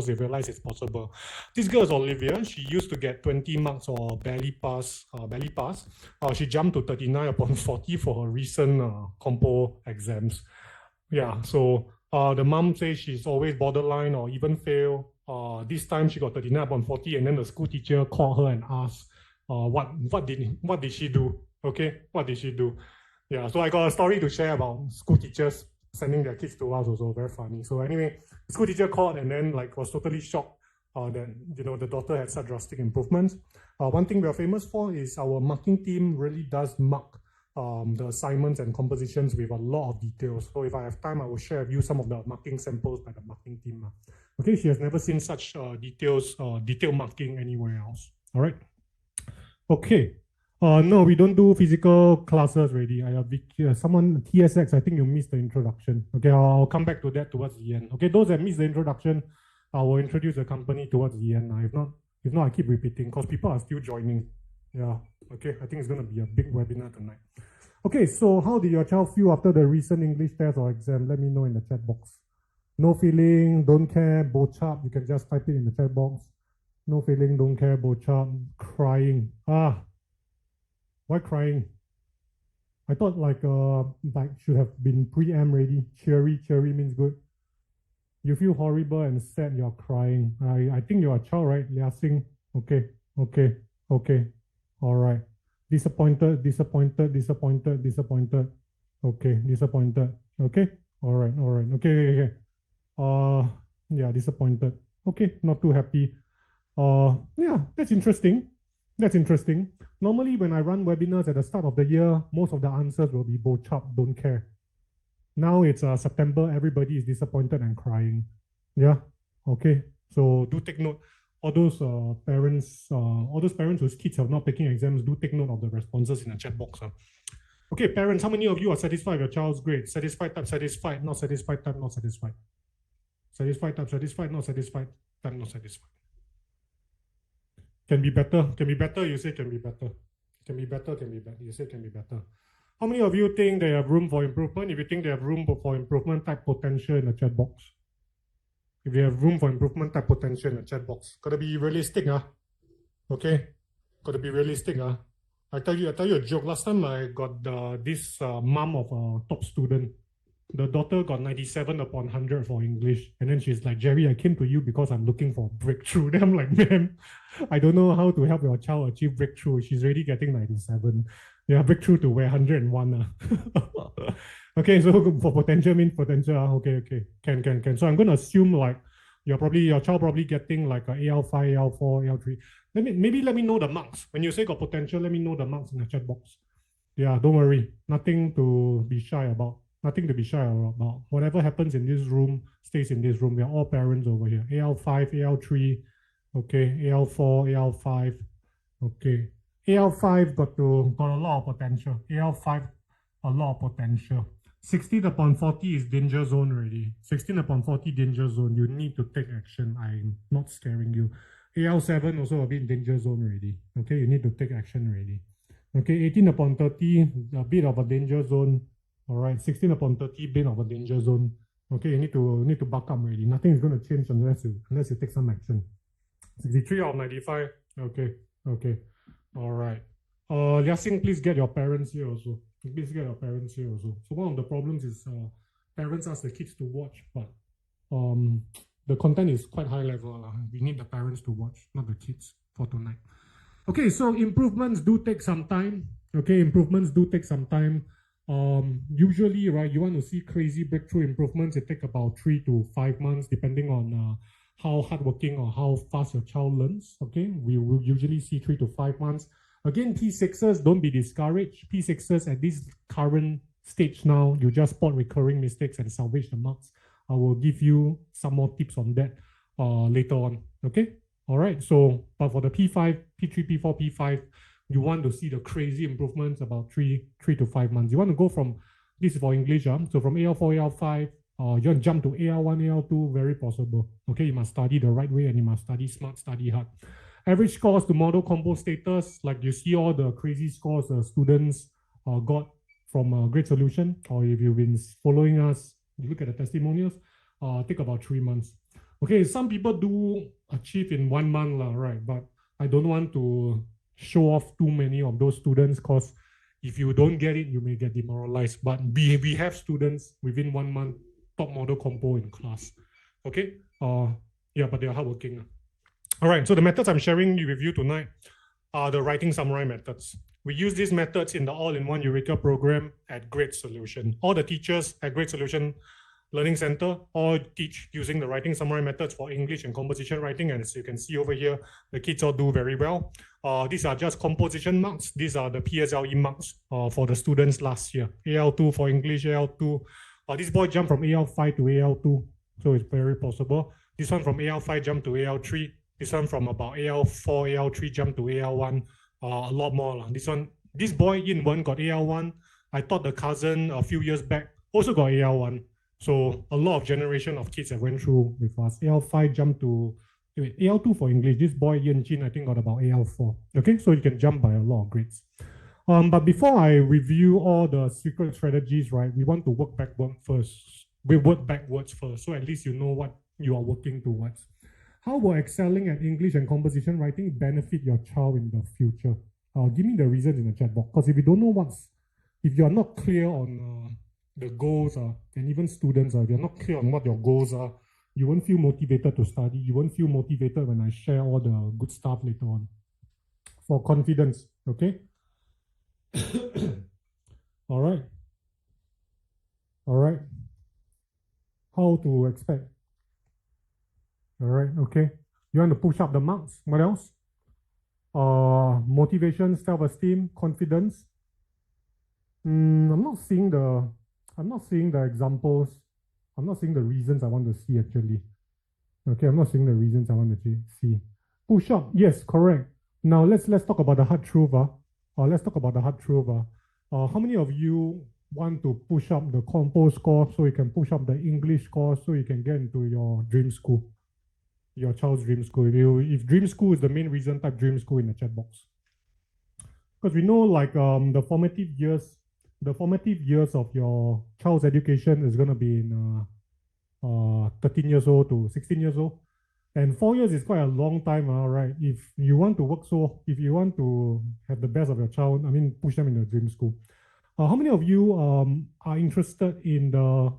they realize it's possible. This girl is Olivia. She used to get 20 marks or barely pass. She jumped to 39 upon 40 for her recent compo exams. Yeah, so the mom says she's always borderline or even fail. This time she got 39 upon 40, and then the school teacher called her and asked, what did she do? Okay, what did she do? Yeah, so I got a story to share about school teachers sending their kids to us, also very funny. So anyway, the school teacher called and then was totally shocked that the daughter had such drastic improvements. One thing we are famous for is our marking team really does mark the assignments and compositions with a lot of details. So if I have time, I will share with you some of the marking samples by the marking team. Okay, she has never seen such detailed marking anywhere else. All right. Okay. No, we don't do physical classes already. Someone, TSX, I think you missed the introduction. Okay, I'll come back to that towards the end. Okay, those that missed the introduction, I will introduce the company towards the end. If not, I keep repeating because people are still joining. Yeah, okay, I think it's going to be a big webinar tonight. Okay, so how did your child feel after the recent English test or exam? Let me know in the chat box. No feeling, don't care, bochap. You can just type it in the chat box. No feeling, don't care, bochap, crying. Why crying? I thought like should have been pre-am ready. Cheery means good. You feel horrible and sad, you're crying. I think you're a child, right? Lia Xing. Okay. All right. Disappointed. Okay, disappointed. Okay. All right. Okay. Yeah, disappointed. Okay, not too happy. Yeah, that's interesting. Normally, when I run webinars at the start of the year, most of the answers will be bochap, don't care. Now it's September, everybody is disappointed and crying. Yeah, okay. So do take note. All those parents whose kids have not taken exams, do take note of the responses in the chat box. Okay, parents, how many of you are satisfied with your child's grade? Satisfied type, satisfied, not satisfied type, not satisfied. Satisfied type, satisfied, not satisfied type, not satisfied. Can be better, you say can be better. You say can be better. How many of you think they have room for improvement? If you think they have room for improvement, type potential in the chat box. If you have room for improvement, type potential in the chat box. Gotta be realistic, okay? Gotta be realistic, I tell you a joke. Last time I got this mom of a top student. The daughter got 97 upon 100 for English. And then she's like, Jerry, I came to you because I'm looking for breakthrough. Then I'm like, man, I don't know how to help your child achieve breakthrough. She's already getting 97. Yeah, breakthrough to where 101. Okay, so for potential means potential. Okay. Can. So I'm going to assume like your child probably getting like a AL5, AL4, AL3. Let me know the marks. When you say got potential, let me know the marks in the chat box. Yeah, don't worry. Nothing to be shy about. Whatever happens in this room stays in this room. We are all parents over here. AL5, AL3, okay, AL4, AL5, okay. AL5 got a lot of potential. AL5, a lot of potential. 16 upon 40 is danger zone already. 16 upon 40 danger zone. You need to take action. I'm not scaring you. AL7 also a bit danger zone already. Okay, you need to take action already. Okay, 18 upon 30, a bit of a danger zone. All right, 16 upon 30, bit of a danger zone. Okay, you need to buck up already. Nothing is going to change unless you take some action. 63 out of 95. Okay. All right. Lia Xing, please get your parents here also. So one of the problems is parents ask the kids to watch, but the content is quite high level. We need the parents to watch, not the kids for tonight. Okay, so improvements do take some time. Usually, right, you want to see crazy breakthrough improvements. It takes about 3 to 5 months, depending on how hardworking or how fast your child learns. Okay, we will usually see 3 to 5 months. Again, P6s, don't be discouraged. P6s at this current stage now, you just spot recurring mistakes and salvage the marks. I will give you some more tips on that later on. Okay, all right. So, but for the P5, P3, P4, P5, you want to see the crazy improvements about 3 to 5 months. You want to go from, this is for English, so from AL4, AL5, you want to jump to AL1, AL2, very possible. Okay, you must study the right way and you must study smart, study hard. Average scores to model compo status, like you see all the crazy scores students got from Great Solution, or if you've been following us, you look at the testimonials, take about 3 months. Okay, some people do achieve in 1 month, right? But I don't want to show off too many of those students because if you don't get it, you may get demoralized. But we have students within 1 month, top model compo in class. Okay, yeah, but they're hardworking. All right, so the methods I'm sharing with you tonight are the writing summary methods. We use these methods in the all-in-one Eureka program at Great Solution. All the teachers at Great Solution Learning Center all teach using the writing summary methods for English and composition writing. And as you can see over here, the kids all do very well. These are just composition marks. These are the PSLE marks for the students last year. AL2 for English, AL2. This boy jumped from AL5 to AL2, so it's very possible. This one from AL5 jumped to AL3. This one from about AL4, AL3 jumped to AL1. A lot more. This boy, Yin Wen, got AL1. I taught the cousin a few years back, also got AL1. So a lot of generation of kids that went through with us. AL5 jumped to AL2 for English. This boy, Yin Jin, I think got about AL4. Okay, so you can jump by a lot of grades. But before I review all the secret strategies, right, we want to work backward first. We work backwards first, so at least you know what you are working towards. How will excelling at English and composition writing benefit your child in the future? Give me the reasons in the chat box. Because if you don't know if you're not clear on the goals, and even students, if you're not clear on what your goals are, you won't feel motivated to study. You won't feel motivated when I share all the good stuff later on. For confidence, okay? All right. All right. How to expect? All right, okay. You want to push up the marks? What else? Motivation, self-esteem, confidence. I'm not seeing the examples. I'm not seeing the reasons I want to see actually. Okay, I'm not seeing the reasons I want to see. Push up, yes, correct. Now let's talk about the hard truth. Let's talk about the hard truth. How many of you want to push up the compo score so you can push up the English score so you can get into your dream school? Your child's dream school. If dream school is the main reason, type dream school in the chat box. Because we know like the formative years of your child's education is gonna be in 13 years old to 16 years old. And 4 years is quite a long time, right? If you want to have the best of your child, I mean, push them in the dream school. How many of you are interested in the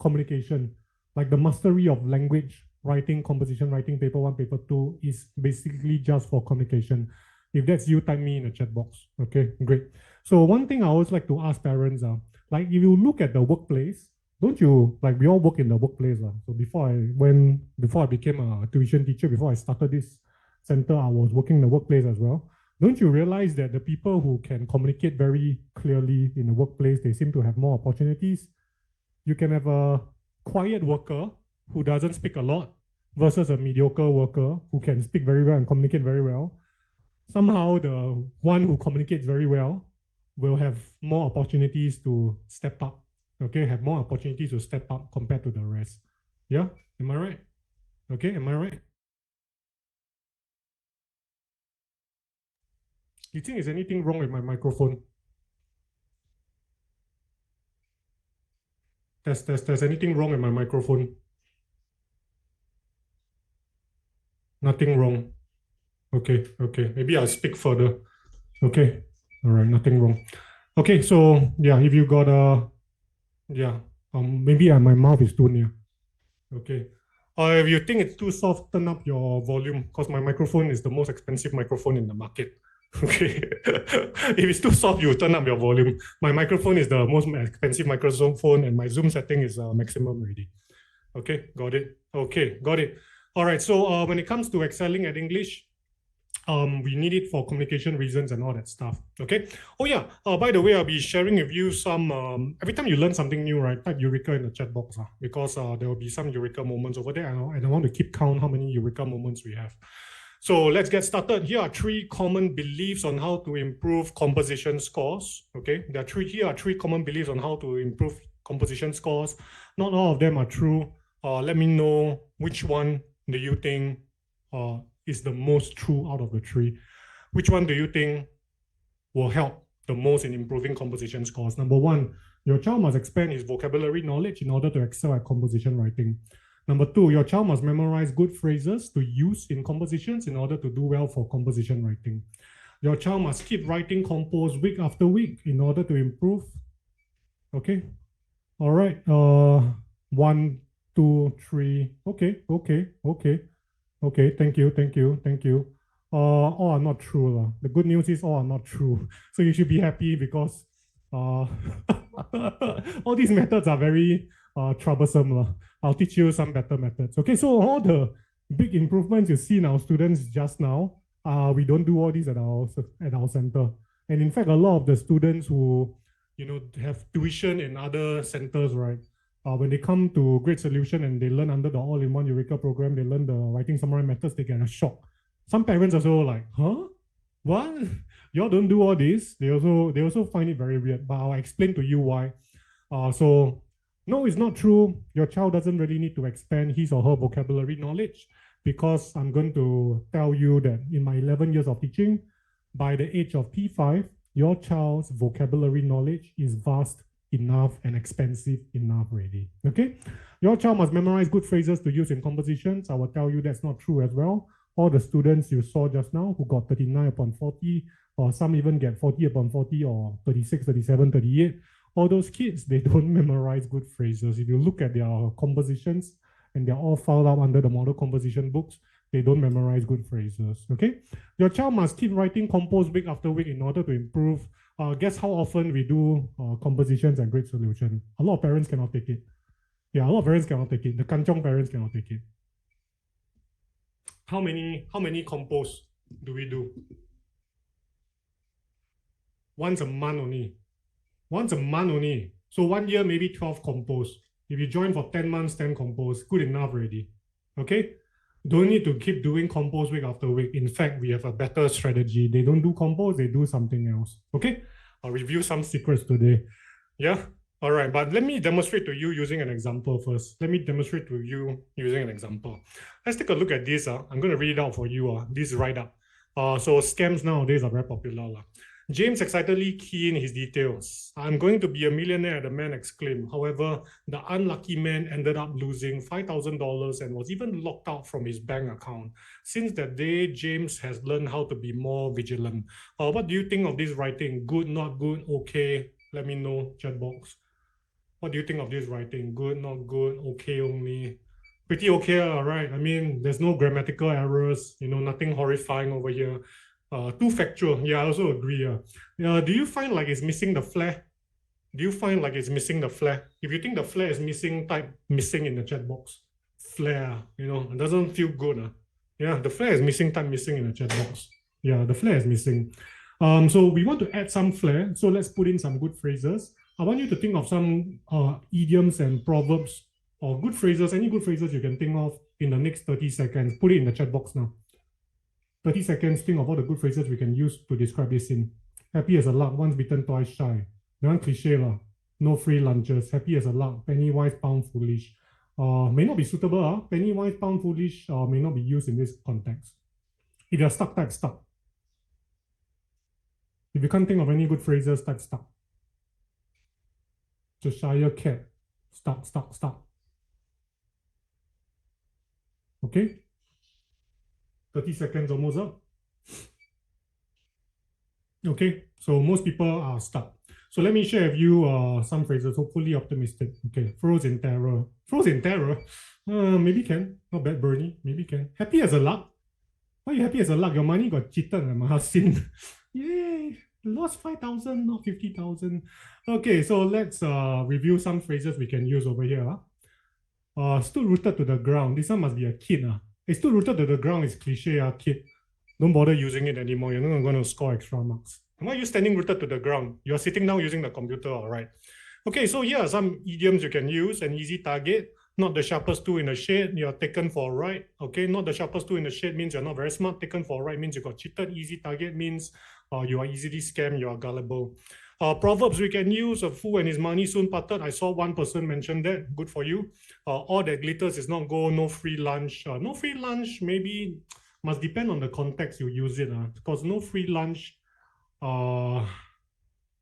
communication, like the mastery of language? Writing, composition, writing, paper 1, paper 2 is basically just for communication. If that's you, type me in the chat box. Okay, great. So one thing I always like to ask parents like if you look at the workplace, don't you, like we all work in the workplace. So before I became a tuition teacher, before I started this center, I was working in the workplace as well. Don't you realize that the people who can communicate very clearly in the workplace, they seem to have more opportunities? You can have a quiet worker who doesn't speak a lot versus a mediocre worker who can speak very well and communicate very well. Somehow the one who communicates very well will have more opportunities to step up, okay? Have more opportunities to step up compared to the rest. Yeah, am I right? Okay, am I right? You think there's anything wrong with my microphone? There's anything wrong with my microphone? Nothing wrong. Okay, okay. Maybe I'll speak further. Okay. All right, nothing wrong. Okay, so yeah, if you got maybe my mouth is too near. Okay. If you think it's too soft, turn up your volume because my microphone is the most expensive microphone in the market. Okay. If it's too soft, you turn up your volume. My microphone is the most expensive microphone and my Zoom setting is maximum already. Okay, got it. Okay, got it. All right, so when it comes to excelling at English, we need it for communication reasons and all that stuff. Okay. Oh yeah. By the way, I'll be sharing with you some. Every time you learn something new, right? Type Eureka in the chat box, because there will be some Eureka moments over there, and I want to keep count how many Eureka moments we have. So let's get started. Here are 3 common beliefs on how to improve composition scores. Okay. Here are three common beliefs on how to improve composition scores. Not all of them are true. Let me know which one do you think is the most true out of the 3. Which one do you think will help the most in improving composition scores? Number 1, your child must expand his vocabulary knowledge in order to excel at composition writing. Number two, your child must memorize good phrases to use in compositions in order to do well for composition writing. Your child must keep writing compos week after week in order to improve. Okay. All right. 1, 2, 3. Okay. Okay. Thank you. All are not true. The good news is all are not true. So you should be happy because uh, all these methods are very troublesome. I'll teach you some better methods. Okay, so all the big improvements you see in our students just now, we don't do all these at our center. And in fact, a lot of the students who have tuition in other centers, right? When they come to Great Solution and they learn under the all-in-one Eureka program, they learn the writing summary methods, they get a shock. Some parents also like, huh? What? Y'all don't do all this? They also find it very weird, but I'll explain to you why. So no, it's not true. Your child doesn't really need to expand his or her vocabulary knowledge, because I'm going to tell you that in my 11 years of teaching, by the age of P5, your child's vocabulary knowledge is vast enough and expensive enough already. Okay? Your child must memorize good phrases to use in compositions. I will tell you that's not true as well. All the students you saw just now who got 39 upon 40, or some even get 40 upon 40, or 36, 37, 38, all those kids, they don't memorize good phrases. If you look at their compositions, and they're all filed out under the model composition books, they don't memorize good phrases, okay? Your child must keep writing compos week after week in order to improve. Guess how often we do compositions and Great Solution? A lot of parents cannot take it. Yeah, a lot of parents cannot take it. The kanchong parents cannot take it. How many compos do we do? Once a month only. Once a month only. So 1 year, maybe 12 compos. If you join for 10 months, 10 compos, good enough already. Okay? Don't need to keep doing compos week after week. In fact, we have a better strategy. They don't do compos, they do something else. Okay? I'll review some secrets today. Yeah? All right, but let me demonstrate to you using an example first. Let's take a look at this. I'm going to read it out for you. This write-up. So scams nowadays are very popular. James excitedly key in his details. I'm going to be a millionaire, the man exclaimed. However, the unlucky man ended up losing $5,000 and was even locked out from his bank account. Since that day, James has learned how to be more vigilant. What do you think of this writing? Good, not good, okay? Let me know, chat box. What do you think of this writing? Good, not good, okay only? Pretty okay, right? I mean, there's no grammatical errors, nothing horrifying over here. Too factual. Yeah, I also agree. Do you find like it's missing the flair? If you think the flair is missing, type missing in the chat box. Flair, it doesn't feel good. Yeah, the flair is missing, type missing in the chat box. Yeah, the flair is missing. So we want to add some flair. So let's put in some good phrases. I want you to think of some idioms and proverbs or good phrases, any good phrases you can think of in the next 30 seconds. Put it in the chat box now. 30 seconds, think of all the good phrases we can use to describe this scene. Happy as a lark, once bitten, twice shy. That one cliche lah. No free lunches. Happy as a lark, penny wise, pound foolish. May not be suitable. Penny wise, pound foolish may not be used in this context. If you're stuck, type stuck. If you can't think of any good phrases, type stuck. Cheshire cat, stuck. Okay? 30 seconds almost up. Okay, so most people are stuck. So let me share with you some phrases, hopefully optimistic. Okay, froze in terror. Maybe can. Not bad, Bernie. Maybe can. Happy as a lark. Why are you happy as a lark? Your money got cheated, Mahasin. Yay! Lost 5,000, not 50,000. Okay, so let's review some phrases we can use over here. Stood rooted to the ground. This one must be a kid. Stood rooted to the ground is cliche, kid. Don't bother using it anymore. You're not going to score extra marks. Why are you standing rooted to the ground? You're sitting down using the computer, all right. Okay, so here are some idioms you can use. An easy target, not the sharpest tool in the shade, you're taken for a ride. Okay, not the sharpest tool in the shade means you're not very smart. Taken for a ride means you got cheated. Easy target means you are easily scammed, you are gullible. Proverbs we can use, a fool and his money soon parted. I saw one person mention that, good for you. All that glitters is not gold, no free lunch. No free lunch, maybe must depend on the context you use it. Because no free lunch,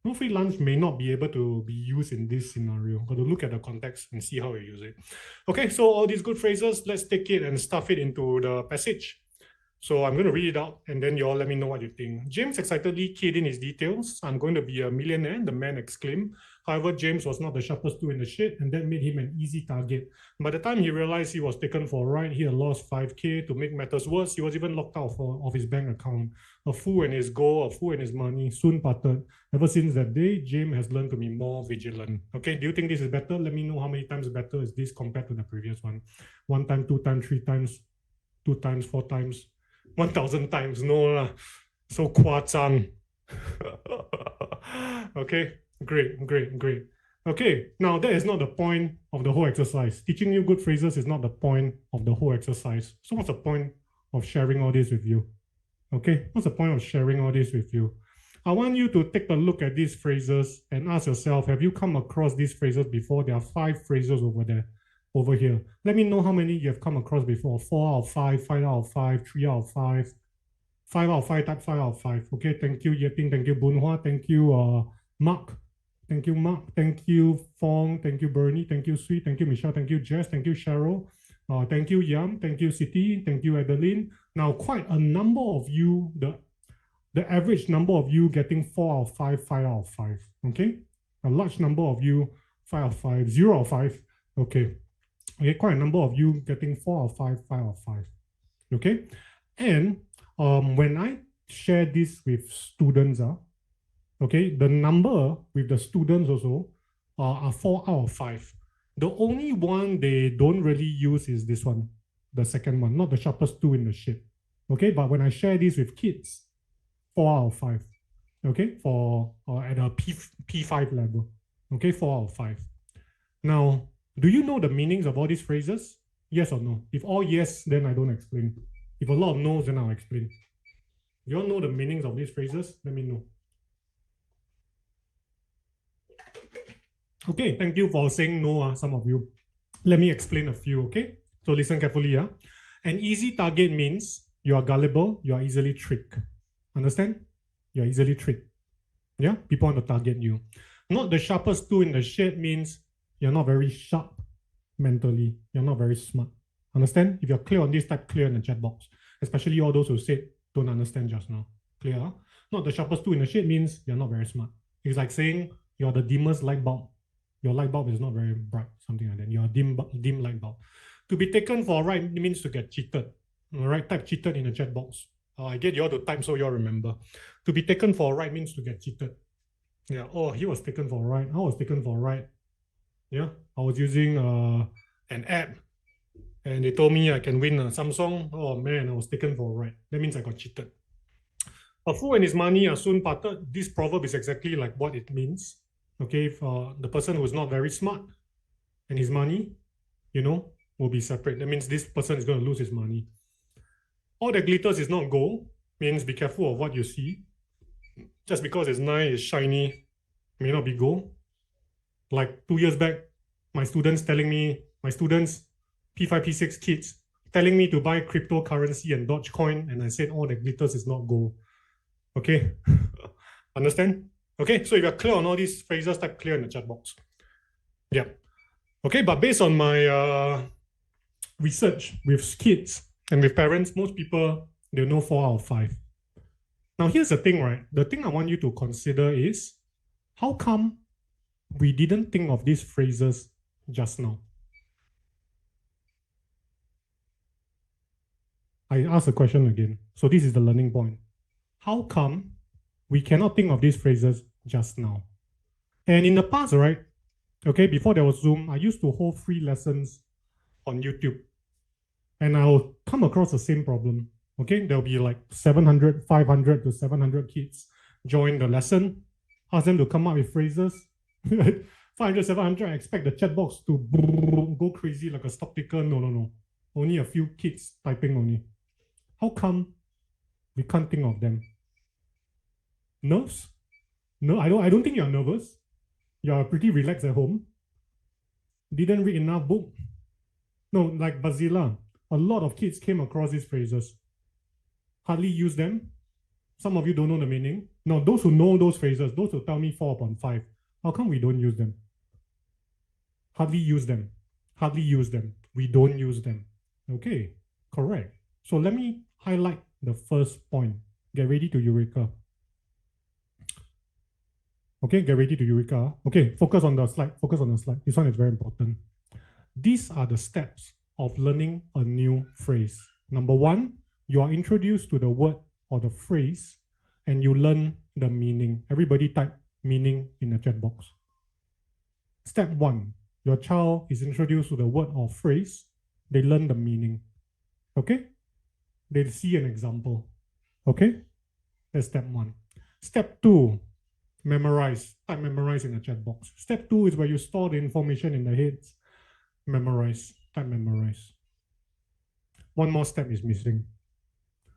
No free lunch may not be able to be used in this scenario. Got to look at the context and see how we use it. Okay, so all these good phrases, let's take it and stuff it into the passage. So I'm going to read it out and then you all let me know what you think. James excitedly keyed in his details. I'm going to be a millionaire, the man exclaimed. However, James was not the sharpest tool in the shed, and that made him an easy target. By the time he realized he was taken for a ride, he had lost 5K. To make matters worse, he was even locked out of his bank account. A fool and his goal, a fool and his money soon parted. Ever since that day, James has learned to be more vigilant. Okay, do you think this is better? Let me know how many times better is this compared to the previous one. 1 time, 2 times, 3 times, 2 times, 4 times. 1,000 times, no lah. So 夸张. Okay, great. Okay, now that is not the point of the whole exercise. Teaching you good phrases is not the point of the whole exercise. So what's the point of sharing all this with you? Okay, what's the point of sharing all this with you? I want you to take a look at these phrases and ask yourself, have you come across these phrases before? There are 5 phrases over here. Let me know how many you have come across before. 4 out of 5, 5 out of 5, 3 out of 5, 5 out of 5, type 5 out of 5. Okay, thank you, Yeping. Thank you, Bunhua. Thank you, Mark. Thank you, Mark. Thank you, Fong. Thank you, Bernie. Thank you, Sweet. Thank you, Michelle. Thank you, Jess. Thank you, Cheryl. Thank you, Yam. Thank you, Siti. Thank you, Adeline. Now, quite a number of you, the average number of you getting 4 out of 5, 5 out of 5. Okay, a large number of you, 5 out of 5, 0 out of 5. Okay. Okay, quite a number of you getting 4 out of 5, 5 out of 5. Okay, and when I share this with students, okay, the number with the students also are 4 out of 5. The only one they don't really use is this one, the second one, not the sharpest tool in the shed. Okay, but when I share this with kids, 4 out of 5. Okay, for at a P5 level. Okay, 4 out of 5. Now, do you know the meanings of all these phrases? Yes or no? If all yes, then I don't explain. If a lot of no's, then I'll explain. You all know the meanings of these phrases? Let me know. Okay, thank you for saying no, some of you. Let me explain a few, okay? So listen carefully. An easy target means you are gullible, you are easily tricked. Understand? You are easily tricked. Yeah, people want to target you. Not the sharpest tool in the shed means you're not very sharp mentally. You're not very smart. Understand? If you're clear on this, type clear in the chat box. Especially all those who said don't understand just now. Clear? Not the sharpest tool in the shed means you're not very smart. It's like saying you're the dimmest light bulb. Your light bulb is not very bright, something like that. You're a dim light bulb. To be taken for a ride means to get cheated. All right, type cheated in the chat box. I get you all to type so you all remember. To be taken for a ride means to get cheated. Yeah. Oh, he was taken for a ride. I was taken for a ride. Yeah. I was using an app, and they told me I can win a Samsung. Oh man, I was taken for a ride. That means I got cheated. A fool and his money are soon parted. This proverb is exactly like what it means. Okay, for the person who is not very smart and his money, will be separate. That means this person is going to lose his money. All that glitters is not gold means be careful of what you see. Just because it's nice, it's shiny, may not be gold. Like 2 years back, my students, P5, P6 kids, telling me to buy cryptocurrency and Dogecoin, and I said all that glitters is not gold. Okay, understand? Okay, so if you're clear on all these phrases, type clear in the chat box. Yeah. Okay, but based on my research with kids and with parents, most people, they know 4 out of 5. Now, here's the thing, right? The thing I want you to consider is, how come we didn't think of these phrases just now? I ask the question again. So this is the learning point. How come we cannot think of these phrases just now? And in the past, right? Okay, before there was Zoom, I used to hold free lessons on YouTube. And I'll come across the same problem. Okay, there'll be like 500 to 700 kids join the lesson. Ask them to come up with phrases. 500, 700, I expect the chat box to go crazy like a stock ticker. No. Only a few kids typing only. How come we can't think of them? Nerves? No, I don't think you're nervous. You're pretty relaxed at home. Didn't read enough book. No, like Bazila. A lot of kids came across these phrases. Hardly use them. Some of you don't know the meaning. No, those who know those phrases, those who tell me 4 upon 5, how come we don't use them? Hardly use them. Hardly use them. We don't use them. Okay, correct. So let me highlight the first point. Get ready to Eureka. Okay, get ready to Eureka. Okay, focus on the slide. Focus on the slide. This one is very important. These are the steps of learning a new phrase. Number one, you are introduced to the word or the phrase and you learn the meaning. Everybody type meaning in the chat box. Step one, your child is introduced to the word or phrase. They learn the meaning. Okay? They see an example. Okay? That's step one. Step two, memorize. Type memorize in the chat box. Step two is where you store the information in the heads. Memorize. Type memorize. One more step is missing.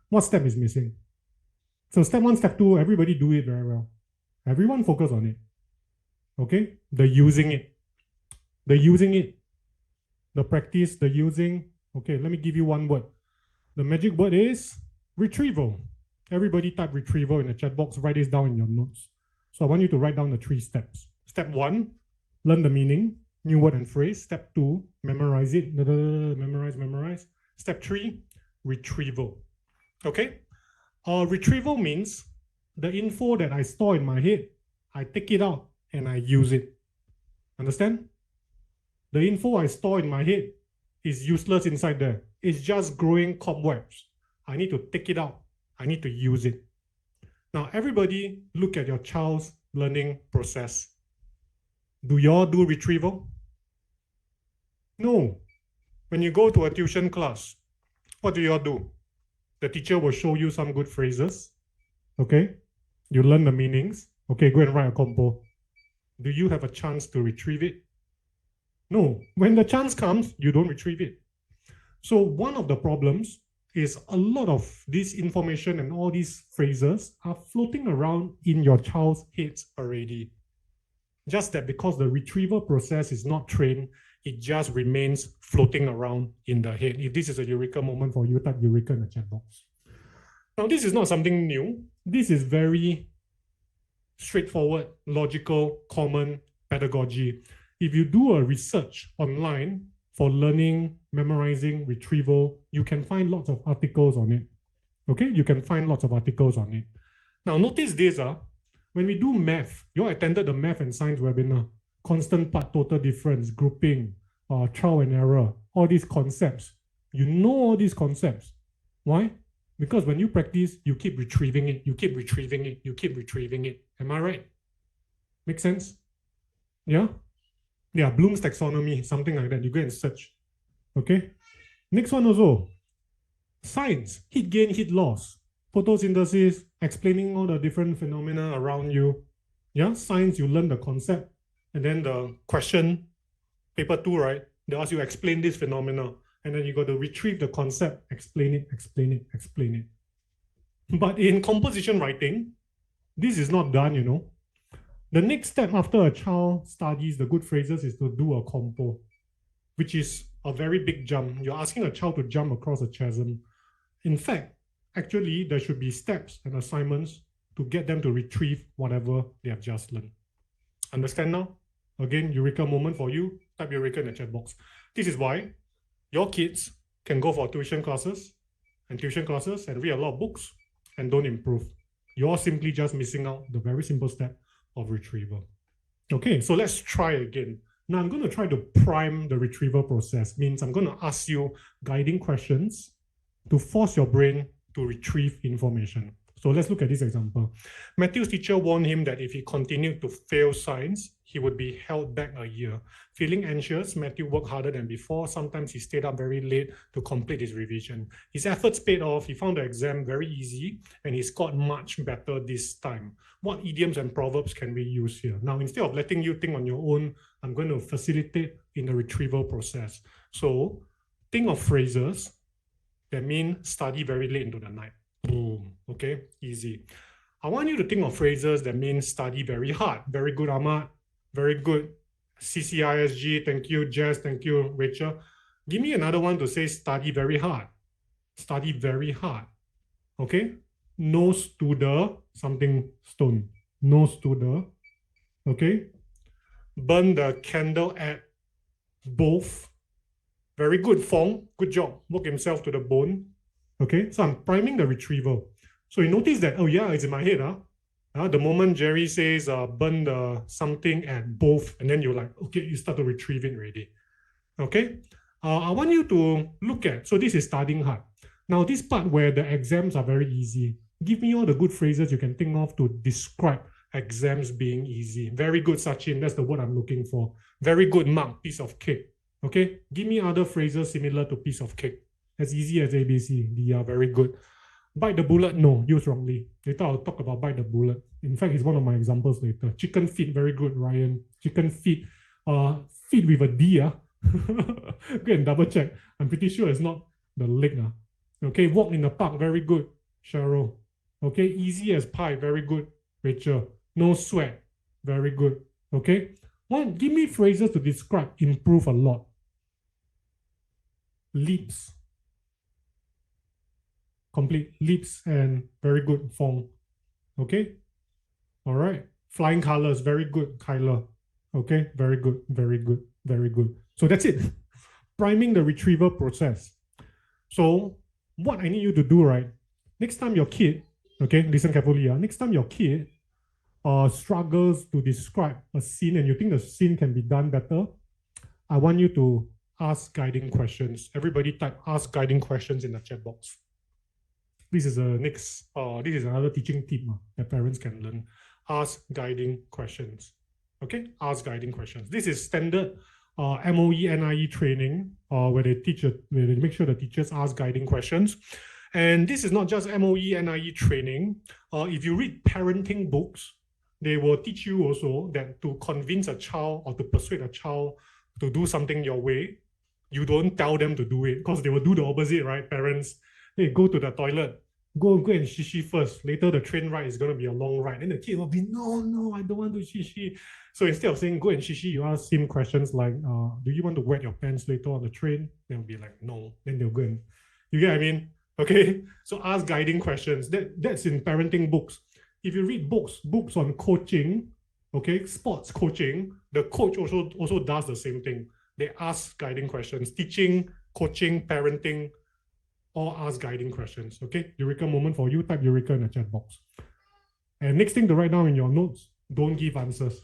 What step is missing? So step one, step two, everybody do it very well. Everyone focus on it. Okay? The using it. The using it. The practice, the using. Okay, let me give you one word. The magic word is retrieval. Everybody type retrieval in the chat box. Write this down in your notes. So I want you to write down the 3 steps. Step one, learn the meaning, new word and phrase. Step two, memorize it. Memorize. Step 3, retrieval. Okay? Retrieval means the info that I store in my head, I take it out and I use it. Understand? The info I store in my head is useless inside there. It's just growing cobwebs. I need to take it out. I need to use it. Now, everybody look at your child's learning process. Do y'all do retrieval? No. When you go to a tuition class, what do y'all do? The teacher will show you some good phrases. Okay? You learn the meanings. Okay, go and write a compo. Do you have a chance to retrieve it? No. When the chance comes, you don't retrieve it. So one of the problems is a lot of this information and all these phrases are floating around in your child's heads already. Just that because the retrieval process is not trained, it just remains floating around in the head. If this is a eureka moment for you, type eureka in the chat box. Now, this is not something new. This is very straightforward, logical, common pedagogy. If you do a research online for learning, memorizing, retrieval, you can find lots of articles on it. Okay, you can find lots of articles on it. Now, notice this, when we do math, you attended the math and science webinar, constant part, total difference, grouping, trial and error, all these concepts. You know all these concepts. Why? Because when you practice, you keep retrieving it, you keep retrieving it, you keep retrieving it. Am I right? Make sense? Yeah? Yeah, Bloom's taxonomy, something like that. You go and search. Okay? Next one also. Science, heat gain, heat loss. Photosynthesis, explaining all the different phenomena around you. Yeah, science, you learn the concept. And then the question, paper 2, right? They ask you explain this phenomena. And then you got to retrieve the concept, explain it, explain it, explain it. But in composition writing, this is not done, you know. The next step after a child studies the good phrases is to do a compo, which is a very big jump. You're asking a child to jump across a chasm. In fact, actually, there should be steps and assignments to get them to retrieve whatever they have just learned. Understand now? Again, eureka moment for you. Type eureka in the chat box. This is why your kids can go for tuition classes and read a lot of books and don't improve. You're simply just missing out the very simple step of retrieval. Okay, so let's try again. Now I'm going to try to prime the retrieval process. Means I'm going to ask you guiding questions to force your brain to retrieve information. So let's look at this example. Matthew's teacher warned him that if he continued to fail science, he would be held back a year. Feeling anxious, Matthew worked harder than before. Sometimes he stayed up very late to complete his revision. His efforts paid off. He found the exam very easy and he scored much better this time. What idioms and proverbs can we use here? Now, instead of letting you think on your own, I'm going to facilitate in the retrieval process. So think of phrases that mean study very late into the night. Boom. Okay, easy. I want you to think of phrases that mean study very hard. Very good, Ahmad. Very good. CCISG, thank you. Jess, thank you. Rachel. Give me another one to say study very hard. Study very hard. Okay? nose to the something stone. Nose to the, okay? Burn the candle at both. Very good, Fong. Good job. Work himself to the bone. Okay, so I'm priming the retrieval. So you notice that, oh yeah, it's in my head. The moment Jerry says burn the something at both, and then you're like, okay, you start to retrieve it already. Okay, I want you to look at, so this is studying hard. Now this part where the exams are very easy, give me all the good phrases you can think of to describe exams being easy. Very good, Sachin, that's the word I'm looking for. Very good, Mark, piece of cake. Okay, give me other phrases similar to piece of cake. As easy as ABC, they are very good. Bite the bullet, no, used wrongly. Later I'll talk about bite the bullet. In fact, it's one of my examples later. Chicken feet, very good, Ryan. Chicken feet, feet with a D, Go and double check. I'm pretty sure it's not the leg. Okay, walk in the park, very good, Cheryl. Okay, easy as pie, very good, Rachel. No sweat, very good. Okay, give me phrases to describe improve a lot. Leaps. Complete leaps and very good, Fong. Okay, all right. Flying colors, very good, Kyla. Okay, very good, very good, very good. So that's it. Priming the retrieval process. So what I need you to do, right? Next time your kid, okay, listen carefully. Next time your kid struggles to describe a scene and you think the scene can be done better, I want you to ask guiding questions. Everybody type ask guiding questions in the chat box. This is this is another teaching tip that parents can learn. Ask guiding questions. Okay, ask guiding questions. This is standard MOE NIE training where they make sure the teachers ask guiding questions. And this is not just MOE NIE training. If you read parenting books, they will teach you also that to convince a child or to persuade a child to do something your way, you don't tell them to do it because they will do the opposite, right? Parents, hey, go to the toilet, go and shishi first. Later, the train ride is going to be a long ride. Then the kid will be, no, I don't want to shishi. So instead of saying go and shishi, you ask him questions like, do you want to wet your pants later on the train? They'll be like, no. Then they'll go and, you get what I mean? Okay, so ask guiding questions. That's in parenting books. If you read books on coaching, okay, sports coaching, the coach also does the same thing. They ask guiding questions. Teaching, coaching, parenting, all ask guiding questions. Okay, Eureka moment for you. Type Eureka in the chat box. And next thing to write down in your notes, don't give answers.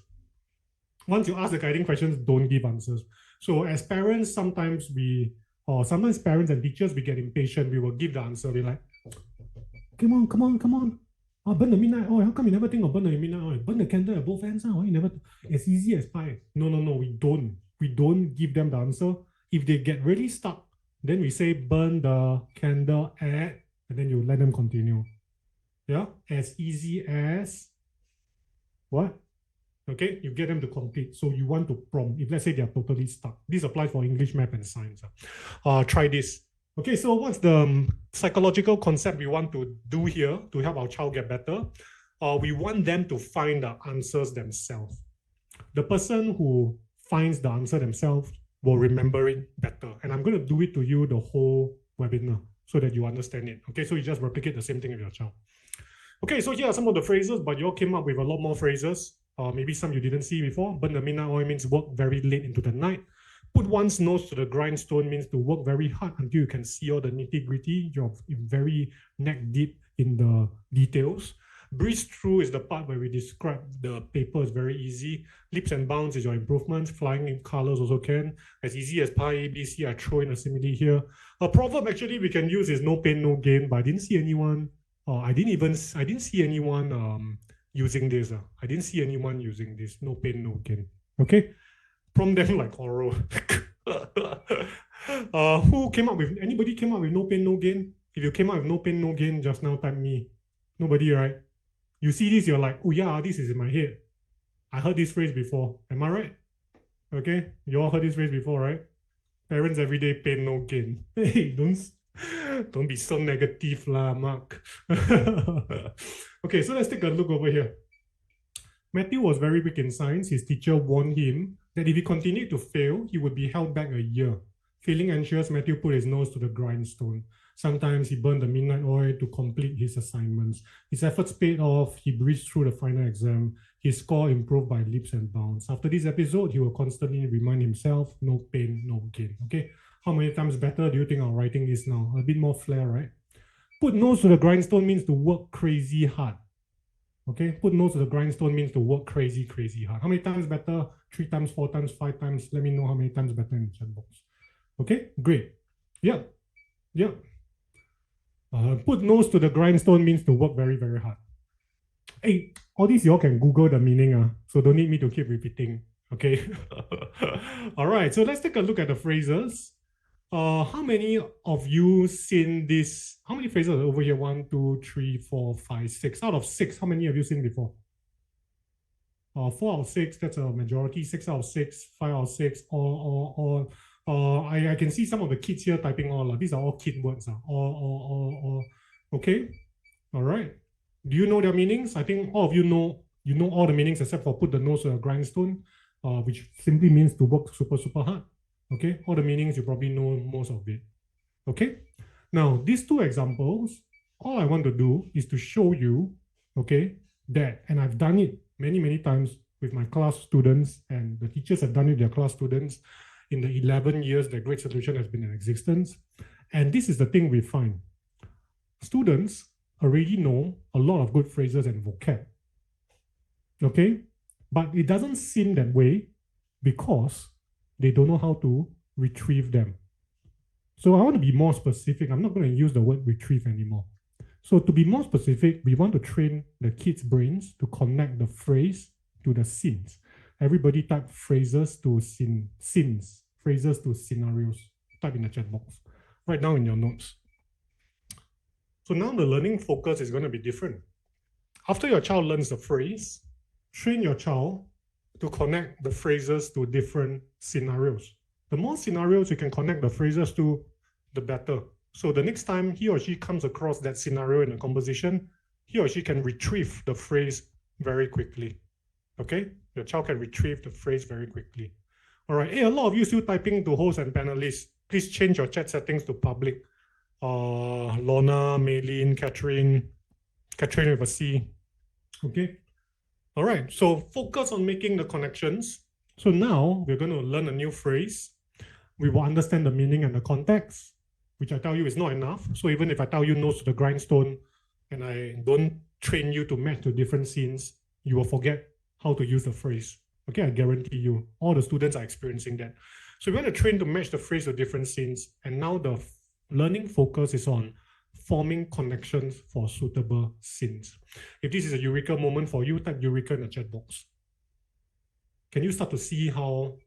Once you ask the guiding questions, don't give answers. So as parents, sometimes parents and teachers, we get impatient. We will give the answer. We're like, come on. Oh, burn the midnight oil. How come you never think of burn the midnight oil? Burn the candle at both ends. You never. As easy as pie. No. We don't. We don't give them the answer. If they get really stuck, then we say burn the candle at, and then you let them continue. Yeah, as easy as what? Okay, you get them to complete. So you want to prompt. If let's say they're totally stuck. This applies for English, math, and science. Try this. Okay, so what's the psychological concept we want to do here to help our child get better? We want them to find the answers themselves. The person who finds the answer themselves will remember it better. And I'm going to do it to you the whole webinar so that you understand it. Okay, so you just replicate the same thing with your child. Okay, so here are some of the phrases, but you all came up with a lot more phrases. Maybe some you didn't see before. Burn the midnight oil means work very late into the night. Put one's nose to the grindstone means to work very hard until you can see all the nitty-gritty. You're very neck deep in the details. Breeze through is the part where we describe the paper is very easy. Leaps and bounds is your improvements. Flying in colors also can. As easy as pi, ABC, I throw in a simile here. A proverb actually we can use is no pain, no gain, but I didn't see anyone, I didn't see anyone using this. I didn't see anyone using this, no pain, no gain. Okay? From them like oral. Anybody came up with no pain, no gain? If you came up with no pain, no gain, just now type me. Nobody, right? You see this, you're like, oh yeah, this is in my head. I heard this phrase before. Am I right? Okay? You all heard this phrase before, right? Parents every day, pain, no gain. Hey, don't be so negative lah, Mark. Okay, so let's take a look over here. Matthew was very weak in science. His teacher warned him that if he continued to fail, he would be held back a year. Feeling anxious, Matthew put his nose to the grindstone. Sometimes he burned the midnight oil to complete his assignments. His efforts paid off. He breezed through the final exam. His score improved by leaps and bounds. After this episode, he will constantly remind himself, no pain, no gain. Okay, how many times better do you think our writing is now? A bit more flair, right? Put nose to the grindstone means to work crazy hard. Okay, put nose to the grindstone means to work crazy, crazy hard. How many times better? 3 times, 4 times, 5 times. Let me know how many times better in the chat box. Okay, great. Yeah, yeah. Put nose to the grindstone means to work very, very hard. Hey, all these y'all can Google the meaning, so don't need me to keep repeating. Okay. All right, so let's take a look at the phrases. How many of you seen this? How many phrases are over here? 1, 2, 3, 4, 5, 6. Out of 6, how many have you seen before? 4 out of 6, that's a majority. 6 out of 6, 5 out of 6, all. I can see some of the kids here typing all. These are all kid words. All. Okay. All right. Do you know their meanings? I think all of you know all the meanings except for put the nose to a grindstone, which simply means to work super, super hard. Okay. All the meanings, you probably know most of it. Okay. Now, these 2 examples, all I want to do is to show you, okay, that, and I've done it many, many times with my class students, and the teachers have done it with their class students in the 11 years that Great Solution has been in existence. And this is the thing we find. Students already know a lot of good phrases and vocab. Okay? But it doesn't seem that way because they don't know how to retrieve them. So I want to be more specific. I'm not going to use the word retrieve anymore. So to be more specific, we want to train the kids' brains to connect the phrase to the scenes. Everybody type phrases to scenes, phrases to scenarios. Type in the chat box. Write down in your notes. So now the learning focus is going to be different. After your child learns the phrase, train your child to connect the phrases to different scenarios. The more scenarios you can connect the phrases to, the better. So the next time he or she comes across that scenario in a conversation, he or she can retrieve the phrase very quickly. Okay? Your child can retrieve the phrase very quickly. All right. Hey, a lot of you still typing to hosts and panelists. Please change your chat settings to public. Lorna, Maylene, Catherine with a C. Okay. All right. So focus on making the connections. So now we're going to learn a new phrase. We will understand the meaning and the context, which I tell you is not enough. So even if I tell you nose to the grindstone and I don't train you to match to different scenes, you will forget how to use the phrase. Okay, I guarantee you, all the students are experiencing that. So we want to train to match the phrase to different scenes. And now the learning focus is on forming connections for suitable scenes. If this is a eureka moment for you, type eureka in the chat box. Can you start to see how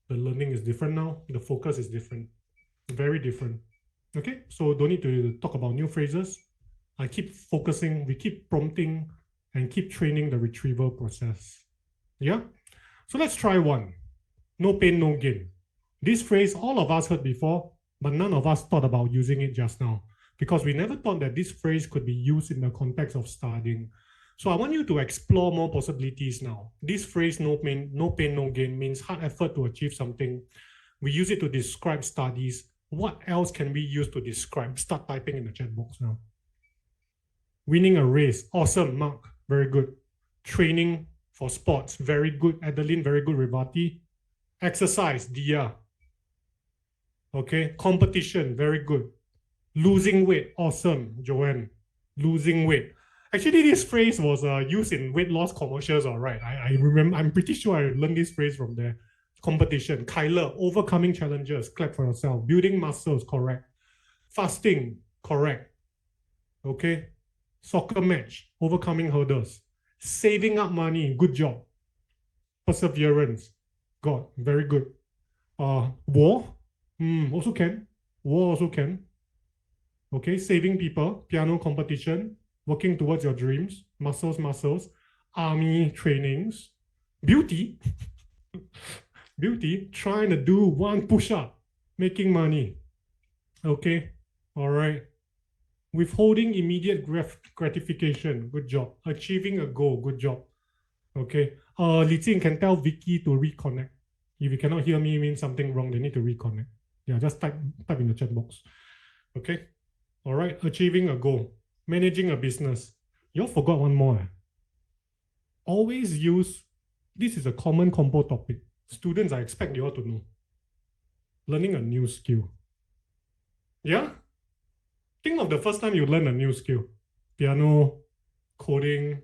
the learning is different now? The focus is different, very different. Okay, so don't need to talk about new phrases. I keep focusing, we keep prompting and keep training the retrieval process. Yeah, so let's try one. No pain, no gain. This phrase all of us heard before, but none of us thought about using it just now because we never thought that this phrase could be used in the context of studying. So I want you to explore more possibilities now. This phrase, no pain, no gain, means hard effort to achieve something. We use it to describe studies. What else can we use to describe? Start typing in the chat box now. Winning a race, awesome, Mark, very good. Training for sports, very good. Adeline, very good. Revati. Exercise, Dia. Okay, competition, very good. Losing weight, awesome, Joanne. Losing weight. Actually, this phrase was used in weight loss commercials, all right. I remember, I'm pretty sure I learned this phrase from there. Competition, Kyler, overcoming challenges, clap for yourself. Building muscles, correct. Fasting, correct. Okay. Soccer match, overcoming hurdles. Saving up money, good job. Perseverance, God, very good. War, also can. War also can. Okay, saving people, piano competition, working towards your dreams, muscles, army trainings, beauty, beauty, trying to do one push-up, making money. Okay, all right. Withholding immediate gratification, good job. Achieving a goal, good job. Okay. Li Jing can tell Vicky to reconnect. If you cannot hear me, it means something wrong. They need to reconnect. Yeah, just type in the chat box. Okay. All right, achieving a goal, managing a business. You all forgot one more. Always use, this is a common compo topic. Students, I expect you all to know. Learning a new skill. Yeah? Think of the first time you learn a new skill. Piano, coding.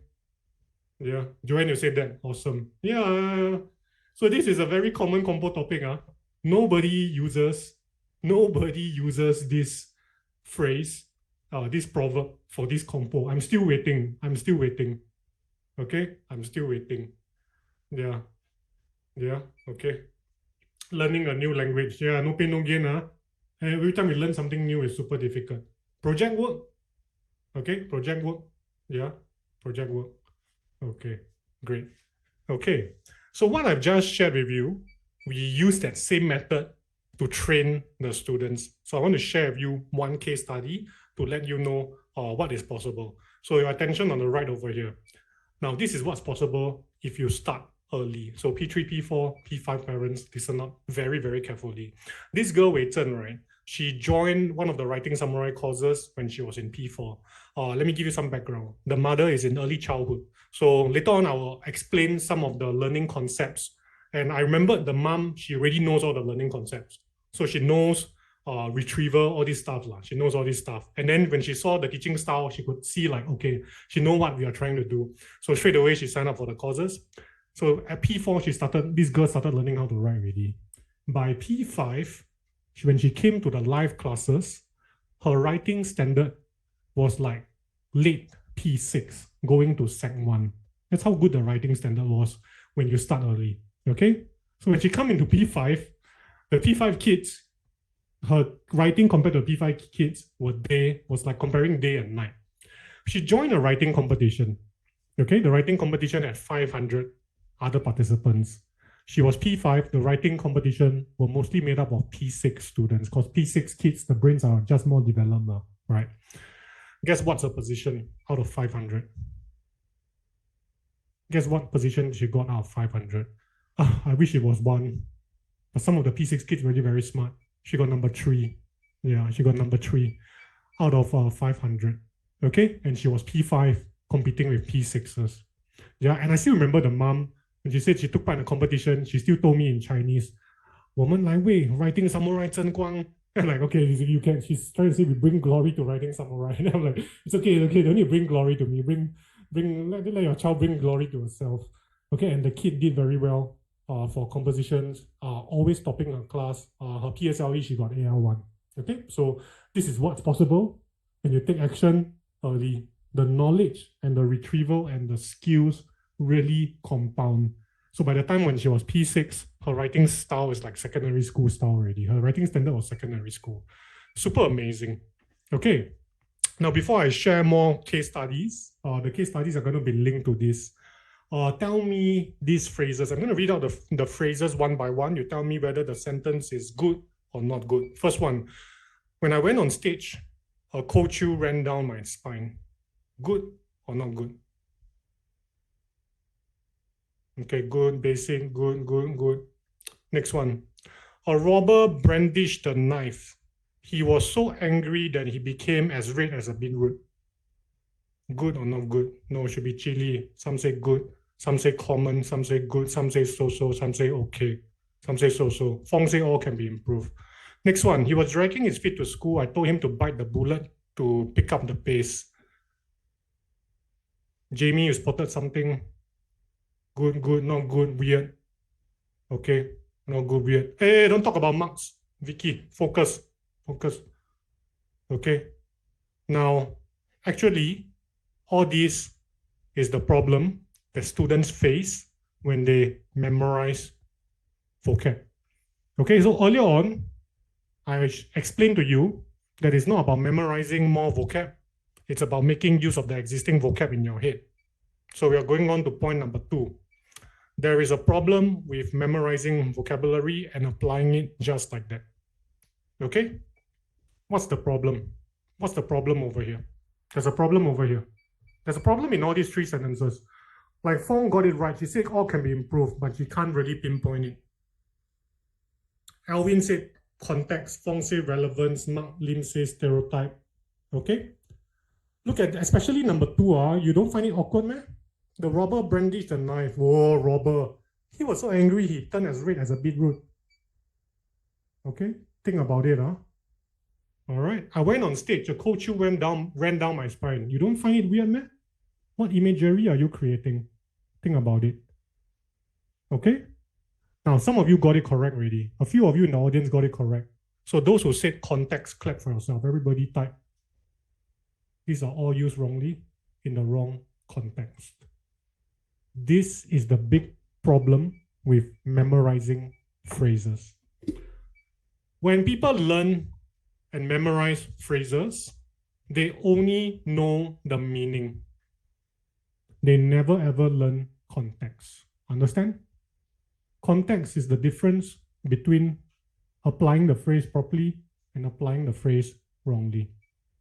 Yeah, Joanne, you said that. Awesome. Yeah. So this is a very common compo topic. Nobody uses this phrase, this proverb for this compo. I'm still waiting. Okay, I'm still waiting. Yeah. Okay. Learning a new language. Yeah, no pain, no gain. Every time you learn something new, it's super difficult. Project work. Okay, project work. Yeah, project work. Okay, great. Okay, so what I've just shared with you, we use that same method to train the students. So I want to share with you one case study to let you know what is possible. So your attention on the right over here. Now, this is what's possible if you start early. So P3, P4, P5 parents, listen up very, very carefully. This girl, Wei Zhen, right? She joined one of the Writing Samurai courses when she was in P4. Let me give you some background. The mother is in early childhood. So later on, I will explain some of the learning concepts. And I remembered the mom, she already knows all the learning concepts. So she knows retrieval, all this stuff. She knows all this stuff. And then when she saw the teaching style, she could see like, okay, she know what we are trying to do. So straight away, she signed up for the courses. So at P4, this girl started learning how to write already. By P5, when she came to the live classes, her writing standard was like late P6, going to Sec 1. That's how good the writing standard was when you start early, okay? So when she come into P5, the P5 kids, her writing compared to P5 kids was like comparing day and night. She joined a writing competition, okay? The writing competition had 500 other participants. She was P5. The writing competition were mostly made up of P6 students because P6 kids, the brains are just more developed now, right? Guess what's her position out of 500? Guess what position she got out of 500? I wish it was one. But some of the P6 kids were really very smart. She got number 3. Yeah, she got number 3 out of 500. Okay, and she was P5 competing with P6s. Yeah, and I still remember the mom, when she said she took part in the competition, she still told me in Chinese, 我们来为 writing samurai 争光. I'm like, okay, you can. She's trying to say we bring glory to writing samurai. And I'm like, it's okay. Don't need to bring glory to me. Let your child bring glory to herself. Okay, and the kid did very well for compositions, always topping her class. Her PSLE, she got AL1. Okay, so this is what's possible when you take action early. The knowledge and the retrieval and the skills really compound. So by the time when she was P6, her writing style is like secondary school style already. Her writing standard was secondary school. Super amazing. Okay. Now, before I share more case studies, the case studies are going to be linked to this. Tell me these phrases. I'm going to read out the phrases one by one. You tell me whether the sentence is good or not good. First one, when I went on stage, a cold chill ran down my spine. Good or not good? Okay, good, basic, good. Next one. A robber brandished a knife. He was so angry that he became as red as a beetroot. Good or not good? No, it should be chili. Some say good, some say common, some say good, some say so-so, some say okay, some say so-so. Fong say all can be improved. Next one. He was dragging his feet to school. I told him to bite the bullet to pick up the pace. Jamie, you spotted something. Good, not good, weird. Okay, not good, weird. Hey, don't talk about marks. Vicky, focus. Okay. Now, actually, all this is the problem that students face when they memorize vocab. Okay, so earlier on, I explained to you that it's not about memorizing more vocab. It's about making use of the existing vocab in your head. So we are going on to point number 2. There is a problem with memorizing vocabulary and applying it just like that. Okay? What's the problem? What's the problem over here? There's a problem over here. There's a problem in all these 3 sentences. Like Fong got it right. She said all can be improved, but she can't really pinpoint it. Alvin said context. Fong said relevance. Mark Lim said stereotype. Okay? Look at, especially number 2, you don't find it awkward, man? The robber brandished the knife. Whoa, robber. He was so angry, he turned as red as a beetroot. Okay? Think about it, huh? All right. I went on stage, a cold chill ran down my spine. You don't find it weird, man? What imagery are you creating? Think about it. Okay? Now, some of you got it correct already. A few of you in the audience got it correct. So those who said context, clap for yourself. Everybody type. These are all used wrongly in the wrong context. This is the big problem with memorizing phrases. When people learn and memorize phrases, they only know the meaning. They never ever learn context. Understand? Context is the difference between applying the phrase properly and applying the phrase wrongly.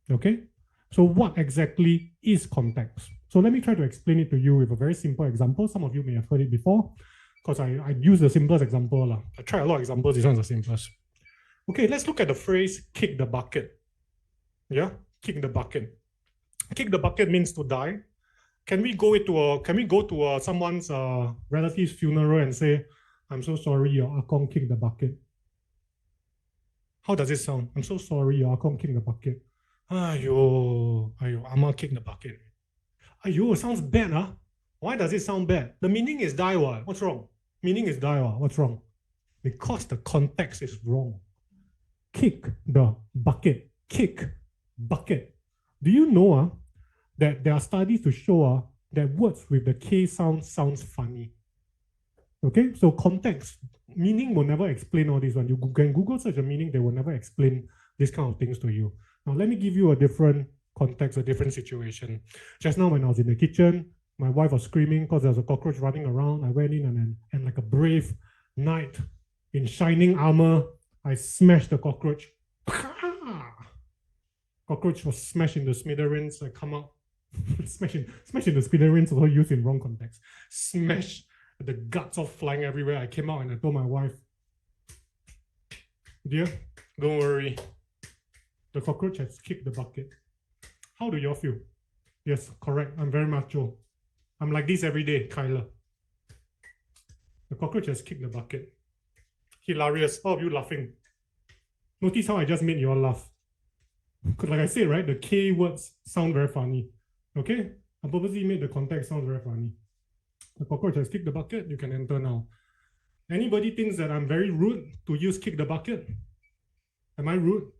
Okay? So what exactly is context? So let me try to explain it to you with a very simple example. Some of you may have heard it before because I use the simplest example. I tried a lot of examples. This one's the simplest. Okay, let's look at the phrase kick the bucket. Yeah, kick the bucket. Kick the bucket means to die. Can we go to someone's relative's funeral and say, I'm so sorry, your akong kicked the bucket? How does it sound? I'm so sorry, your akong kicked the bucket. Ayo, ama kicked the bucket. Ayo, sounds bad, huh? Why does it sound bad? The meaning is die, what? What's wrong? Meaning is die, what? What's wrong? Because the context is wrong. Kick the bucket. Kick bucket. Do you know that there are studies to show that words with the K sound sounds funny? Okay, so context, meaning will never explain all this. When you can Google search a meaning, they will never explain these kind of things to you. Now, let me give you a different context, a different situation. Just now when I was in the kitchen, my wife was screaming because there was a cockroach running around. I went in and like a brave knight in shining armor, I smashed the cockroach. Cockroach was smashed into smithereens. I come out, smash into smithereens, also used in wrong context. Smash, the guts all flying everywhere. I came out and I told my wife, dear, don't worry. The cockroach has kicked the bucket. How do y'all feel? Yes, correct. I'm very macho. I'm like this every day, Kyla. The cockroach has kicked the bucket. Hilarious. All of you laughing. Notice how I just made you all laugh. Because like I said, right, the K words sound very funny. Okay? I purposely made the context sound very funny. The cockroach has kicked the bucket. You can enter now. Anybody thinks that I'm very rude to use kick the bucket? Am I rude?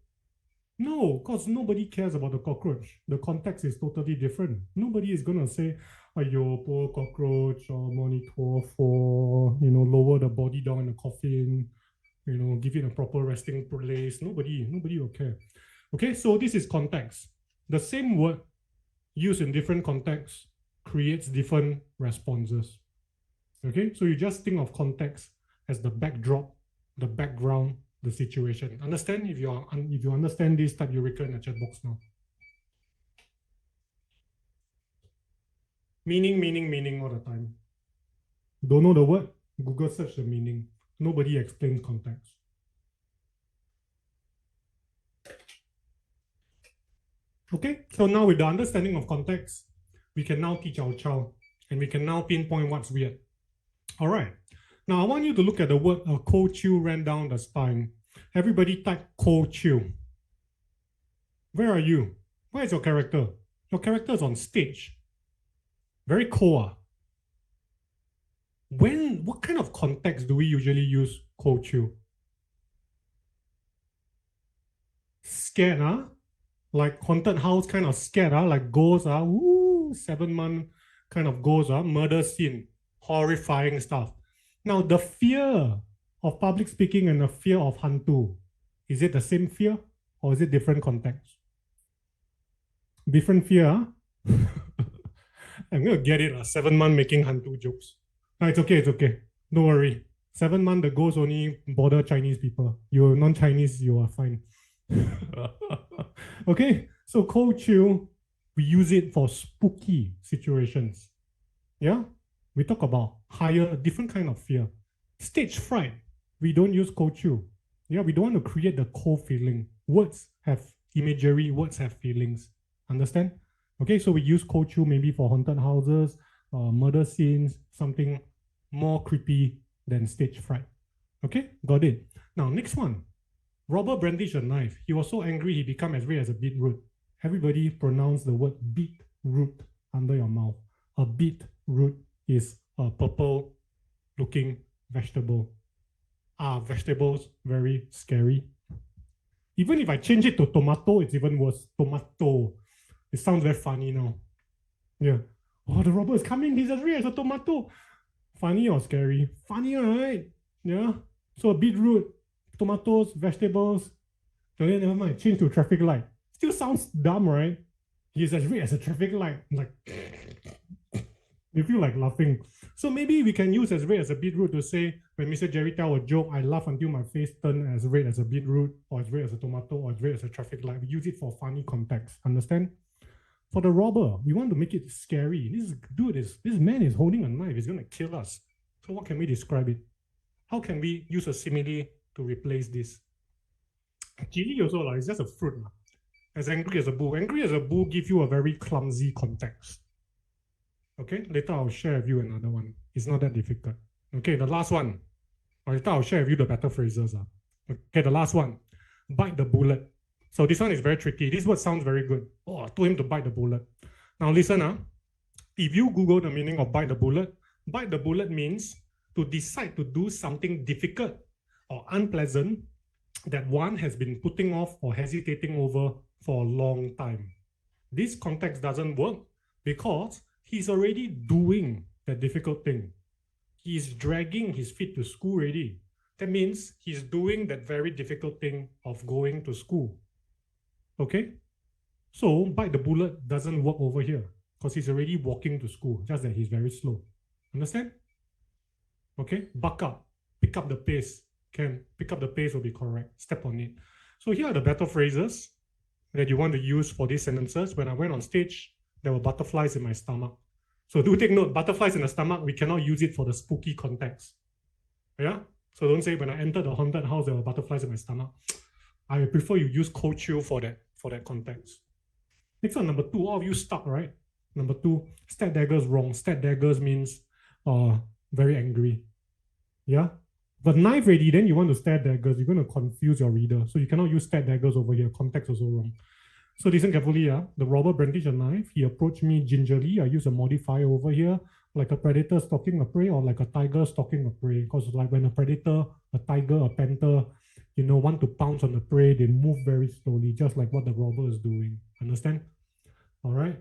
No, because nobody cares about the cockroach. The context is totally different. Nobody is going to say, ayo, poor cockroach, or monitor for, lower the body down in the coffin, give it a proper resting place. Nobody will care. Okay, so this is context. The same word used in different contexts creates different responses. Okay, so you just think of context as the backdrop, the background, the situation. Understand? If you understand this, type Eureka in the chat box now. Meaning all the time. Don't know the word? Google search the meaning. Nobody explains context. Okay, so now with the understanding of context, we can now teach our child and we can now pinpoint what's weird. All right, now I want you to look at the word a cold chill ran down the spine. Everybody type cold chill. Where are you? Where is your character? Your character is on stage. Very cold. What kind of context do we usually use cold chill? Scared, huh? Like haunted house kind of scared, like ghosts, 7-month kind of ghosts, murder scene, horrifying stuff. Now, the fear of public speaking and the fear of hantu, is it the same fear or is it different context? Different fear, huh? I'm going to get it, 7-month making hantu jokes. No, it's okay. Don't worry. 7-month, the ghosts only bother Chinese people. You're non-Chinese, you are fine. Okay, so cold chill, we use it for spooky situations. Yeah, we talk about different kind of fear. Stage fright, we don't use cold chill. Yeah, we don't want to create the cold feeling. Words have imagery, words have feelings. Understand? Okay, so we use Kochu maybe for haunted houses, murder scenes, something more creepy than stage fright. Okay, got it. Now, next one. Robber brandished a knife. He was so angry he became as red as a beetroot. Everybody pronounce the word beetroot under your mouth. A beetroot is a purple looking vegetable. Are vegetables very scary? Even if I change it to tomato, it's even worse. Tomato. It sounds very funny now. Yeah. Oh, the robber is coming. He's as red as a tomato. Funny or scary? Funny, right? Yeah. So beetroot, tomatoes, vegetables. Okay, never mind. Change to traffic light. Still sounds dumb, right? He's as red as a traffic light. Like, you feel like laughing. So maybe we can use as red as a beetroot to say, when Mr. Jerry tell a joke, I laugh until my face turn as red as a beetroot, or as red as a tomato, or as red as a traffic light. We use it for funny context. Understand? For the robber, we want to make it scary. This man is holding a knife. He's going to kill us. So what can we describe it? How can we use a simile to replace this? Chili also, it's just a fruit. As angry as a bull. Angry as a bull gives you a very clumsy context. Okay, later I'll share with you another one. It's not that difficult. Okay, the last one. Later I'll share with you the better phrases. Okay, the last one. Bite the bullet. So this one is very tricky. This word sounds very good. Oh, I told him to bite the bullet. Now listen, if you Google the meaning of bite the bullet means to decide to do something difficult or unpleasant that one has been putting off or hesitating over for a long time. This context doesn't work because he's already doing that difficult thing. He's dragging his feet to school already. That means he's doing that very difficult thing of going to school. Okay? So bite the bullet doesn't work over here because he's already walking to school, just that he's very slow. Understand? Okay? Buck up. Pick up the pace. Pick up the pace will be correct. Step on it. So here are the better phrases that you want to use for these sentences. When I went on stage, there were butterflies in my stomach. So do take note, butterflies in the stomach, we cannot use it for the spooky context. Yeah? So don't say when I entered the haunted house, there were butterflies in my stomach. I prefer you use cold chill for that context. Next one, number 2, all of you stuck, right? Number 2, stat daggers wrong. Stat daggers means very angry. Yeah? But knife ready, then you want to stat daggers, you're going to confuse your reader. So you cannot use stat daggers over here. Context also wrong. So listen carefully. The robber brandished a knife. He approached me gingerly. I use a modifier over here, like a predator stalking a prey or like a tiger stalking a prey. Because like when a predator, a tiger, a panther, want to pounce on the prey, they move very slowly, just like what the robber is doing. Understand? All right.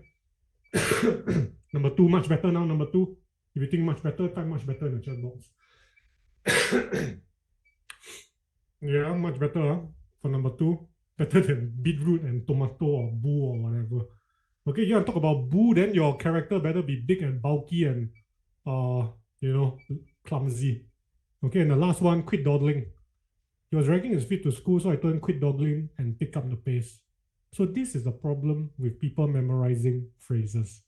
Number 2, much better now. Number 2, if you think much better, type much better in the chat box. Yeah, much better for number 2. Better than beetroot and tomato or boo or whatever. Okay, you want to talk about boo, then your character better be big and bulky and clumsy. Okay, and the last one, quit dawdling. He was dragging his feet to school, so I told him quit dawdling and pick up the pace. So this is the problem with people memorizing phrases.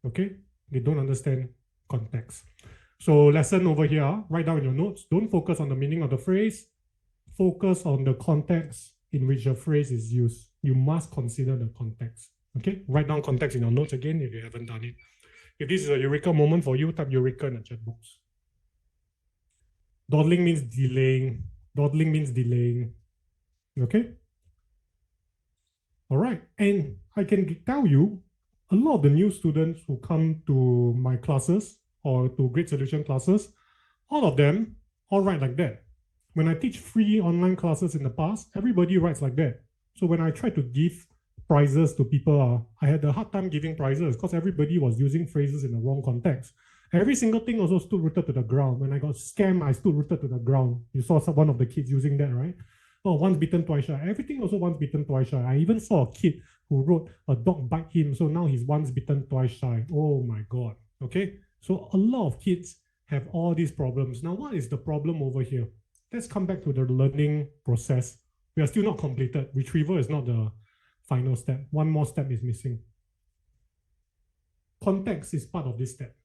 Okay, they don't understand context. So lesson over here, write down in your notes, don't focus on the meaning of the phrase, focus on the context in which the phrase is used. You must consider the context. Okay, write down context in your notes again if you haven't done it. If this is a eureka moment for you, type eureka in the chat box. Dawdling means delaying. Dawdling means delaying. Okay? All right, and I can tell you, a lot of the new students who come to my classes or to Great Solution classes, all of them all write like that. When I teach free online classes in the past, everybody writes like that. So when I try to give prizes to people, I had a hard time giving prizes because everybody was using phrases in the wrong context. Every single thing also stood rooted to the ground. When I got scammed, I stood rooted to the ground. You saw one of the kids using that, right? Oh, once bitten, twice shy. Everything also once bitten, twice shy. I even saw a kid who wrote a dog bite him, so now he's once bitten, twice shy. Oh my God. Okay? So a lot of kids have all these problems. Now, what is the problem over here? Let's come back to the learning process. We are still not completed. Retrieval is not the final step. One more step is missing. Context is part of this step.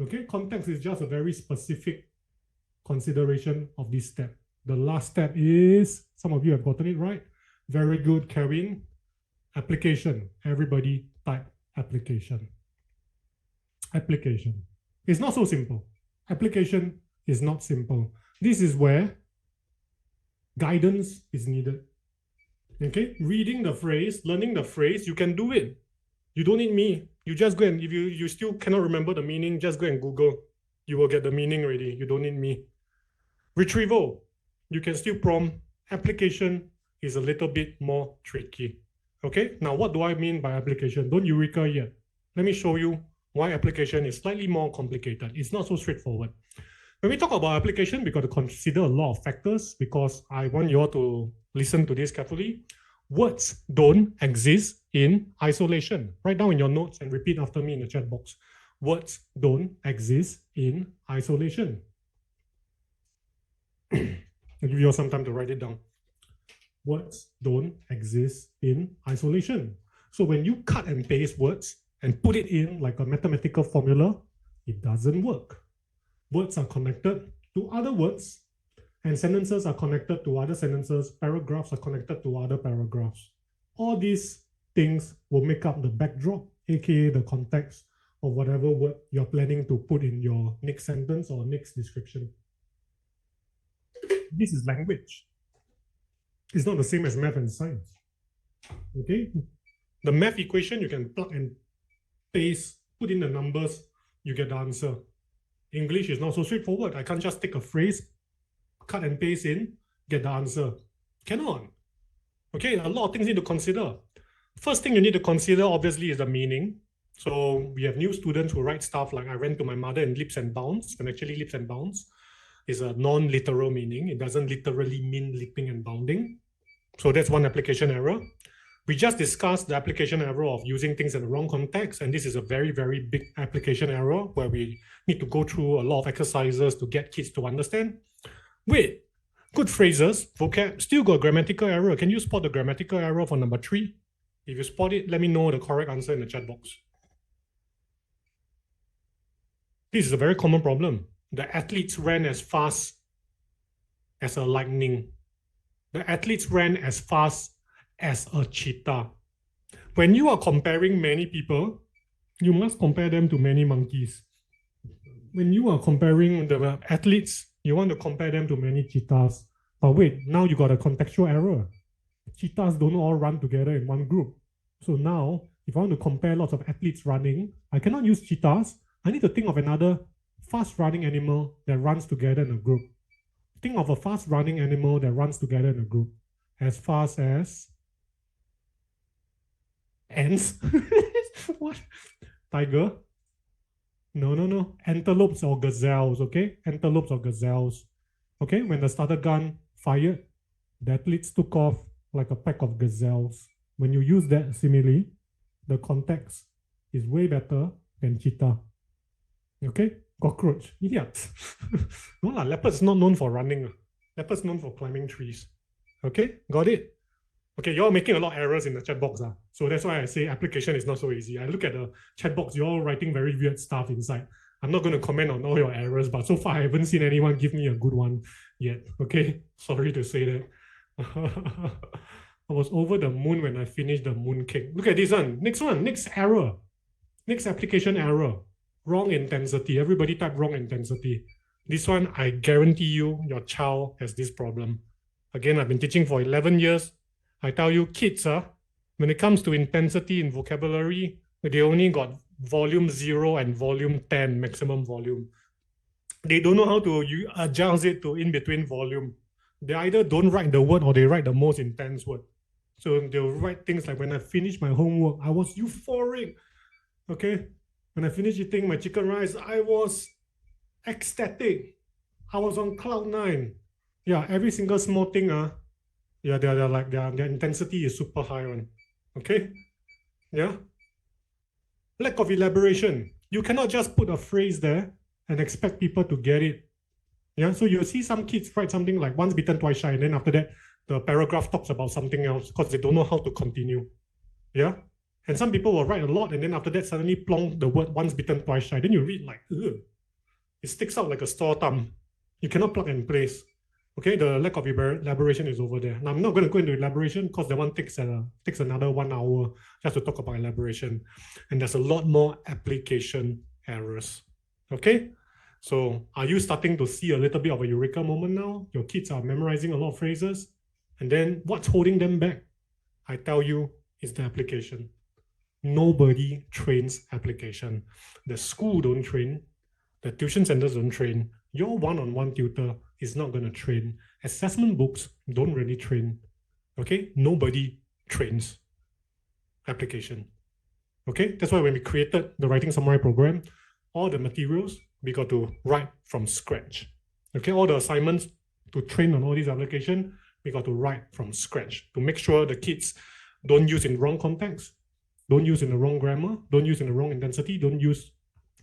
Okay? Context is just a very specific consideration of this step. The last step is, some of you have gotten it right, Very good, Kevin. Application. Everybody type application. Application. It's not so simple. Application is not simple. This is where guidance is needed. Okay, reading the phrase, learning the phrase, you can do it. You don't need me. You just go and if you still cannot remember the meaning, just go and Google. You will get the meaning already. You don't need me. Retrieval, you can still prompt. Application is a little bit more tricky. Okay, now what do I mean by application? Don't eureka yet. Let me show you why application is slightly more complicated. It's not so straightforward. When we talk about application, we got to consider a lot of factors because I want you all to listen to this carefully. Words don't exist in isolation. Write down in your notes and repeat after me in the chat box. Words don't exist in isolation. I'll give you all some time to write it down. Words don't exist in isolation. So when you cut and paste words and put it in like a mathematical formula, it doesn't work. Words are connected to other words, and sentences are connected to other sentences, paragraphs are connected to other paragraphs. All these things will make up the backdrop, aka the context of whatever word you're planning to put in your next sentence or next description. This is language. It's not the same as math and science. Okay? The math equation, you can plug and paste, put in the numbers, you get the answer. English is not so straightforward. I can't just take a phrase, cut and paste in, get the answer. Cannot. Okay, a lot of things need to consider. First thing you need to consider, obviously, is the meaning. So we have new students who write stuff like I ran to my mother in leaps and bounds, when actually leaps and bounds is a non-literal meaning. It doesn't literally mean leaping and bounding. So that's one application error. We just discussed the application error of using things in the wrong context, and this is a very, very big application error where we need to go through a lot of exercises to get kids to understand. Wait, good phrases, vocab, still got grammatical error. Can you spot the grammatical error for number 3? If you spot it, let me know the correct answer in the chat box. This is a very common problem. The athletes ran as fast as a lightning. The athletes ran as fast as a cheetah. When you are comparing many people, you must compare them to many monkeys. When you are comparing the athletes, you want to compare them to many cheetahs. But wait, now you got a contextual error. Cheetahs don't all run together in one group. So now, if I want to compare lots of athletes running, I cannot use cheetahs. I need to think of another fast-running animal that runs together in a group. Think of a fast-running animal that runs together in a group. As fast as ants? What? Tiger? No. Antelopes or gazelles, okay? Antelopes or gazelles. Okay, when the starter gun fired, the athletes took off like a pack of gazelles. When you use that simile, the context is way better than cheetah. Okay? Cockroach. Idiots. No lah, leopard's not known for running. Leopard's known for climbing trees. Okay? Got it? Okay, you're making a lot of errors in the chat box. So that's why I say application is not so easy. I look at the chat box, you're all writing very weird stuff inside. I'm not going to comment on all your errors, but so far I haven't seen anyone give me a good one yet. Okay? Sorry to say that. I was over the moon when I finished the mooncake. Look at this one. Next error. Next application error. Wrong intensity. Everybody type wrong intensity. This one, I guarantee you, your child has this problem. Again, I've been teaching for 11 years. I tell you, kids, when it comes to intensity in vocabulary, they only got volume 0 and volume 10, maximum volume. They don't know how to adjust it to in-between volume. They either don't write the word or they write the most intense word. So they'll write things like, when I finished my homework, I was euphoric. Okay? When I finished eating my chicken rice, I was ecstatic. I was on cloud 9. Yeah, every single small thing, yeah, they're like their intensity is super high one. Okay? Yeah? Lack of elaboration. You cannot just put a phrase there and expect people to get it. Yeah, so you'll see some kids write something like once bitten, twice shy, and then after that, the paragraph talks about something else because they don't know how to continue. Yeah? And some people will write a lot and then after that suddenly plonk the word once bitten, twice shy. Then you read like, ugh. It sticks out like a sore thumb. You cannot plug and place. Okay, the lack of elaboration is over there. Now, I'm not going to go into elaboration because that one takes another 1 hour just to talk about elaboration. And there's a lot more application errors. Okay, so are you starting to see a little bit of a eureka moment now? Your kids are memorizing a lot of phrases. And then what's holding them back? I tell you, is the application. Nobody trains application. The school don't train. The tuition centers don't train. Your one-on-one tutor is not going to train. Assessment books don't really train. Okay? Nobody trains application. Okay? That's why when we created the Writing Samurai program, all the materials we got to write from scratch. Okay? All the assignments to train on all these applications, we got to write from scratch to make sure the kids don't use in wrong context, don't use in the wrong grammar, don't use in the wrong intensity, don't use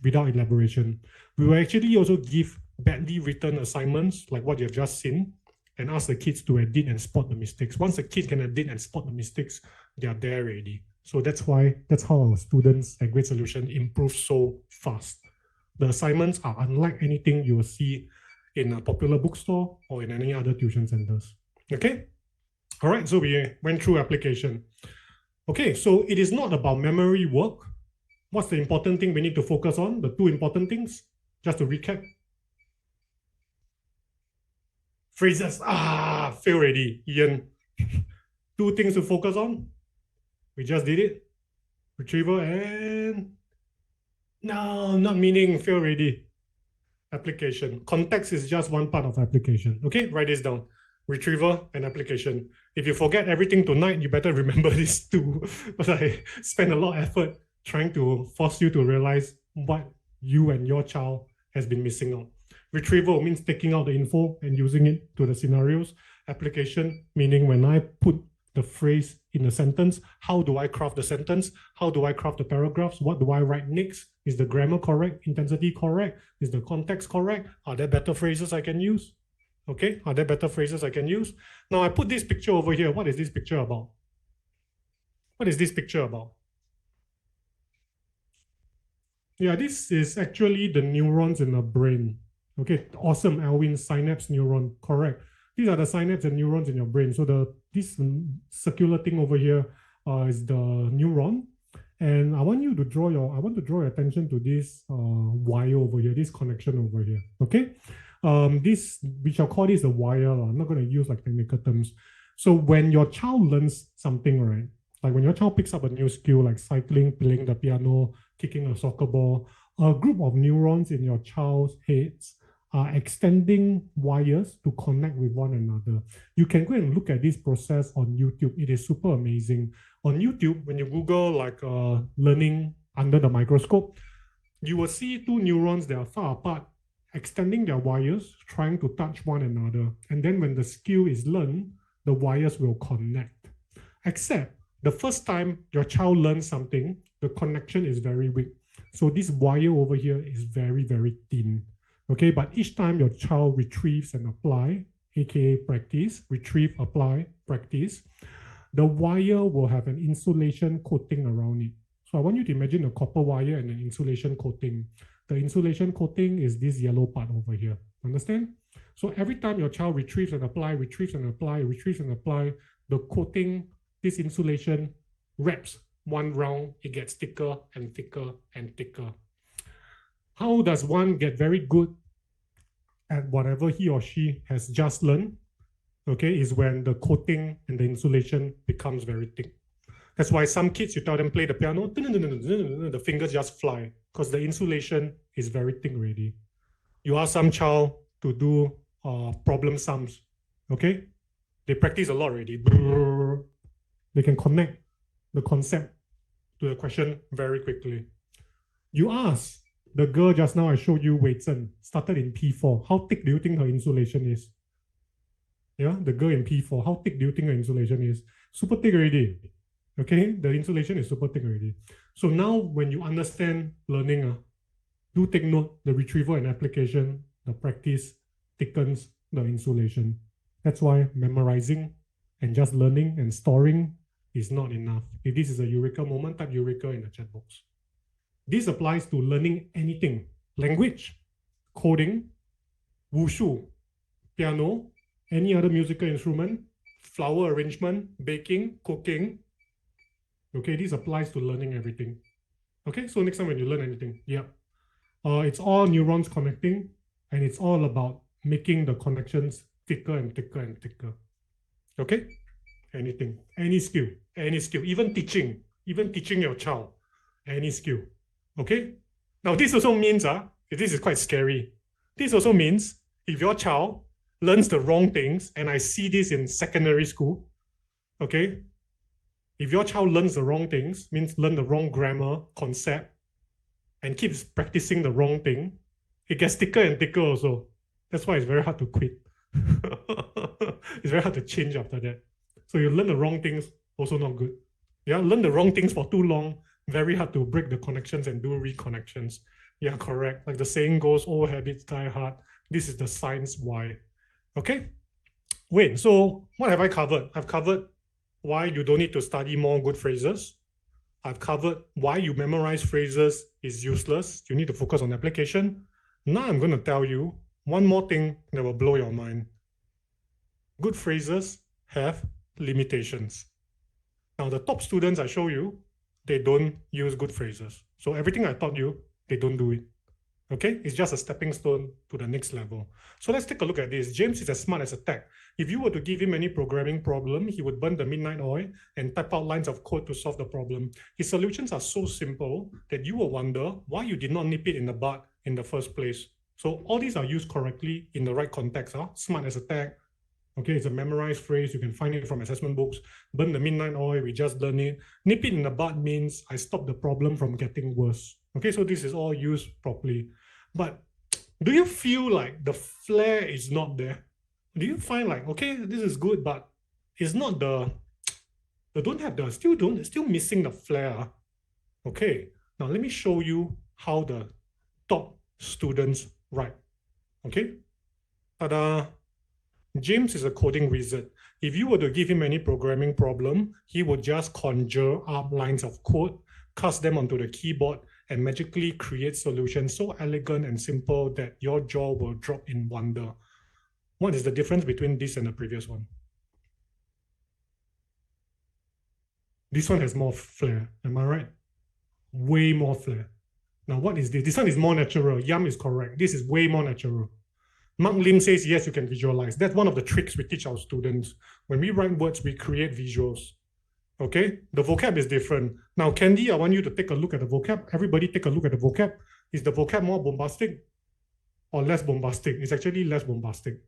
without elaboration. We will actually also give badly written assignments like what you've just seen and ask the kids to edit and spot the mistakes. Once the kids can edit and spot the mistakes, they are there already. So that's how our students at Great Solution improve so fast. The assignments are unlike anything you will see in a popular bookstore or in any other tuition centers. Okay? All right, so we went through application. Okay, so it is not about memory work. What's the important thing we need to focus on? The two important things, just to recap. Phrases, fail already, Ian. Two things to focus on. We just did it. Retrieval and, no, not meaning, fail already. Application. Context is just one part of application. Okay, write this down. Retrieval and application. If you forget everything tonight, you better remember this too. But I spent a lot of effort trying to force you to realize what you and your child has been missing out. Retrieval means taking out the info and using it to the scenarios. Application meaning when I put the phrase in a sentence, how do I craft the sentence? How do I craft the paragraphs? What do I write next? Is the grammar correct? Intensity correct? Is the context correct? Are there better phrases I can use? Okay, are there better phrases I can use? Now I put this picture over here. What is this picture about? What is this picture about? Yeah, this is actually the neurons in the brain. Okay, awesome, Alwyn, synapse neuron, correct. These are the synapse and neurons in your brain. So this circular thing over here is the neuron. And I want to draw your attention to this wire over here, this connection over here. Okay, we shall call this a wire. I'm not going to use like technical terms. So when your child learns something, right? Like when your child picks up a new skill like cycling, playing the piano, kicking a soccer ball, a group of neurons in your child's heads are extending wires to connect with one another. You can go and look at this process on YouTube. It is super amazing. On YouTube, when you Google like learning under the microscope, you will see two neurons that are far apart, extending their wires, trying to touch one another. And then when the skill is learned, the wires will connect. Except the first time your child learns something, the connection is very weak. So this wire over here is very, very thin. Okay, but each time your child retrieves and apply, aka practice, retrieve, apply, practice, the wire will have an insulation coating around it. So I want you to imagine a copper wire and an insulation coating. The insulation coating is this yellow part over here. Understand? So every time your child retrieves and apply, retrieves and apply, retrieves and apply, the coating, this insulation wraps one round, it gets thicker and thicker and thicker. How does one get very good at whatever he or she has just learned? Okay, is when the coating and the insulation becomes very thick. That's why some kids, you tell them play the piano, the fingers just fly because the insulation is very thick already. You ask some child to do problem sums, okay? They practice a lot already. They can connect the concept to the question very quickly. You ask the girl just now I showed you, Wei Zhen, started in P4. How thick do you think her insulation is? Yeah, the girl in P4, how thick do you think her insulation is? Super thick already. Okay, the insulation is super thick already. So now when you understand learning, do take note, the retrieval and application, the practice thickens the insulation. That's why memorizing and just learning and storing is not enough. If this is a eureka moment, type eureka in the chat box. This applies to learning anything: language, coding, wushu, piano, Any other musical instrument, flower arrangement, baking, cooking. Okay, this applies to learning everything. Okay, so next time when you learn anything, yeah. It's all neurons connecting, and it's all about making the connections thicker and thicker and thicker. Okay? Anything, any skill, even teaching your child, any skill. Okay? Now, this also means, this is quite scary. This also means if your child learns the wrong things, and I see this in secondary school, okay? If your child learns the wrong things, means learn the wrong grammar concept, and keeps practicing the wrong thing, it gets thicker and thicker also. That's why it's very hard to quit. It's very hard to change after that. So you learn the wrong things, also not good. Yeah, learn the wrong things for too long, very hard to break the connections and do reconnections. Yeah, correct. Like the saying goes, old habits die hard. This is the science why. Okay? Wait, so what have I covered? I've covered why you don't need to study more good phrases. I've covered why you memorize phrases is useless. You need to focus on application. Now I'm going to tell you one more thing that will blow your mind. Good phrases have limitations. Now, the top students I show you, they don't use good phrases. So everything I taught you, they don't do it. Okay, it's just a stepping stone to the next level. So let's take a look at this. James is as smart as a tack. If you were to give him any programming problem, he would burn the midnight oil and type out lines of code to solve the problem. His solutions are so simple that you will wonder why you did not nip it in the bud in the first place. So all these are used correctly in the right context. Smart as a tack. Okay, it's a memorized phrase. You can find it from assessment books. Burn the midnight oil, we just learned it. Nip it in the bud means I stop the problem from getting worse. Okay, so this is all used properly. But do you feel like the flair is not there? Do you find like, okay, this is good, but it's not still missing the flair. Okay, now let me show you how the top students write. Okay, ta-da. James is a coding wizard. If you were to give him any programming problem, he would just conjure up lines of code, cast them onto the keyboard, and magically create solutions so elegant and simple that your jaw will drop in wonder. What is the difference between this and the previous one? This one has more flair, am I right? Way more flair. Now, what is this? This one is more natural. Yum is correct. This is way more natural. Mark Lim says, yes, you can visualize. That's one of the tricks we teach our students. When we write words, we create visuals. Okay? The vocab is different. Now, Candy, I want you to take a look at the vocab. Everybody take a look at the vocab. Is the vocab more bombastic or less bombastic? It's actually less bombastic.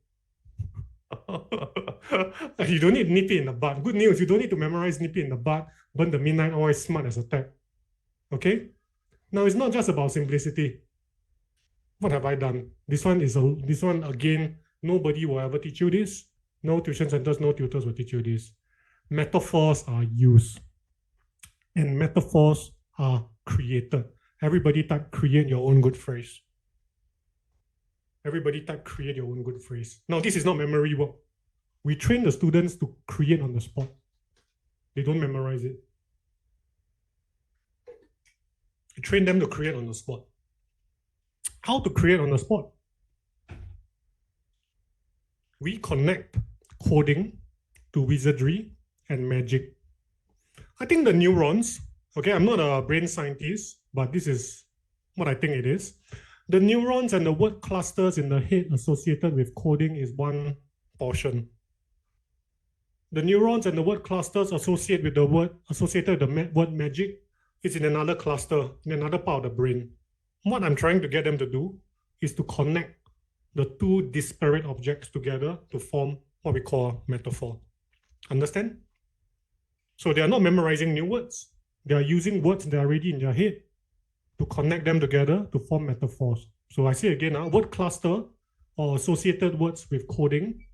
You don't need nip it in the bud. Good news, you don't need to memorize nip it in the bud. Burn the midnight oil, smart as a tack. Okay? Now, it's not just about simplicity. What have I done? This one again, nobody will ever teach you this. No tuition centers, no tutors will teach you this. Metaphors are used. And metaphors are created. Everybody type create your own good phrase. Everybody type create your own good phrase. Now, this is not memory work. We train the students to create on the spot. They don't memorize it. We train them to create on the spot. How to create on the spot? We connect coding to wizardry and magic. I think the neurons, okay, I'm not a brain scientist, but this is what I think it is. The neurons and the word clusters in the head associated with coding is one portion. The neurons and the word clusters associated with the word magic is in another cluster, in another part of the brain. What I'm trying to get them to do is to connect the two disparate objects together to form what we call a metaphor. Understand? So they are not memorizing new words. They are using words that are already in their head to connect them together to form metaphors. So I say again, word cluster or associated words with coding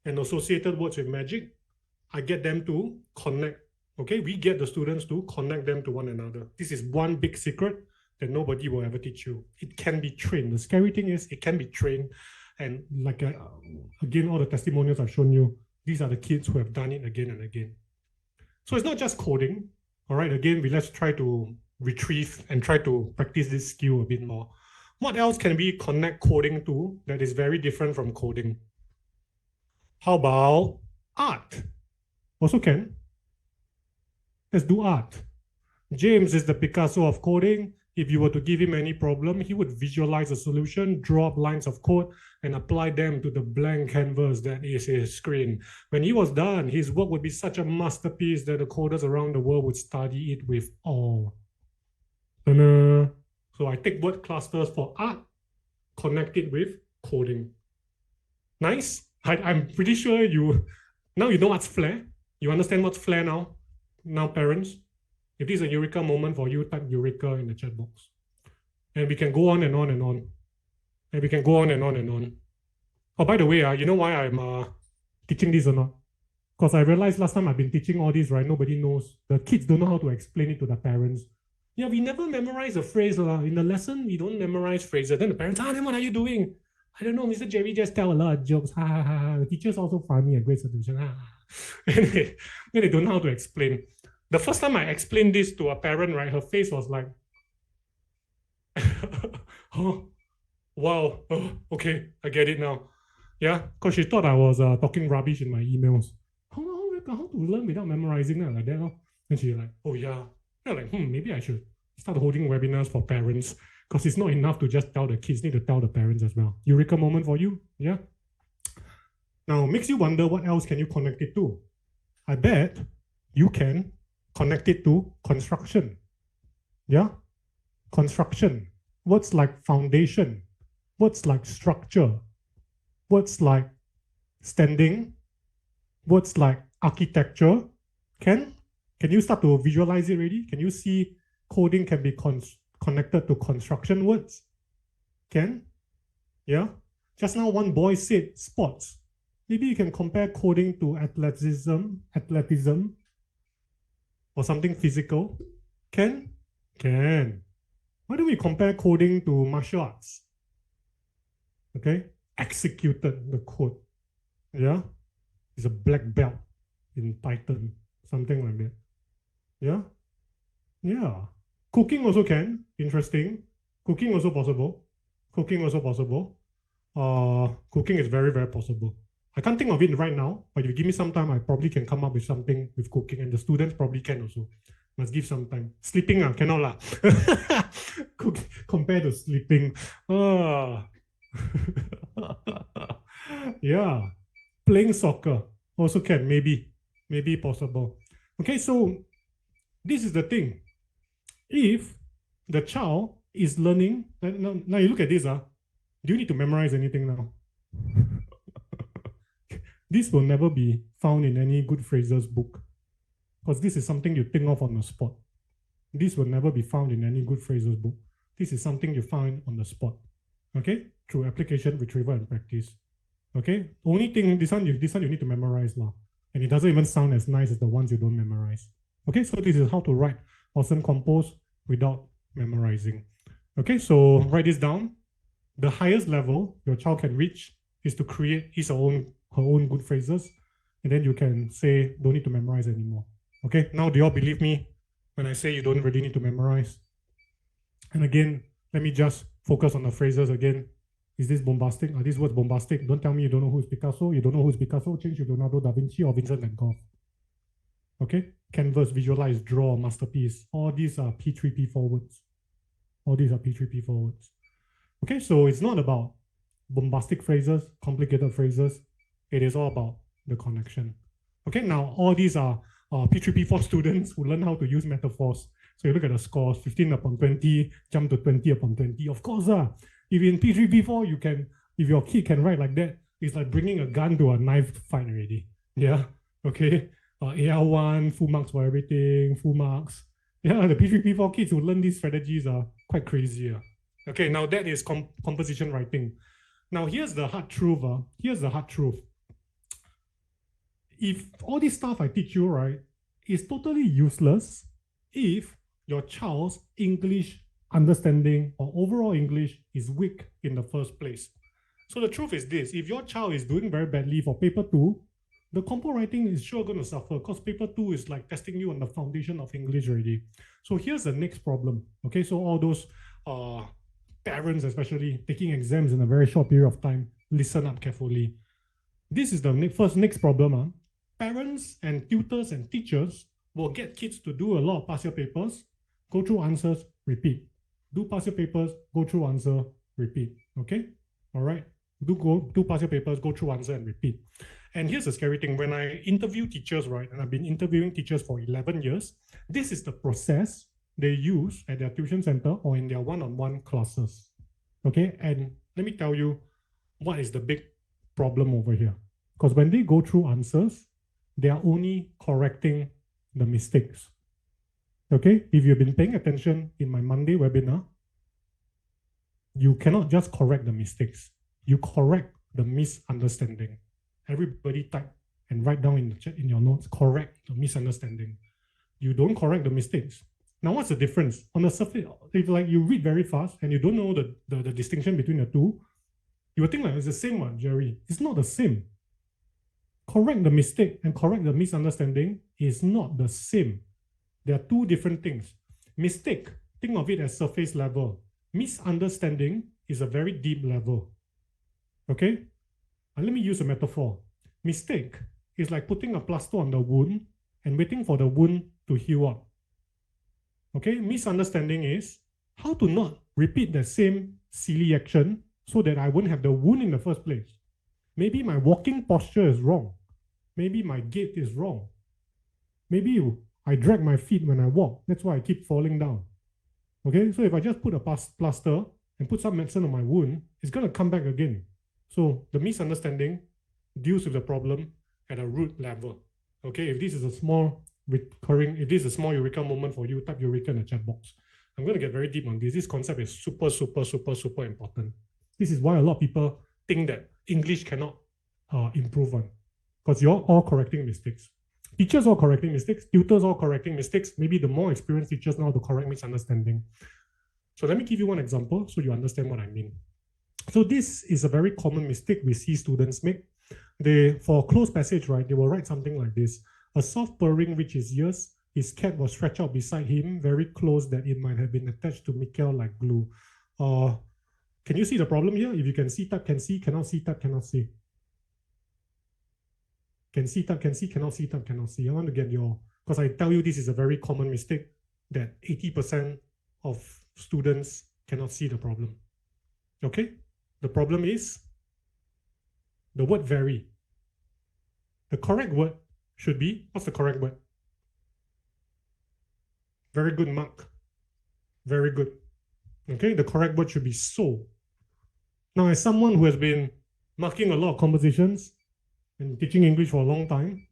and associated words with magic, I get them to connect. Okay, we get the students to connect them to one another. This is one big secret that nobody will ever teach you. It can be trained. The scary thing is it can be trained. And like, again, all the testimonials I've shown you, these are the kids who have done it again and again. So it's not just coding. All right, again, let's try to retrieve and try to practice this skill a bit more. What else can we connect coding to that is very different from coding? How about art? Also can. Let's do art. James is the Picasso of coding. If you were to give him any problem, he would visualize a solution, draw up lines of code, and apply them to the blank canvas that is his screen. When he was done, his work would be such a masterpiece that the coders around the world would study it with awe. Ta-da. So I take word clusters for art, connect it with coding. Nice. I'm pretty sure now you know what's flair. You understand what's flair now? Now, parents, if this is a eureka moment for you, type eureka in the chat box. And we can go on and on and on. And we can go on and on and on. Oh, by the way, you know why I'm teaching this or not? Because I realized last time I've been teaching all this, right? Nobody knows. The kids don't know how to explain it to the parents. Yeah, we never memorize a phrase. In the lesson, we don't memorize phrases. Then the parents, then what are you doing? I don't know, Mr. Jerry just tell a lot of jokes. Ha ha ha. The teacher's also funny and great solution. Ha, ha. Then they don't know how to explain. The first time I explained this to a parent, right, her face was like, oh, wow, oh, okay, I get it now. Yeah, because she thought I was talking rubbish in my emails. How to learn without memorizing that like that? And she's like, oh yeah. I'm like, maybe I should start holding webinars for parents because it's not enough to just tell the kids, need to tell the parents as well. Eureka moment for you, yeah? Now, makes you wonder what else can you connect it to? I bet you can connect it to construction. Yeah? Construction. Words like foundation. Words like structure. Words like standing. Words like architecture. Can you start to visualize it already? Can you see coding can be connected to construction words? Can? Yeah? Just now one boy said sports. Maybe you can compare coding to athleticism, or something physical. Can? Can. Why don't we compare coding to martial arts? Okay? Executed the code. Yeah? It's a black belt in Python. Something like that. Yeah? Yeah. Cooking also can. Interesting. Cooking also possible. Cooking also possible. Cooking is very, very possible. I can't think of it right now, but if you give me some time, I probably can come up with something with cooking, and the students probably can also. Must give some time. Sleeping, cannot lah. Compared to sleeping. Yeah. Playing soccer also can, maybe possible. Okay, so this is the thing. If the child is learning, now you look at this, do you need to memorize anything now? This will never be found in any good phrases book because this is something you think of on the spot. This will never be found in any good phrases book. This is something you find on the spot, okay? Through application, retrieval, and practice, okay? Only thing, this one you need to memorize lah. And it doesn't even sound as nice as the ones you don't memorize. Okay, so this is how to write awesome compos without memorizing. Okay, so write this down. The highest level your child can reach is to create his or her own good phrases, and then you can say don't need to memorize anymore. Okay, now do you all believe me when I say you don't really need to memorize? And again, let me just focus on the phrases again. Is this bombastic? Are these words bombastic? Don't tell me you don't know who's Picasso. You don't know who's Picasso. Change to Leonardo da Vinci or Vincent van Gogh. Okay, canvas, visualize, draw, masterpiece. All these are P3, P4 words. All these are P3, P4 words. Okay, so it's not about bombastic phrases, complicated phrases. It is all about the connection. Okay, now all these are P3, P4 students who learn how to use metaphors. So you look at the scores, 15 upon 20, jump to 20 upon 20. Of course, if in P3, P4, you can, if your kid can write like that, it's like bringing a gun to a knife fight already. Yeah, okay. AL1, full marks for everything, full marks. Yeah, the P3, P4 kids who learn these strategies are quite crazy. Okay, now that is composition writing. Now here's the hard truth. Here's the hard truth. If all this stuff I teach you, right, is totally useless if your child's English understanding or overall English is weak in the first place. So the truth is this, if your child is doing very badly for paper 2, the compo writing is sure going to suffer because paper 2 is like testing you on the foundation of English already. So here's the next problem. Okay, so all those parents especially taking exams in a very short period of time, listen up carefully. This is the next problem. Parents and tutors and teachers will get kids to do a lot of past year papers, go through answers, repeat. Do past year papers, go through answer, repeat. Okay? All right? Do past year papers, go through answer and repeat. And here's the scary thing. When I interview teachers, right, and I've been interviewing teachers for 11 years, this is the process they use at their tuition center or in their one-on-one classes. Okay? And let me tell you what is the big problem over here. Because when they go through answers, they are only correcting the mistakes. Okay? If you've been paying attention in my Monday webinar, you cannot just correct the mistakes. You correct the misunderstanding. Everybody type and write down in the chat in your notes, correct the misunderstanding. You don't correct the mistakes. Now, what's the difference? On the surface, if like you read very fast and you don't know the distinction between the two, you would think like it's the same one, Jerry. It's not the same. Correct the mistake and correct the misunderstanding is not the same. There are two different things. Mistake, think of it as surface level. Misunderstanding is a very deep level. Okay? And let me use a metaphor. Mistake is like putting a plaster on the wound and waiting for the wound to heal up. Okay? Misunderstanding is how to not repeat the same silly action so that I won't have the wound in the first place. Maybe my walking posture is wrong. Maybe my gait is wrong. Maybe I drag my feet when I walk. That's why I keep falling down. Okay, so if I just put a plaster and put some medicine on my wound, it's going to come back again. So the misunderstanding deals with the problem at a root level. Okay, if this is a small eureka moment for you, type eureka in the chat box. I'm going to get very deep on this. This concept is super, super, super, super important. This is why a lot of people think that English cannot improve on, because you're all correcting mistakes. Teachers all correcting mistakes, tutors all correcting mistakes, maybe the more experienced teachers know to correct misunderstanding. So let me give you one example so you understand what I mean. So this is a very common mistake we see students make. For closed passage, right, they will write something like this. A soft purring reached his ears. His cat was stretched out beside him, very close that it might have been attached to Mikhail like glue. Can you see the problem here? If you can see, type can see, cannot see, type cannot see. Can see, type can see, cannot see, type cannot see. I want to get because I tell you this is a very common mistake that 80% of students cannot see the problem. Okay? The problem is the word very. The correct word should be, what's the correct word? Very good, Mark. Very good. Okay, the correct word should be so. Now, as someone who has been marking a lot of compositions and teaching English for a long time,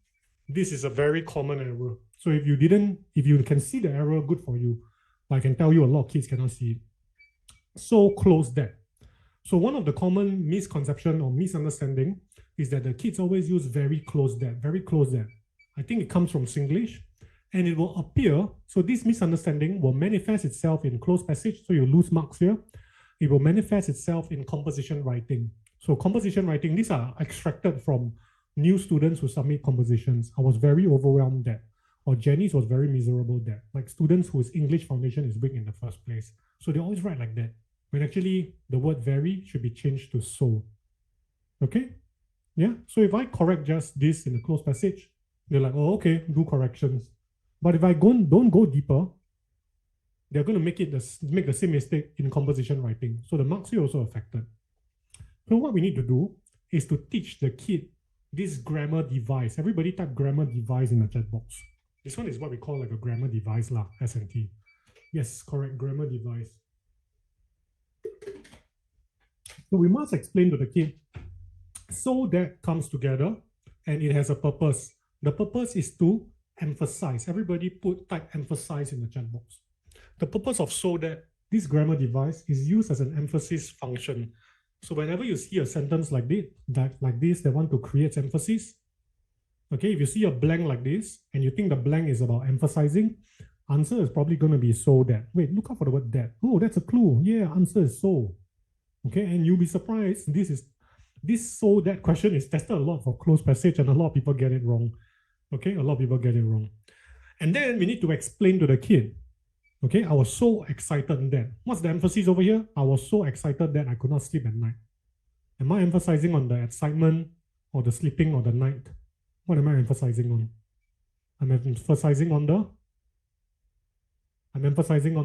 this is a very common error. So if you can see the error, good for you. But I can tell you a lot of kids cannot see it. So close that. So one of the common misconception or misunderstanding is that the kids always use very close that, very close that. I think it comes from Singlish, and it will appear, so this misunderstanding will manifest itself in closed passage, so you lose marks here. It will manifest itself in composition writing. So composition writing, these are extracted from new students who submit compositions. I was very overwhelmed that, or Jenny's was very miserable that, like students whose English foundation is weak in the first place. So they always write like that, when actually the word very should be changed to so. Okay? Yeah, so if I correct just this in the closed passage, they're like, oh, okay, do corrections. But if I don't go deeper, they're going to make the same mistake in composition writing. So the marks are also affected. So what we need to do is to teach the kid this grammar device. Everybody type grammar device in the chat box. This one is what we call like a grammar device lah, S&T. Yes, correct, grammar device. So we must explain to the kid, so that comes together and it has a purpose. The purpose is to emphasize. Everybody type emphasize in the chat box. The purpose of so that, this grammar device is used as an emphasis function. So whenever you see a sentence like this that want to create emphasis, okay, if you see a blank like this and you think the blank is about emphasizing, answer is probably going to be so that. Wait, look out for the word that. Oh, that's a clue. Yeah, answer is so. Okay, and you'll be surprised. This so that question is tested a lot for closed passage and a lot of people get it wrong. Okay, a lot of people get it wrong. And then we need to explain to the kid, okay, I was so excited that. What's the emphasis over here? I was so excited that I could not sleep at night. Am I emphasizing on the excitement or the sleeping or the night. What am I emphasizing on? I'm emphasizing on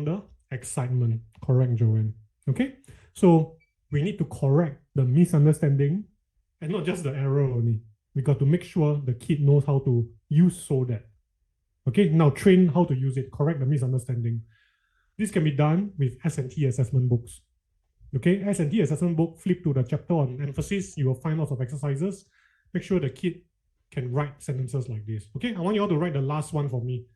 the excitement. Correct, Joanne. Okay? So we need to correct the misunderstanding and not just the error only. We got to make sure the kid knows how to use so that. Okay, now train how to use it, correct the misunderstanding. This can be done with S&T assessment books. Okay, S&T assessment book, flip to the chapter on emphasis, you will find lots of exercises. Make sure the kid can write sentences like this. Okay, I want you all to write the last one for me.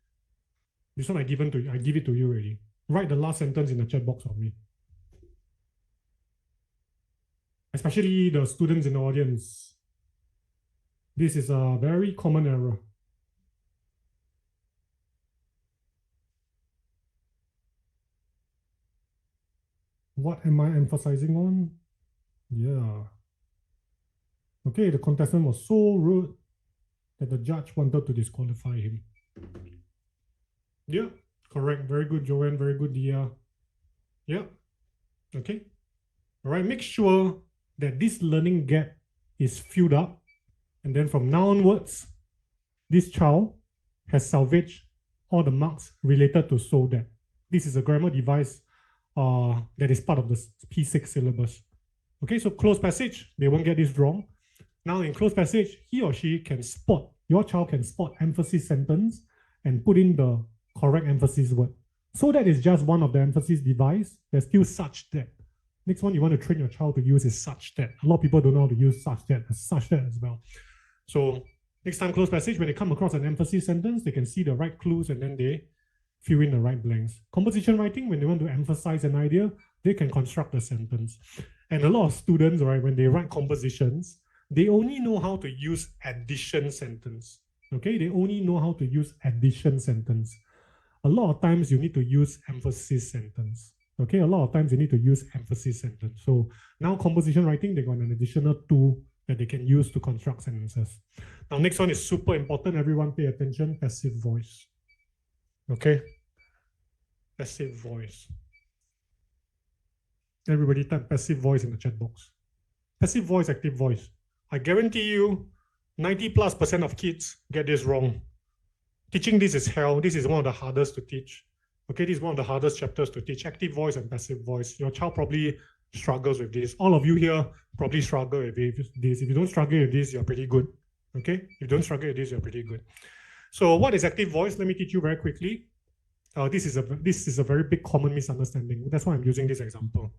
This one I give it to you already. Write the last sentence in the chat box for me. Especially the students in the audience. This is a very common error. What am I emphasizing on? Yeah. Okay, the contestant was so rude that the judge wanted to disqualify him. Yeah, correct. Very good, Joanne. Very good, Dia. Yeah. Okay. All right. Make sure that this learning gap is filled up. And then from now onwards, this child has salvaged all the marks related to so that. This is a grammar device that is part of the P6 syllabus. Okay, so closed passage, they won't get this wrong. Now in closed passage, he or she can spot, your child can spot emphasis sentence and put in the correct emphasis word. So that is just one of the emphasis device. There's still such that. Next one you want to train your child to use is such that. A lot of people don't know how to use such that as well. So next time closed passage, when they come across an emphasis sentence, they can see the right clues and then they fill in the right blanks. Composition writing, when they want to emphasize an idea, they can construct a sentence. And a lot of students, right, when they write compositions, they only know how to use addition sentence. Okay, they only know how to use addition sentence. A lot of times you need to use emphasis sentence. Okay, a lot of times you need to use emphasis sentence. So now composition writing, they got an additional tool that they can use to construct sentences. Now, next one is super important. Everyone pay attention, passive voice. Okay, passive voice. Everybody type passive voice in the chat box. Passive voice, active voice. I guarantee you 90+% of kids get this wrong. Teaching this is hell. This is one of the hardest to teach. Okay, this is one of the hardest chapters to teach, active voice and passive voice. Your child probably struggles with this. All of you here probably struggle with this. If you don't struggle with this, you're pretty good. Okay, if you don't struggle with this, you're pretty good. So what is active voice? Let me teach you very quickly. This is a very big common misunderstanding. That's why I'm using this example.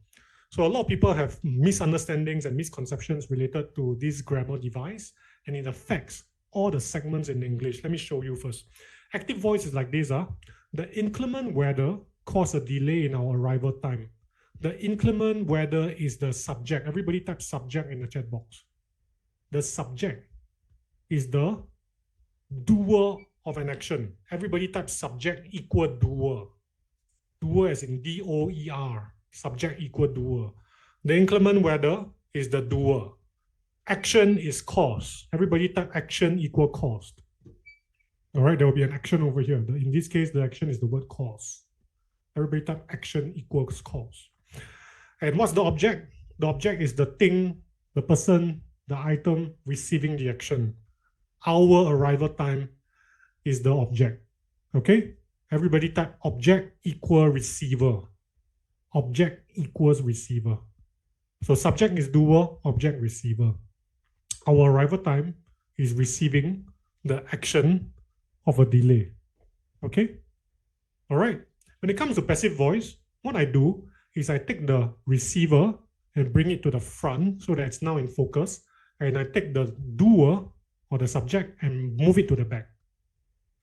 So a lot of people have misunderstandings and misconceptions related to this grammar device, and it affects all the segments in English. Let me show you first. Active voice is like this. The inclement weather caused a delay in our arrival time. The inclement weather is the subject. Everybody type subject in the chat box. The subject is the doer of an action. Everybody type subject equal doer. Doer as in D-O-E-R. Subject equal doer. The inclement weather is the doer. Action is cause. Everybody type action equal cause. All right, there will be an action over here. In this case, the action is the word cause. Everybody type action equals cause. And what's the object? The object is the thing, the person, the item receiving the action. Our arrival time is the object. Okay? Everybody type object equal receiver. Object equals receiver. So subject is doer, object receiver. Our arrival time is receiving the action of a delay. Okay? All right. When it comes to passive voice, what I do is I take the receiver and bring it to the front so that it's now in focus. And I take the doer or the subject and move it to the back.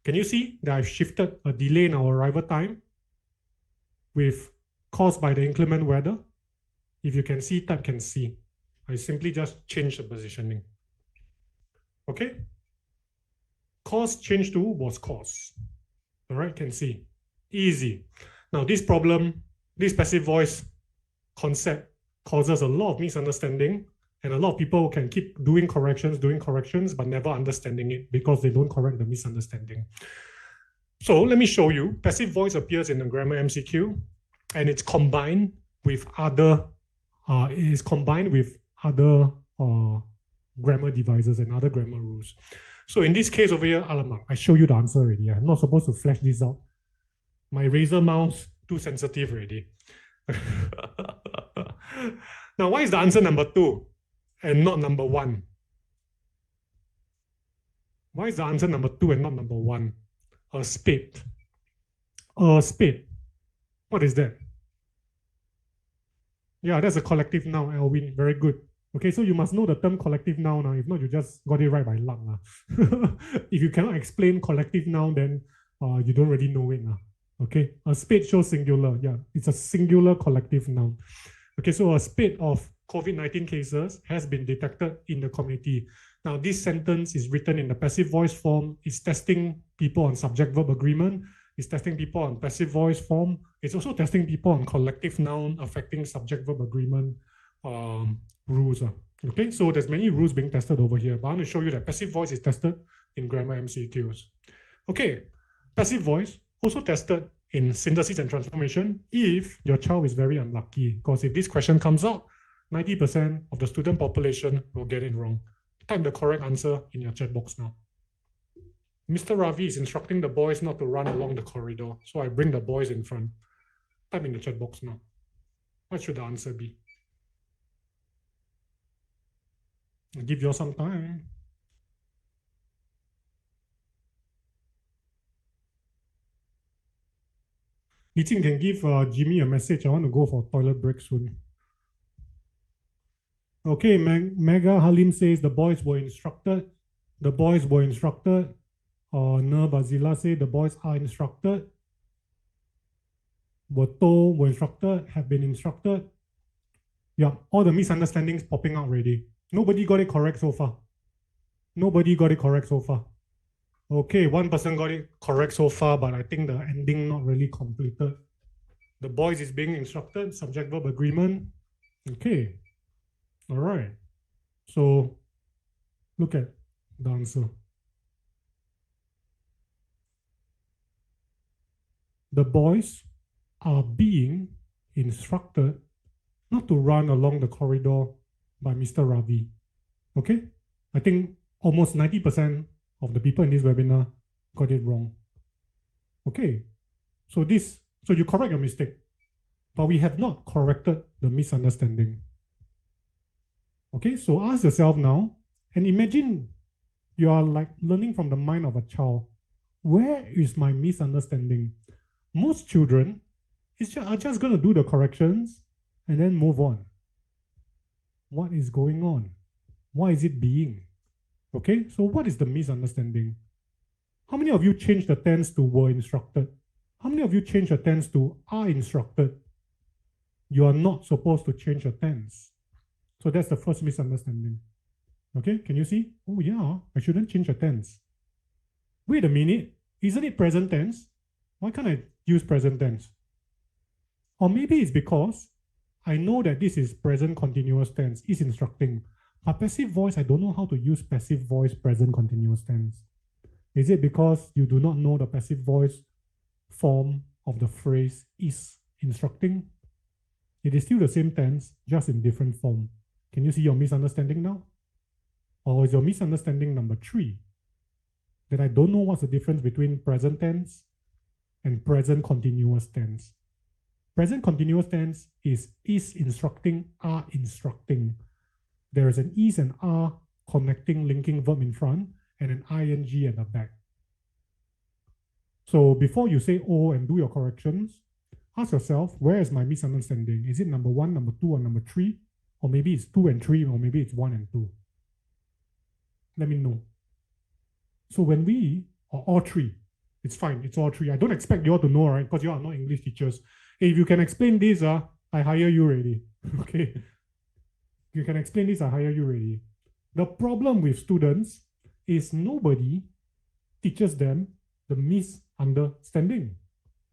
Can you see that I've shifted a delay in our arrival time with caused by the inclement weather? If you can see, type can see. I simply just change the positioning. Okay? Cause change to was cause. All right, can see. Easy. Now this problem, this passive voice concept causes a lot of misunderstanding, and a lot of people can keep doing corrections, but never understanding it because they don't correct the misunderstanding. So let me show you. Passive voice appears in the grammar MCQ, and it's combined with other grammar devices and other grammar rules. So in this case over here, alamak, I show you the answer already. I'm not supposed to flash this out. My Razer mouse too sensitive already. Now, why is the answer number 2 and not number 1? Why is the answer number 2 and not number 1? A spade. A spade. What is that? Yeah, that's a collective noun, Alvin. Very good. Okay, so you must know the term collective noun. If not, you just got it right by luck. If you cannot explain collective noun, then you don't really know it. Okay, a spade shows singular. Yeah, it's a singular collective noun. Okay, so a spate of COVID-19 cases has been detected in the community. Now, this sentence is written in the passive voice form. It's testing people on subject-verb agreement. It's testing people on passive voice form. It's also testing people on collective noun affecting subject-verb agreement rules. Okay, so there's many rules being tested over here, but I want to show you that passive voice is tested in grammar MCQs. Okay, passive voice also tested in synthesis and transformation if your child is very unlucky, because if this question comes out, 90% of the student population will get it wrong. Type the correct answer in your chat box now. Mr. Ravi is instructing the boys not to run along the corridor, so I bring the boys in front. Type in the chat box now. What should the answer be? I'll give you all some time. Li Jing can give Jimmy a message. I want to go for toilet break soon. Okay, Mega Halim says the boys were instructed. The boys were instructed. Ne Bazila say the boys are instructed. Boto were instructed, have been instructed. Yeah, all the misunderstandings popping out already. Nobody got it correct so far. Nobody got it correct so far. Okay, one person got it correct so far, but I think the ending not really completed. The boys is being instructed, subject-verb agreement. Okay, all right. So look at the answer. The boys are being instructed not to run along the corridor by Mr. Ravi. Okay, I think almost 90% of the people in this webinar got it wrong. Okay, so you correct your mistake, but we have not corrected the misunderstanding. Okay, so ask yourself now, and imagine you are like learning from the mind of a child. Where is my misunderstanding? Most children are just going to do the corrections and then move on. What is going on? Why is it being? Okay, so what is the misunderstanding? How many of you changed the tense to were instructed? How many of you changed the tense to are instructed? You are not supposed to change the tense. So that's the first misunderstanding. Okay, can you see? Oh yeah, I shouldn't change the tense. Wait a minute, isn't it present tense? Why can't I use present tense? Or maybe it's because I know that this is present continuous tense, is instructing. But passive voice, I don't know how to use passive voice present continuous tense. Is it because you do not know the passive voice form of the phrase is instructing? It is still the same tense, just in different form. Can you see your misunderstanding now? Or is your misunderstanding number 3? That I don't know what's the difference between present tense and present continuous tense. Present continuous tense is instructing, are instructing. There is an is and are connecting, linking verb in front and an ing at the back. So before you say oh and do your corrections, ask yourself, where is my misunderstanding? Is it number 1, number 2, or number 3? Or maybe it's 2 and 3, or maybe it's 1 and 2. Let me know. So when we are all 3, it's fine, it's all 3. I don't expect you all to know, right? Because you are not English teachers. Hey, if you can explain this, I hire you already. Okay. You can explain this, I hire you already. The problem with students is nobody teaches them the misunderstanding.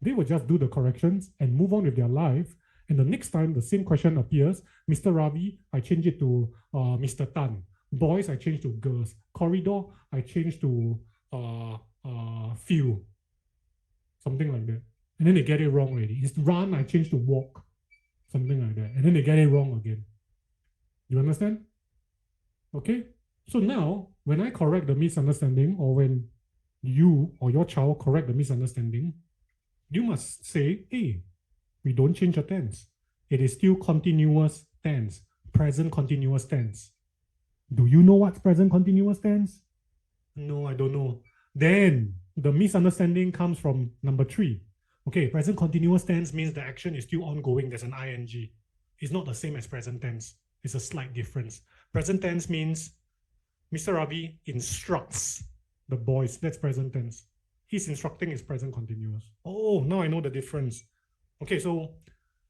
They will just do the corrections and move on with their life. And the next time the same question appears, Mr. Ravi, I change it to Mr. Tan. Boys, I change to girls. Corridor, I change to field. Something like that. And then they get it wrong already. It's run, I change to walk. Something like that. And then they get it wrong again. You understand? Okay? So now, when I correct the misunderstanding, or when you or your child correct the misunderstanding, you must say, hey, we don't change the tense. It is still continuous tense, present continuous tense. Do you know what's present continuous tense? No, I don't know. Then the misunderstanding comes from number 3. Okay, present continuous tense means the action is still ongoing. There's an ing. It's not the same as present tense. It's a slight difference. Present tense means Mr. Ravi instructs the boys. That's present tense. He's instructing is present continuous. Oh, now I know the difference. Okay, so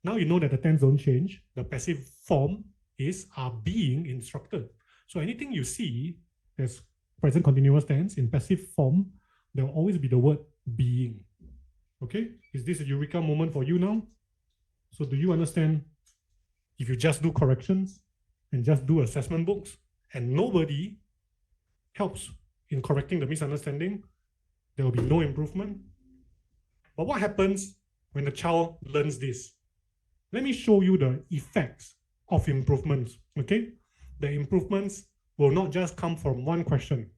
now you know that the tense don't change. The passive form is are being instructed. So anything you see as present continuous tense in passive form, there will always be the word being. Okay, is this a eureka moment for you now? So do you understand if you just do corrections and just do assessment books and nobody helps in correcting the misunderstanding, there will be no improvement? But what happens when the child learns this? Let me show you the effects of improvements, okay? The improvements will not just come from one question.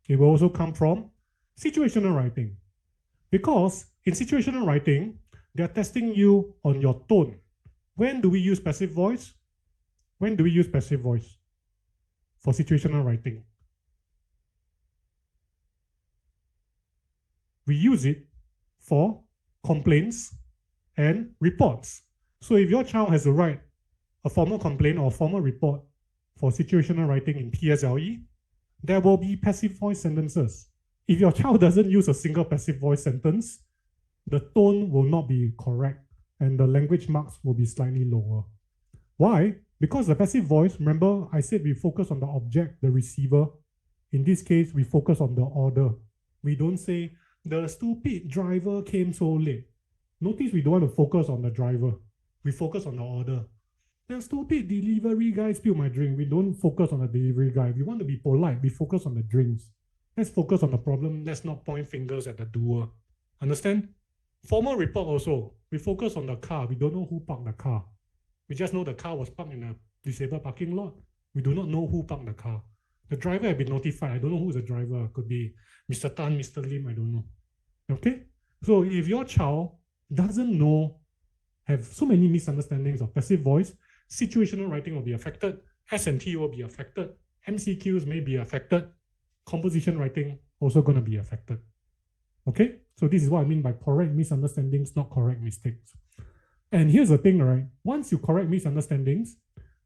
It will also come from situational writing. Because in situational writing, they're testing you on your tone. When do we use passive voice? When do we use passive voice for situational writing? We use it for complaints and reports. So if your child has to write a formal complaint or a formal report for situational writing in PSLE, there will be passive voice sentences. If your child doesn't use a single passive voice sentence, the tone will not be correct and the language marks will be slightly lower. Why? Because the passive voice, remember I said we focus on the object, the receiver. In this case, we focus on the order. We don't say, the stupid driver came so late. Notice we don't want to focus on the driver. We focus on the order. The stupid delivery guy spilled my drink. We don't focus on the delivery guy. We want to be polite. We focus on the drinks. Let's focus on the problem. Let's not point fingers at the doer. Understand? Formal report also. We focus on the car. We don't know who parked the car. We just know the car was parked in a disabled parking lot. We do not know who parked the car. The driver had been notified. I don't know who's the driver. Could be Mr. Tan, Mr. Lim, I don't know. Okay? So if your child doesn't know, have so many misunderstandings of passive voice, situational writing will be affected, S&T will be affected, MCQs may be affected, composition writing also going to be affected. Okay? So this is what I mean by correct misunderstandings, not correct mistakes. And here's the thing, right? Once you correct misunderstandings,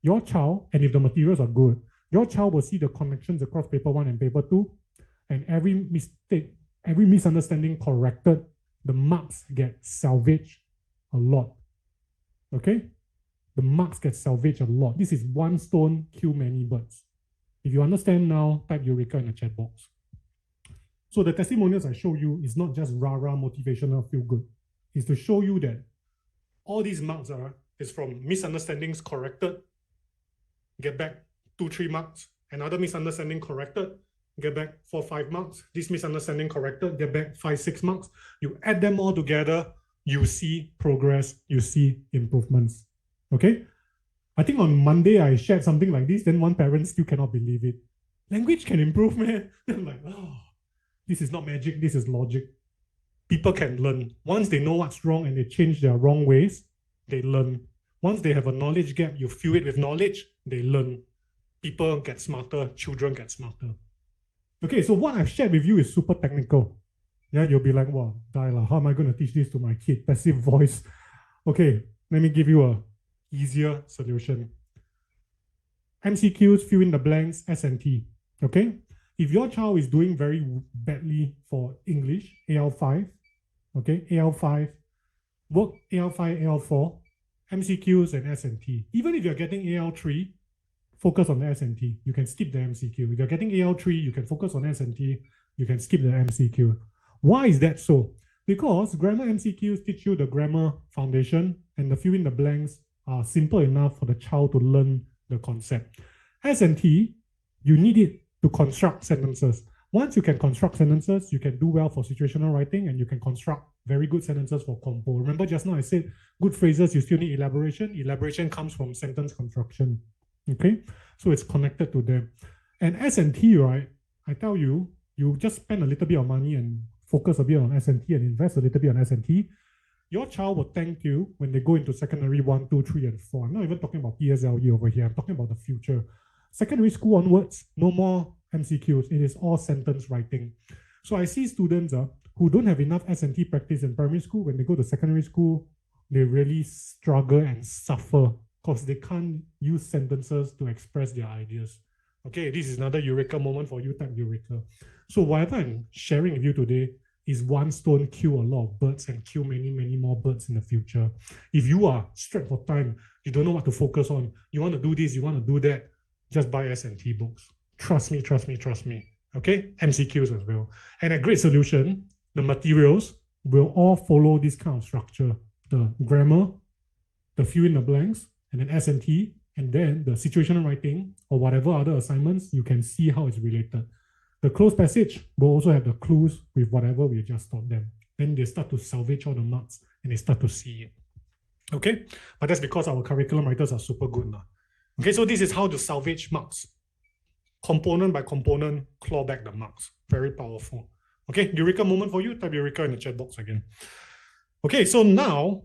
your child, and if the materials are good, your child will see the connections across paper 1 and paper 2, and every mistake, every misunderstanding corrected, the marks get salvaged a lot. Okay? The marks get salvaged a lot. This is one stone, kill many birds. If you understand now, type Eureka in the chat box. So the testimonials I show you is not just rah-rah motivational feel good. It's to show you that all these marks is from misunderstandings corrected, get back 2-3 marks. Another misunderstanding corrected, get back 4-5 marks. This misunderstanding corrected, get back 5-6 marks. You add them all together, you see progress, you see improvements. Okay? I think on Monday I shared something like this, then one parent still cannot believe it. Language can improve, man. I'm like, oh, this is not magic, this is logic. People can learn. Once they know what's wrong and they change their wrong ways, they learn. Once they have a knowledge gap, you fill it with knowledge, they learn. People get smarter, children get smarter. Okay, so what I've shared with you is super technical. Yeah, you'll be like, wow, how am I going to teach this to my kid? Passive voice. Okay, let me give you a easier solution. MCQs, fill in the blanks, S&T. Okay? If your child is doing very badly for English, AL5, okay, AL5, work AL5, AL4, MCQs and S&T. Even if you're getting AL3, focus on the S&T. You can skip the MCQ. If you're getting AL3, you can focus on S&T. You can skip the MCQ. Why is that so? Because grammar MCQs teach you the grammar foundation and the fill in the blanks are simple enough for the child to learn the concept. S&T, you need it to construct sentences. Once you can construct sentences, you can do well for situational writing and you can construct very good sentences for compo. Remember just now I said good phrases, you still need elaboration. Elaboration comes from sentence construction. Okay, so it's connected to them. And S&T, right, I tell you, you just spend a little bit of money and focus a bit on S&T and invest a little bit on S&T, your child will thank you when they go into secondary 1, 2, 3, and 4. I'm not even talking about PSLE over here. I'm talking about the future. Secondary school onwards, no more MCQs. It is all sentence writing. So I see students who don't have enough S&T practice in primary school. When they go to secondary school, they really struggle and suffer because they can't use sentences to express their ideas. Okay, this is another eureka moment for you, type eureka. So whatever I'm sharing with you today is one stone kill a lot of birds and kill many, many more birds in the future. If you are strapped for time, you don't know what to focus on, you want to do this, you want to do that, just buy S&T books. Trust me, trust me, trust me. Okay, MCQs as well. And a great solution, the materials will all follow this kind of structure. The grammar, the fill in the blanks, and then S&T, and then the situational writing or whatever other assignments, you can see how it's related. The closed passage will also have the clues with whatever we just taught them. Then they start to salvage all the marks and they start to see it. Okay, but that's because our curriculum writers are super good now. Okay, so this is how to salvage marks. Component by component, claw back the marks. Very powerful. Okay, eureka moment for you. Type eureka in the chat box again. Okay, so now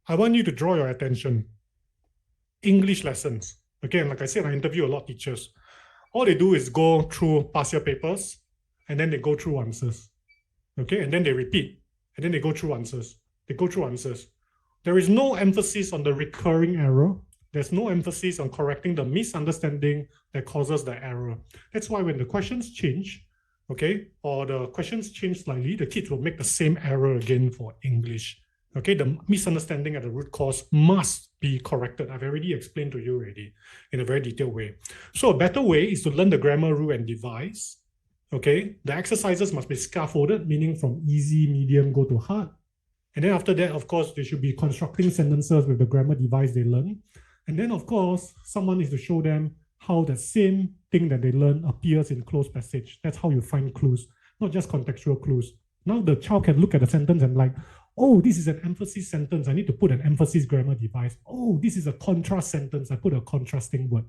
I want you to draw your attention. English lessons. Again, like I said, I interview a lot of teachers. All they do is go through past year papers and then they go through answers. Okay, and then they repeat and then they go through answers. They go through answers. There is no emphasis on the recurring error. There's no emphasis on correcting the misunderstanding that causes the error. That's why when the questions change, okay, or the questions change slightly, the kids will make the same error again for English. Okay, the misunderstanding at the root cause must be corrected. I've already explained to you already in a very detailed way. So a better way is to learn the grammar rule and devise. Okay, the exercises must be scaffolded, meaning from easy, medium, go to hard. And then after that, of course, they should be constructing sentences with the grammar device they learn. And then, of course, someone needs to show them how the same thing that they learn appears in closed passage. That's how you find clues, not just contextual clues. Now the child can look at the sentence and like, oh, this is an emphasis sentence. I need to put an emphasis grammar device. Oh, this is a contrast sentence. I put a contrasting word.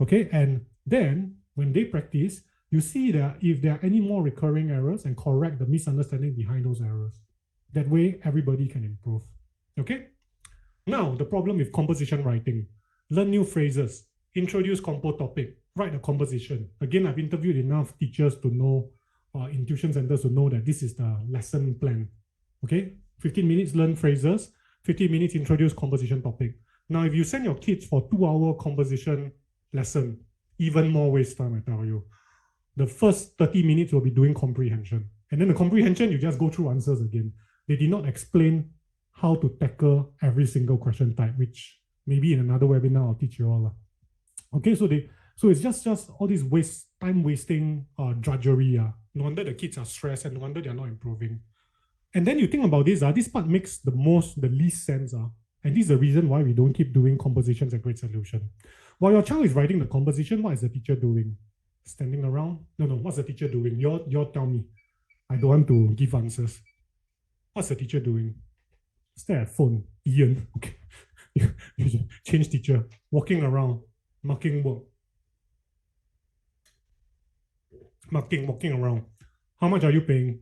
Okay, and then when they practice, you see that if there are any more recurring errors and correct the misunderstanding behind those errors. That way, everybody can improve. Okay? Now, the problem with composition writing. Learn new phrases. Introduce compo topic. Write a composition. Again, I've interviewed enough teachers to know, in tuition centers to know that this is the lesson plan. Okay? 15 minutes learn phrases. 15 minutes introduce composition topic. Now, if you send your kids for 2-hour composition lesson, even more waste time, I tell you. The first 30 minutes will be doing comprehension. And then the comprehension, you just go through answers again. They did not explain how to tackle every single question type, which maybe in another webinar I'll teach you all. Okay, so it's just all this time wasting drudgery. No wonder the kids are stressed and no wonder they're not improving. And then you think about this, this part makes the least sense. And this is the reason why we don't keep doing compositions at Great Solution. While your child is writing the composition, what is the teacher doing? Standing around? No, what's the teacher doing? You tell me. I don't want to give answers. What's the teacher doing? Stare at phone. Ian. Okay. You change teacher. Walking around. Marking work. Walking around. How much are you paying?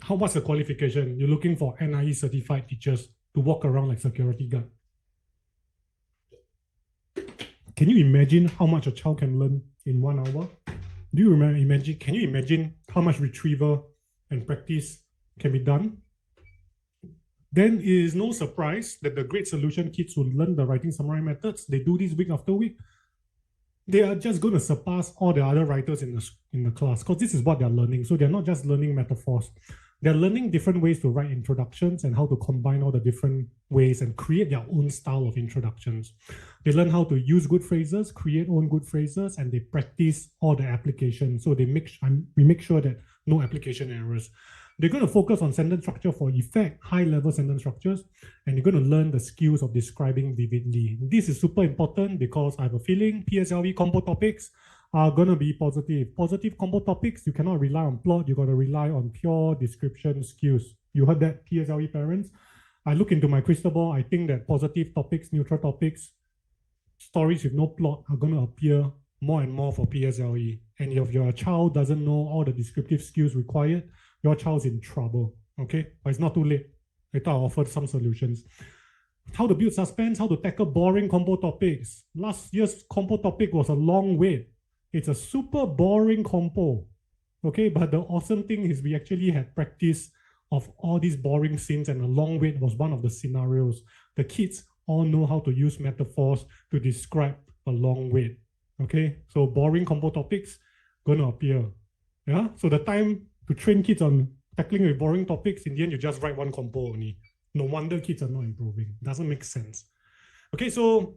What's the qualification? You're looking for NIE certified teachers to walk around like security guard. Can you imagine how much a child can learn in 1 hour? Can you imagine how much retrieval and practice can be done? Then it is no surprise that the Great Solution kids who learn the writing summary methods, they do this week after week. They are just going to surpass all the other writers in the class because this is what they're learning. So they're not just learning metaphors. They're learning different ways to write introductions and how to combine all the different ways and create their own style of introductions. They learn how to use good phrases, create own good phrases, and they practice all the applications. So we make sure that no application errors. They're going to focus on sentence structure for effect, high-level sentence structures, and you're going to learn the skills of describing vividly. This is super important because I have a feeling PSLE compo topics are going to be positive. Positive compo topics, you cannot rely on plot, you got to rely on pure description skills. You heard that, PSLE parents? I look into my crystal ball, I think that positive topics, neutral topics, stories with no plot are going to appear more and more for PSLE. And if your child doesn't know all the descriptive skills required, your child's in trouble, okay? But it's not too late. Later I'll offer some solutions. How to build suspense, how to tackle boring compo topics. Last year's compo topic was a long wait. It's a super boring compo, okay? But the awesome thing is we actually had practice of all these boring scenes, and a long wait was one of the scenarios. The kids all know how to use metaphors to describe a long wait, okay? So boring compo topics gonna appear, yeah? So the time to train kids on tackling with boring topics, in the end, you just write one compo only. No wonder kids are not improving. Doesn't make sense. Okay, so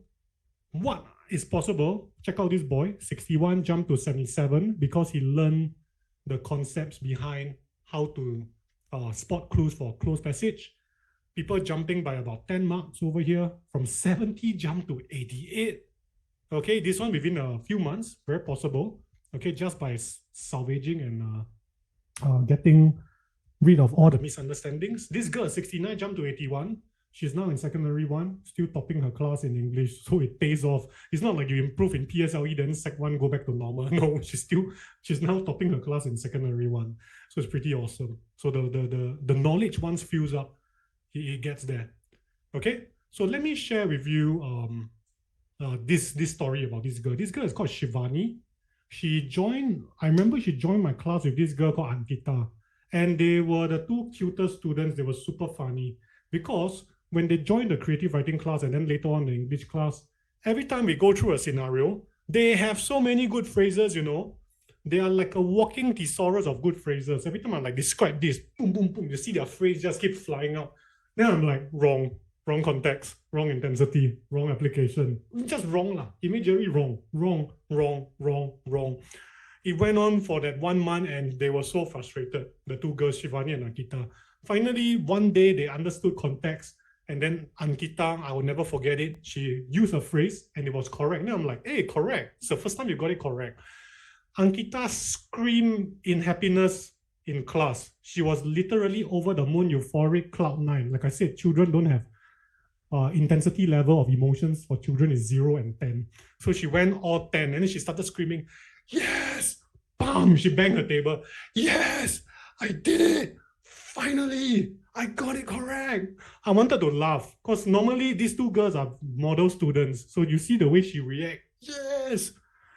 what is possible? Check out this boy, 61 jumped to 77 because he learned the concepts behind how to spot clues for closed passage. People jumping by about 10 marks over here, from 70 jump to 88. Okay, this one within a few months, very possible. Okay, just by salvaging and getting rid of all the misunderstandings. This girl, 69, jumped to 81. She's now in secondary 1, still topping her class in English, so it pays off. It's not like you improve in PSLE, then Sec 1 go back to normal. No, she's now topping her class in secondary 1. So it's pretty awesome. So the knowledge once fills up, it gets there. Okay, so let me share with you this story about this girl. This girl is called Shivani. I remember she joined my class with this girl called Ankita. And they were the two cutest students. They were super funny because when they joined the creative writing class and then later on the English class, every time we go through a scenario, they have so many good phrases, you know. They are like a walking thesaurus of good phrases. Every time I like describe this, boom, boom, boom, you see their phrase just keep flying out. Then I'm like, wrong context, wrong intensity, wrong application. Just wrong lah. Immediately wrong. It went on for that 1 month and they were so frustrated, the two girls, Shivani and Ankita. Finally, one day they understood context, and then Ankita, I will never forget it, she used a phrase and it was correct. Then I'm like, hey, correct. It's the first time you got it correct. Ankita screamed in happiness in class. She was literally over the moon, euphoric, cloud 9. Like I said, children don't have intensity level of emotions for children is 0 and 10. So she went all 10 and then she started screaming, yes, bam, she banged her table. Yes, I did it. Finally, I got it correct. I wanted to laugh because normally these two girls are model students. So you see the way she react. Yes.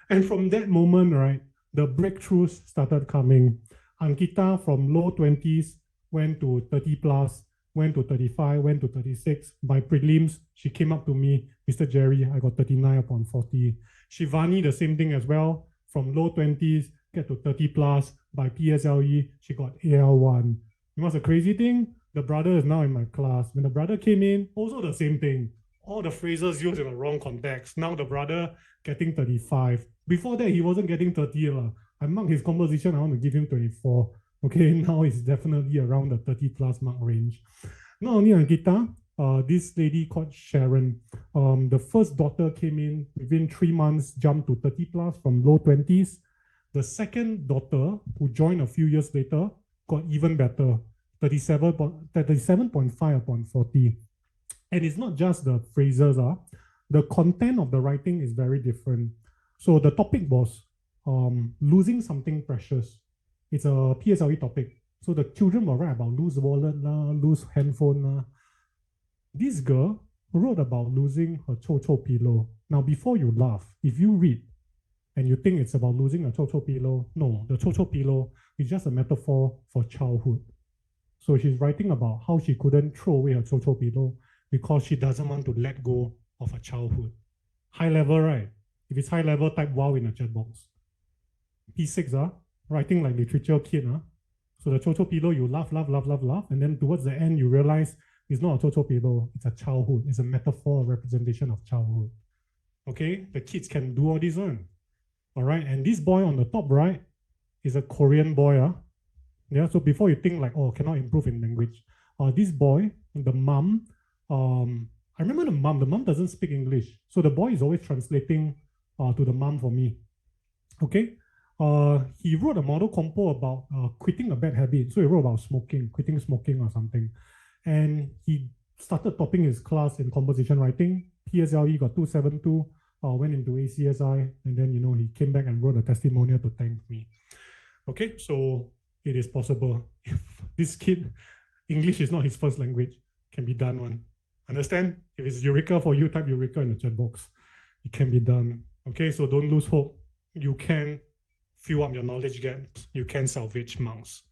And from that moment, right, the breakthroughs started coming. Ankita from low 20s went to 30 plus, went to 35, went to 36. By prelims, she came up to me, Mr. Jerry, I got 39 upon 40. Shivani, the same thing as well. From low 20s, get to 30 plus. By PSLE, she got AL1. You know what's the crazy thing? The brother is now in my class. When the brother came in, also the same thing. All the phrases used in the wrong context. Now the brother getting 35. Before that, he wasn't getting 30. I marked his composition, I want to give him 24. Okay, now it's definitely around the 30 plus mark range. Not only Ankita, this lady called Sharon, the first daughter came in within 3 months, jumped to 30 plus from low 20s. The second daughter, who joined a few years later, got even better, 37.5 upon 40. And it's not just the phrases, the content of the writing is very different. So the topic was losing something precious. It's a PSLE topic. So the children will write about lose wallet, lose handphone. This girl wrote about losing her cho-cho pillow. Now, before you laugh, if you read and you think it's about losing a cho-cho pillow, no, the cho-cho pillow is just a metaphor for childhood. So she's writing about how she couldn't throw away her cho-cho pillow because she doesn't want to let go of her childhood. High level, right? If it's high level, type wow in the chat box. P6, writing like literature kid. So the cho-cho pillow, you laugh, and then towards the end, you realize it's not a cho-cho pillow, it's a childhood. It's a metaphor, a representation of childhood. Okay, the kids can do all this one. All right, and this boy on the top right is a Korean boy. Yeah, so before you think like, oh, cannot improve in language. This boy, the mom, I remember the mom doesn't speak English. So the boy is always translating to the mom for me. Okay, he wrote a model compo about quitting a bad habit. So he wrote about quitting smoking or something. And he started topping his class in composition writing. PSLE got 272, went into ACSI, and then, you know, he came back and wrote a testimonial to thank me. Okay, so it is possible. If this kid, English is not his first language, can be done one. Understand? If it's Eureka for you, type Eureka in the chat box. It can be done. Okay, so don't lose hope. You can fill up your knowledge gaps. You can salvage marks.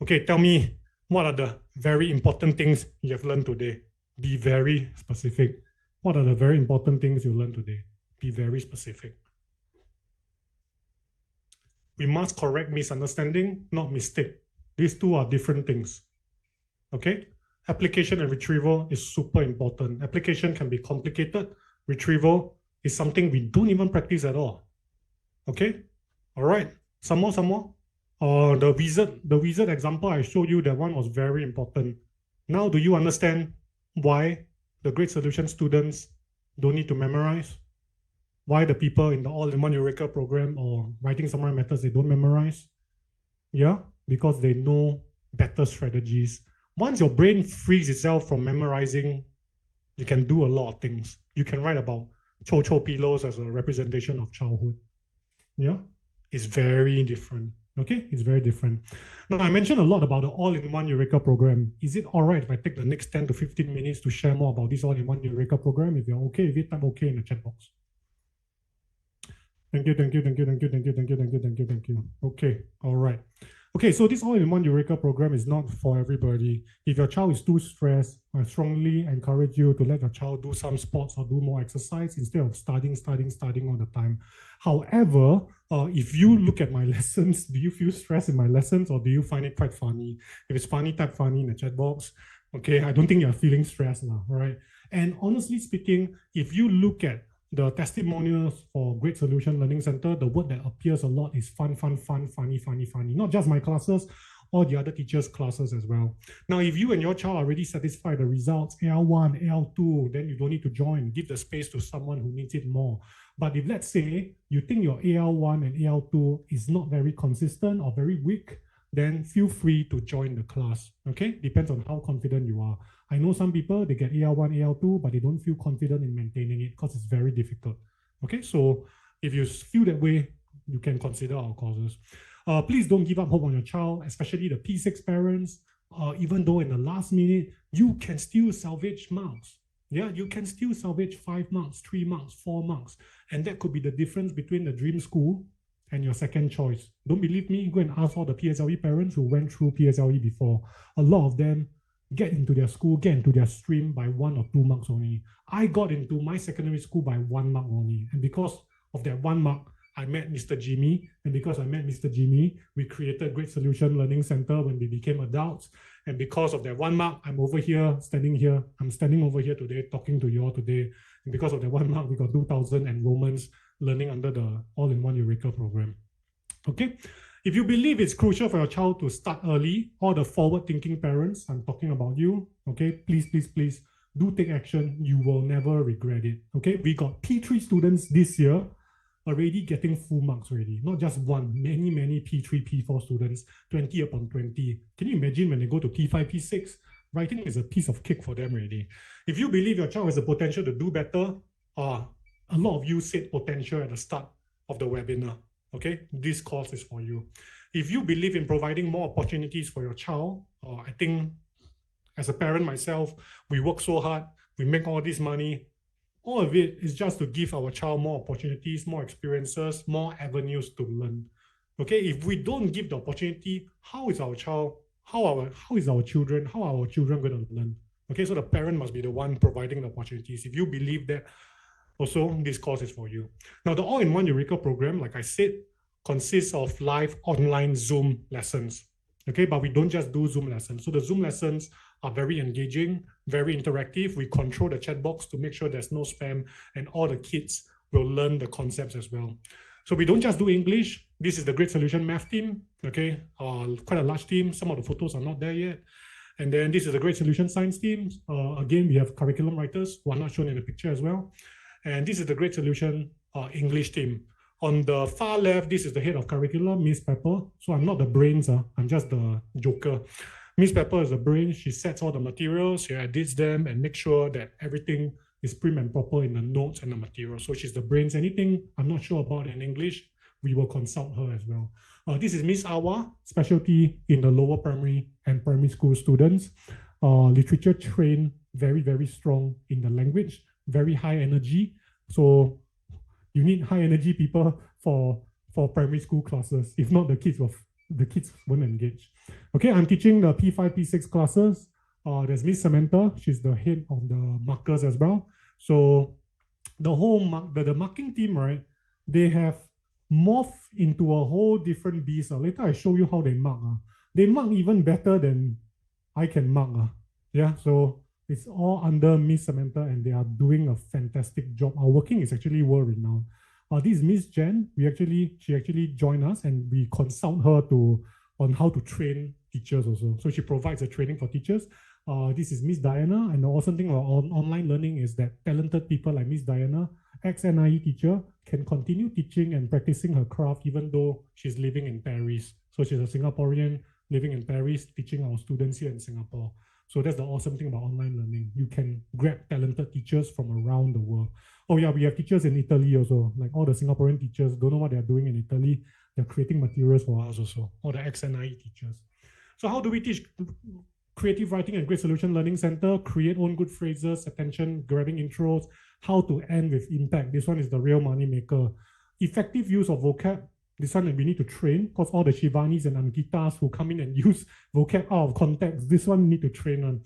Okay, tell me, what are the very important things you have learned today? Be very specific. What are the very important things you learned today? Be very specific. We must correct misunderstanding, not mistake. These two are different things. Okay? Application and retrieval is super important. Application can be complicated. Retrieval is something we don't even practice at all. Okay? All right. Some more. The wizard example I showed you, that one was very important. Now, do you understand why the Great Solution students don't need to memorize? Why the people in the all-in-one Eureka program or writing summary methods, they don't memorize? Yeah, because they know better strategies. Once your brain frees itself from memorizing, you can do a lot of things. You can write about cho-cho pillows as a representation of childhood. Yeah, it's very different. Okay, it's very different. Now, I mentioned a lot about the all-in-one Eureka program. Is it all right if I take the next 10 to 15 minutes to share more about this all-in-one Eureka program? If you're okay with it, type okay in the chat box. Thank you. Okay, all right. Okay, so this all-in-one Eureka program is not for everybody. If your child is too stressed, I strongly encourage you to let your child do some sports or do more exercise instead of studying all the time. However, if you look at my lessons, do you feel stressed in my lessons or do you find it quite funny? If it's funny, type funny in the chat box. Okay, I don't think you're feeling stressed now, all right? And honestly speaking, if you look at the testimonials for Great Solution Learning Center, the word that appears a lot is fun, funny. Not just my classes, all the other teachers' classes as well. Now, if you and your child are already satisfied the results, AL1, AL2, then you don't need to join. Give the space to someone who needs it more. But if, let's say, you think your AL1 and AL2 is not very consistent or very weak, then feel free to join the class, okay? Depends on how confident you are. I know some people, they get AL1, AL2, but they don't feel confident in maintaining it because it's very difficult, okay? So if you feel that way, you can consider our courses. Please don't give up hope on your child, especially the P6 parents. Even though in the last minute, you can still salvage marks. Yeah, you can still salvage 5 marks, 3 marks, 4 marks. And that could be the difference between the dream school and your second choice. Don't believe me? Go and ask all the PSLE parents who went through PSLE before. A lot of them get into their school, get into their stream by 1 or 2 marks only. I got into my secondary school by 1 mark only. And because of that 1 mark, I met Mr. Jimmy. And because I met Mr. Jimmy, we created Great Solution Learning Center when we became adults. And because of that 1 mark, I'm over here, standing here. I'm standing over here today, talking to you all today. And because of that 1 mark, we got 2,000 enrollments learning under the all-in-one Eureka program. Okay? If you believe it's crucial for your child to start early, all the forward-thinking parents, I'm talking about you, okay? Please do take action. You will never regret it, okay? We got P3 students this year already getting full marks already. Not just one, many P3, P4 students, 20 upon 20. Can you imagine when they go to P5, P6? Writing is a piece of cake for them already. If you believe your child has the potential to do better, a lot of you said potential at the start of the webinar. Okay, this course is for you. If you believe in providing more opportunities for your child, I think as a parent myself, we work so hard, we make all this money. All of it is just to give our child more opportunities, more experiences, more avenues to learn. Okay, if we don't give the opportunity, how is our children going to learn? Okay, so the parent must be the one providing the opportunities. If you believe that, also, this course is for you. Now, the all-in-one Eureka program, like I said, consists of live online Zoom lessons. Okay, but we don't just do Zoom lessons. So the Zoom lessons are very engaging, very interactive. We control the chat box to make sure there's no spam, and all the kids will learn the concepts as well. So we don't just do English. This is the Great Solution Math team, okay? Quite a large team. Some of the photos are not there yet. And then this is the Great Solution Science team. Again, we have curriculum writers who are not shown in the picture as well. And this is the Great Solution English team. On the far left, this is the head of curriculum, Miss Pepper. So I'm not the brains, I'm just the joker. Miss Pepper is the brain. She sets all the materials, she edits them, and makes sure that everything is prim and proper in the notes and the material. So she's the brains. Anything I'm not sure about in English, we will consult her as well. This is Miss Awa, specialty in the lower primary and primary school students. Literature trained, very, very strong in the language, very high energy. So you need high energy people for primary school classes. If not, the kids won't engage. Okay, I'm teaching the P5, P6 classes. There's Miss Samantha. She's the head of the markers as well. So the whole the marking team, right? They have morphed into a whole different beast. Later I show you how they mark. They mark even better than I can mark. Yeah, so it's all under Miss Samantha, and they are doing a fantastic job. Our working is actually world renowned. This is Miss Jen. She actually joined us, and we consult her on how to train teachers also. So she provides a training for teachers. This is Miss Diana, and the awesome thing about online learning is that talented people like Miss Diana, ex-NIE teacher, can continue teaching and practicing her craft even though she's living in Paris. So she's a Singaporean living in Paris, teaching our students here in Singapore. So that's the awesome thing about online learning. You can grab talented teachers from around the world. Oh yeah, we have teachers in Italy also. Like all the Singaporean teachers don't know what they're doing in Italy. They're creating materials for us also, all the ex-NIE teachers. So how do we teach creative writing and great solution learning center? Create own good phrases, attention, grabbing intros, how to end with impact. This one is the real money maker. Effective use of vocab. This one we need to train, because all the Shivanis and Ankitas who come in and use vocab out of context, this one need to train on.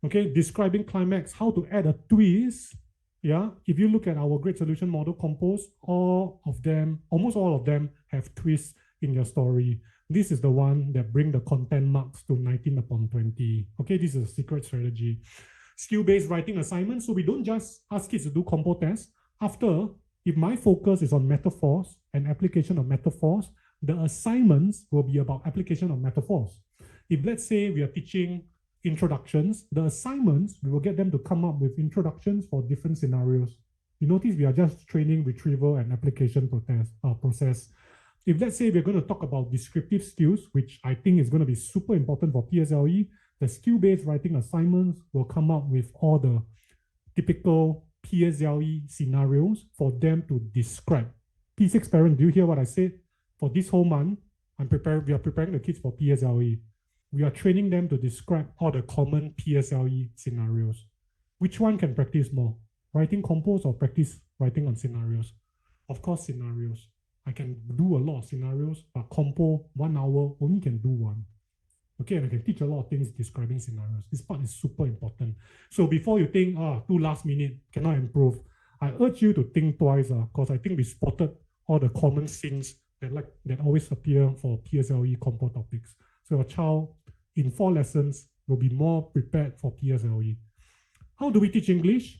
Okay, describing climax, how to add a twist. Yeah, if you look at our great solution model compos, almost all of them have twists in your story. This is the one that bring the content marks to 19 upon 20. Okay, this is a secret strategy. Skill-based writing assignments. So we don't just ask kids to do compo tests. After, if my focus is on metaphors and application of metaphors, the assignments will be about application of metaphors. If let's say we are teaching introductions, the assignments, we will get them to come up with introductions for different scenarios. You notice we are just training retrieval and application process. If let's say we're going to talk about descriptive skills, which I think is going to be super important for PSLE, the skill-based writing assignments will come up with all the typical PSLE scenarios for them to describe. P6 parents, do you hear what I said? For this whole month, we are preparing the kids for PSLE. We are training them to describe all the common PSLE scenarios. Which one can practice more? Writing compos or practice writing on scenarios? Of course, scenarios. I can do a lot of scenarios, but compo, 1 hour, only can do one. Okay, and I can teach a lot of things describing scenarios. This part is super important. So before you think, too last minute, cannot improve, I urge you to think twice, because I think we spotted all the common scenes that always appear for PSLE compo topics. So your child in 4 lessons will be more prepared for PSLE. How do we teach English?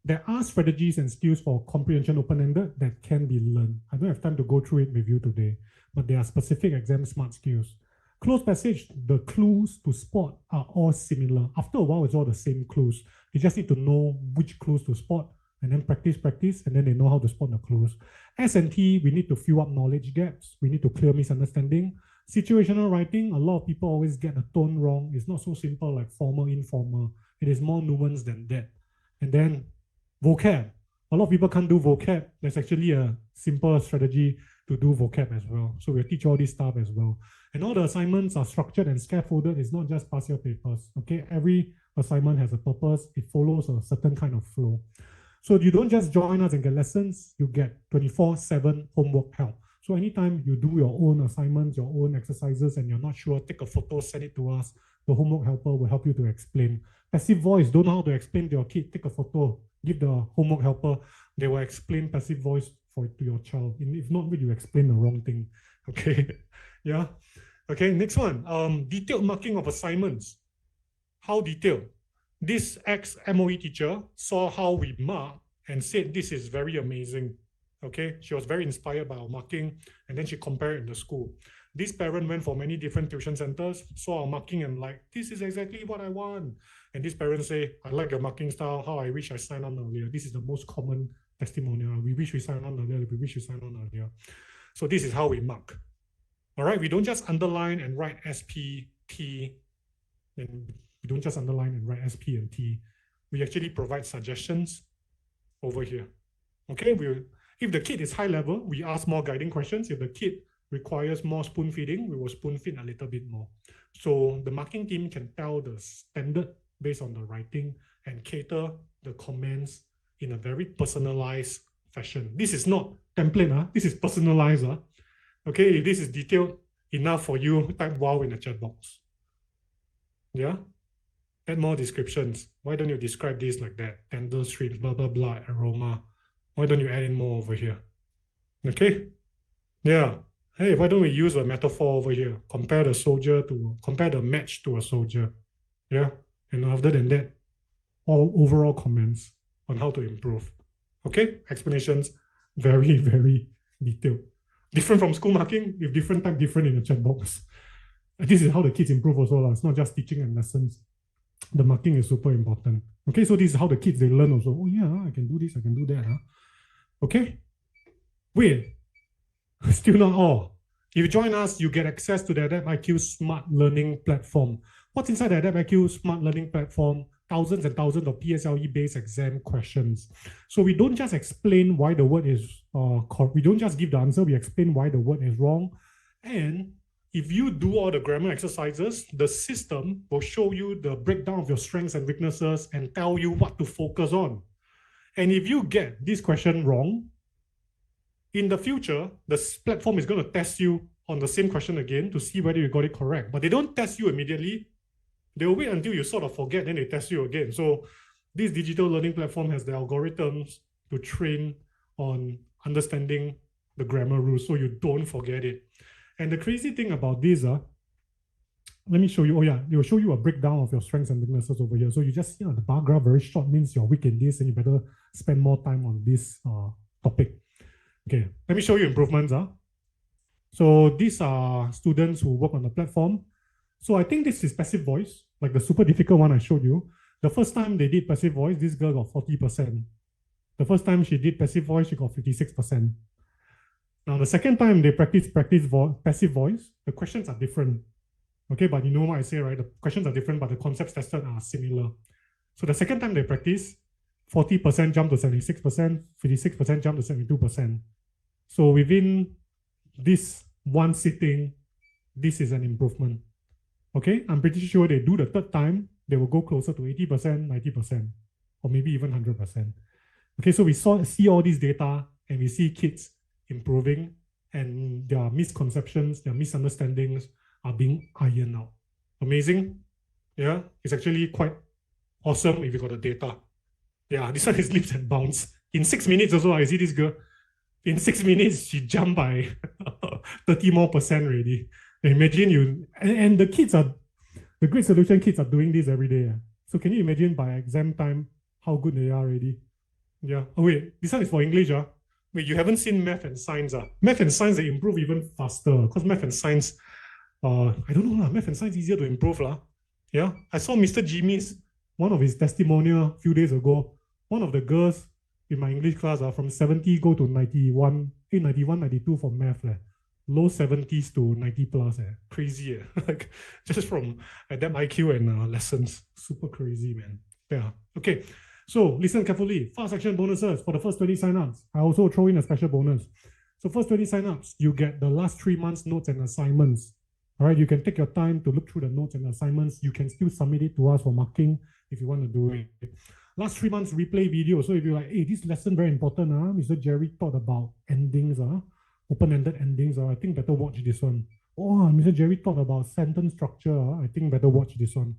There are strategies and skills for comprehension open-ended that can be learned. I don't have time to go through it with you today, but there are specific exam smart skills. Closed passage, the clues to spot are all similar. After a while, it's all the same clues. You just need to know which clues to spot and then practice, and then they know how to spot the clues. S&T, we need to fill up knowledge gaps. We need to clear misunderstanding. Situational writing, a lot of people always get the tone wrong. It's not so simple like formal, informal. It is more nuanced than that. And then vocab. A lot of people can't do vocab. There's actually a simple strategy to do vocab as well. So we'll teach all this stuff as well. And all the assignments are structured and scaffolded. It's not just past year papers. Okay, every assignment has a purpose. It follows a certain kind of flow. So you don't just join us and get lessons, you get 24/7 homework help. So anytime you do your own assignments, your own exercises, and you're not sure, take a photo, send it to us. The homework helper will help you to explain. Passive voice, don't know how to explain to your kid, take a photo, give the homework helper, they will explain passive voice to your child. If not, you explain the wrong thing. Okay, yeah. Okay, next one, detailed marking of assignments. How detailed? This ex-MOE teacher saw how we mark and said, this is very amazing. Okay, she was very inspired by our marking, and then she compared it in the school. This parent went for many different tuition centers, saw our marking and like, this is exactly what I want. And this parent say, I like your marking style, how I wish I signed on earlier. This is the most common testimonial. We wish we signed on earlier, we wish we signed on earlier. So this is how we mark. All right, we don't just underline and write SP, T, and we don't just underline and write SP and T. we actually provide suggestions over here. Okay, if the kid is high level, we ask more guiding questions. If the kid requires more spoon feeding, we will spoon feed a little bit more. So the marking team can tell the standard based on the writing and cater the comments in a very personalized fashion. This is not template, this is personalized. Okay, if this is detailed enough for you, type wow in the chat box. Yeah, add more descriptions. Why don't you describe this like that? Tender streams, blah, blah, blah, aroma. Why don't you add in more over here? Okay, yeah. Hey, why don't we use a metaphor over here? Compare the match to a soldier. Yeah, and other than that, all overall comments on how to improve. Okay, explanations, very, very detailed. Different from school marking, with different type, different in the chat box. This is how the kids improve also. It's not just teaching and lessons. The marking is super important. Okay, so this is how the kids, they learn also. Oh yeah, I can do this, I can do that. Okay, wait, still not all. If you join us, you get access to the AdaptIQ Smart Learning Platform. What's inside the AdaptIQ Smart Learning Platform? Thousands and thousands of PSLE-based exam questions. So we don't just explain why the word is, we don't just give the answer, we explain why the word is wrong. And if you do all the grammar exercises, the system will show you the breakdown of your strengths and weaknesses and tell you what to focus on. And if you get this question wrong, in the future, the platform is going to test you on the same question again to see whether you got it correct. But they don't test you immediately. They'll wait until you sort of forget, then they test you again. So this digital learning platform has the algorithms to train on understanding the grammar rules so you don't forget it. And the crazy thing about this, let me show you. Oh yeah, it will show you a breakdown of your strengths and weaknesses over here. So you just see the bar graph very short means you're weak in this and you better spend more time on this topic. Okay, let me show you improvements. So these are students who work on the platform. So I think this is passive voice, like the super difficult one I showed you. The first time they did passive voice, this girl got 40%. The first time she did passive voice, she got 56%. Now the second time they practice passive voice, the questions are different. Okay, but you know what I say, right? The questions are different, but the concepts tested are similar. So the second time they practice, 40% jump to 76%, 56% jump to 72%. So within this one sitting, this is an improvement. Okay, I'm pretty sure they do the third time, they will go closer to 80%, 90%, or maybe even 100%. Okay, so we see all these data and we see kids improving and their misconceptions, their misunderstandings are being ironed out. Amazing. Yeah, it's actually quite awesome if you got the data. Yeah, this one is leaps and bounds. In 6 minutes also, I see this girl. In 6 minutes, she jumped by 30% more already. And imagine you, and the kids are, the Great Solution kids are doing this every day. So can you imagine by exam time, how good they are already? Yeah. Oh wait, this one is for English. Wait, you haven't seen math and science. Math and science, they improve even faster because math and science, I don't know, math and science easier to improve. Yeah, I saw Mr. Jimmy's, one of his testimonial a few days ago. One of the girls in my English class from 70 go to 91, 91, 92 for math. Low 70s to 90 plus. Crazy. Like just from AdaptIQ and lessons. Super crazy, man. Yeah. Okay. So listen carefully. Fast action bonuses for the first 20 signups. I also throw in a special bonus. So first 20 signups, you get the last 3 months notes and assignments. All right, you can take your time to look through the notes and assignments. You can still submit it to us for marking if you want to do it. Last 3 months replay video. So if you're like, hey, this lesson very important. Mr. Jerry thought about endings, open-ended endings. I think better watch this one. Oh, Mr. Jerry thought about sentence structure. I think better watch this one.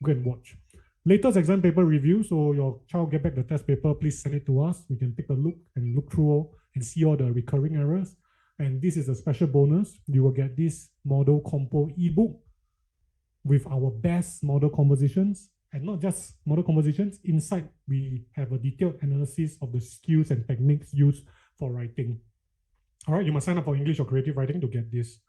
Go and watch. Latest exam paper review. So your child get back the test paper, please send it to us. We can take a look and look through and see all the recurring errors. And this is a special bonus. You will get this model compo ebook with our best model compositions. And not just model compositions. Inside, we have a detailed analysis of the skills and techniques used for writing. All right, you must sign up for English or creative writing to get this.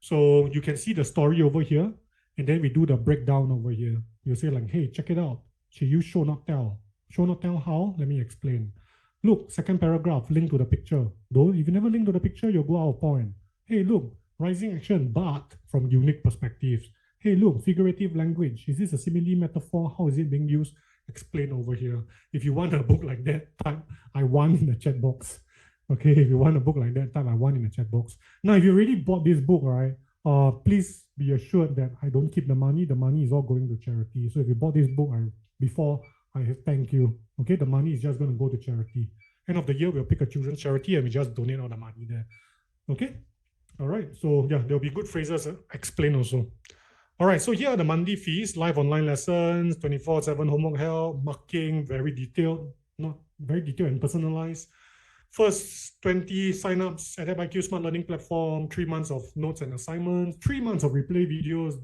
So you can see the story over here, and then we do the breakdown over here. You say like, hey, check it out. She used show not tell. Show not tell how? Let me explain. Look, second paragraph, link to the picture. Though if you never link to the picture, you'll go out of point. Hey, look, rising action, but from unique perspectives. Hey, look, figurative language. Is this a simile metaphor? How is it being used? explain over here. If you want a book like that, type I want in the chat box. Okay, if you want a book like that, type I want in the chat box. Now, if you already bought this book, right, please be assured that I don't keep the money. The money is all going to charity. So if you bought this book before, I have thank you. Okay, the money is just going to go to charity. End of the year, we'll pick a children's charity and we just donate all the money there. Okay, all right. So yeah, there'll be good phrases explained also. All right, so here are the monthly fees: live online lessons, 24/7 homework help, marking, very detailed, not very detailed and personalized. First 20 signups at FIQ Smart Learning Platform, 3 months of notes and assignments, 3 months of replay videos.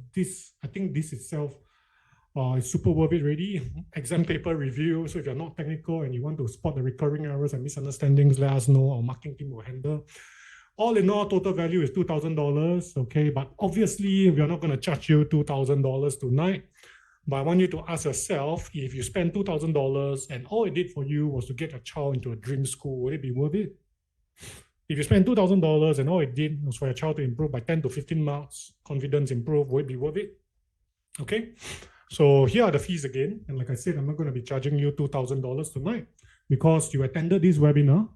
I think this itself is super worth it already. Exam paper review. So if you're not technical and you want to spot the recurring errors and misunderstandings, let us know. Our marketing team will handle. All in all, total value is $2,000, okay? But obviously, we're not going to charge you $2,000 tonight. But I want you to ask yourself, if you spend $2,000 and all it did for you was to get your child into a dream school, would it be worth it? If you spend $2,000 and all it did was for your child to improve by 10 to 15 marks, confidence improve, would it be worth it? Okay, so here are the fees again. And like I said, I'm not going to be charging you $2,000 tonight because you attended this webinar.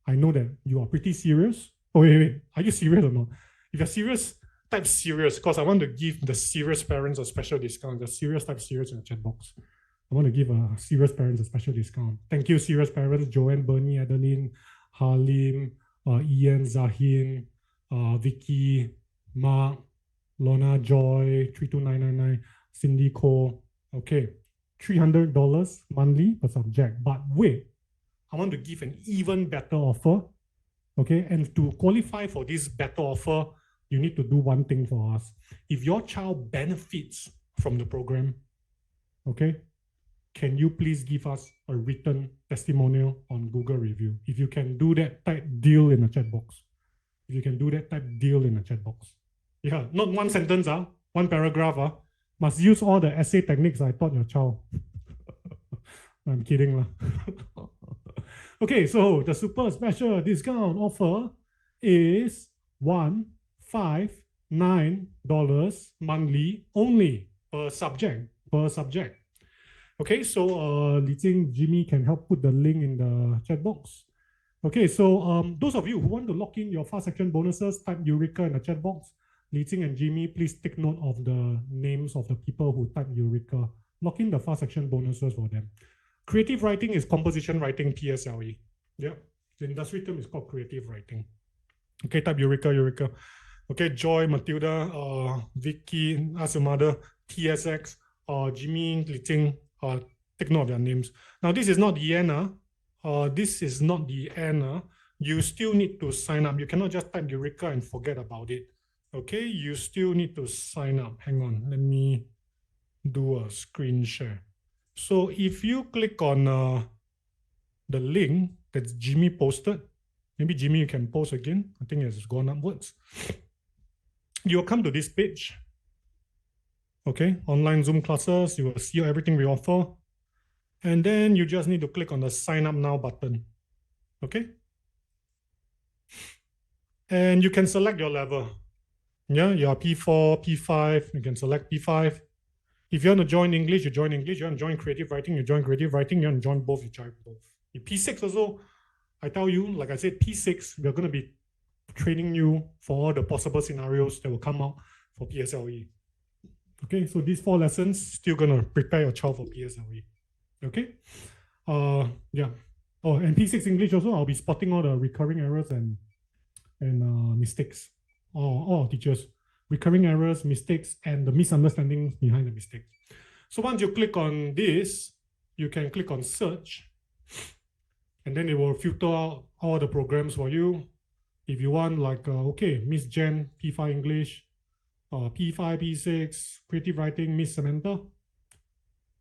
I know that you are pretty serious. Oh, wait. Are you serious or not? If you're serious, type serious, because I want to give the serious parents a special discount. The serious, type serious in the chat box. I want to give serious parents a special discount. Thank you, serious parents: Joanne, Bernie, Adeline, Halim, Ian, Zahin, Vicky, Mark, Lorna, Joy, 32999, Cindy Cole. Okay, $300 monthly per subject. But wait, I want to give an even better offer. Okay, and to qualify for this better offer, you need to do one thing for us. If your child benefits from the program, okay, can you please give us a written testimonial on Google review? If you can do that, type deal in the chat box. If you can do that, type deal in the chat box. Yeah, not one sentence, one paragraph. Must use all the essay techniques I taught your child. I'm kidding lah. Okay, so the super special discount offer is $159 monthly only per subject. Okay, so Li Jing, Jimmy can help put the link in the chat box. Okay, so those of you who want to lock in your fast action bonuses, type Eureka in the chat box. Li Jing and Jimmy, please take note of the names of the people who type Eureka. Lock in the fast action bonuses for them. Creative writing is composition writing PSLE. Yeah, the industry term is called creative writing. Okay, type Eureka. Okay, Joy, Matilda, Vicky, ask your mother, TSX, Jimmy, Li Jing, take note of their names. Now, this is not the end. This is not the end. You still need to sign up. You cannot just type Eureka and forget about it. Okay, you still need to sign up. Hang on, let me do a screen share. So if you click on the link that Jimmy posted, maybe Jimmy, you can post again. I think it's gone upwards. You'll come to this page. Okay, online Zoom classes. You will see everything we offer. And then you just need to click on the sign up now button. Okay. And you can select your level. Yeah, you are P4, P5. You can select P5. If you want to join English, you join English. You want to join creative writing, you join creative writing. You want to join both, you join both. In P6 also, I tell you, like I said, P6, we're going to be training you for all the possible scenarios that will come out for PSLE. Okay, so these 4 lessons still going to prepare your child for PSLE. Okay, yeah. Oh, and P6 English also, I'll be spotting all the recurring errors and mistakes. All teachers. Recurring errors, mistakes, and the misunderstandings behind the mistakes. So once you click on this, you can click on search, and then it will filter out all the programs for you. If you want, like, okay, Miss Jen, P5 English, P5, P6, creative writing, Miss Samantha,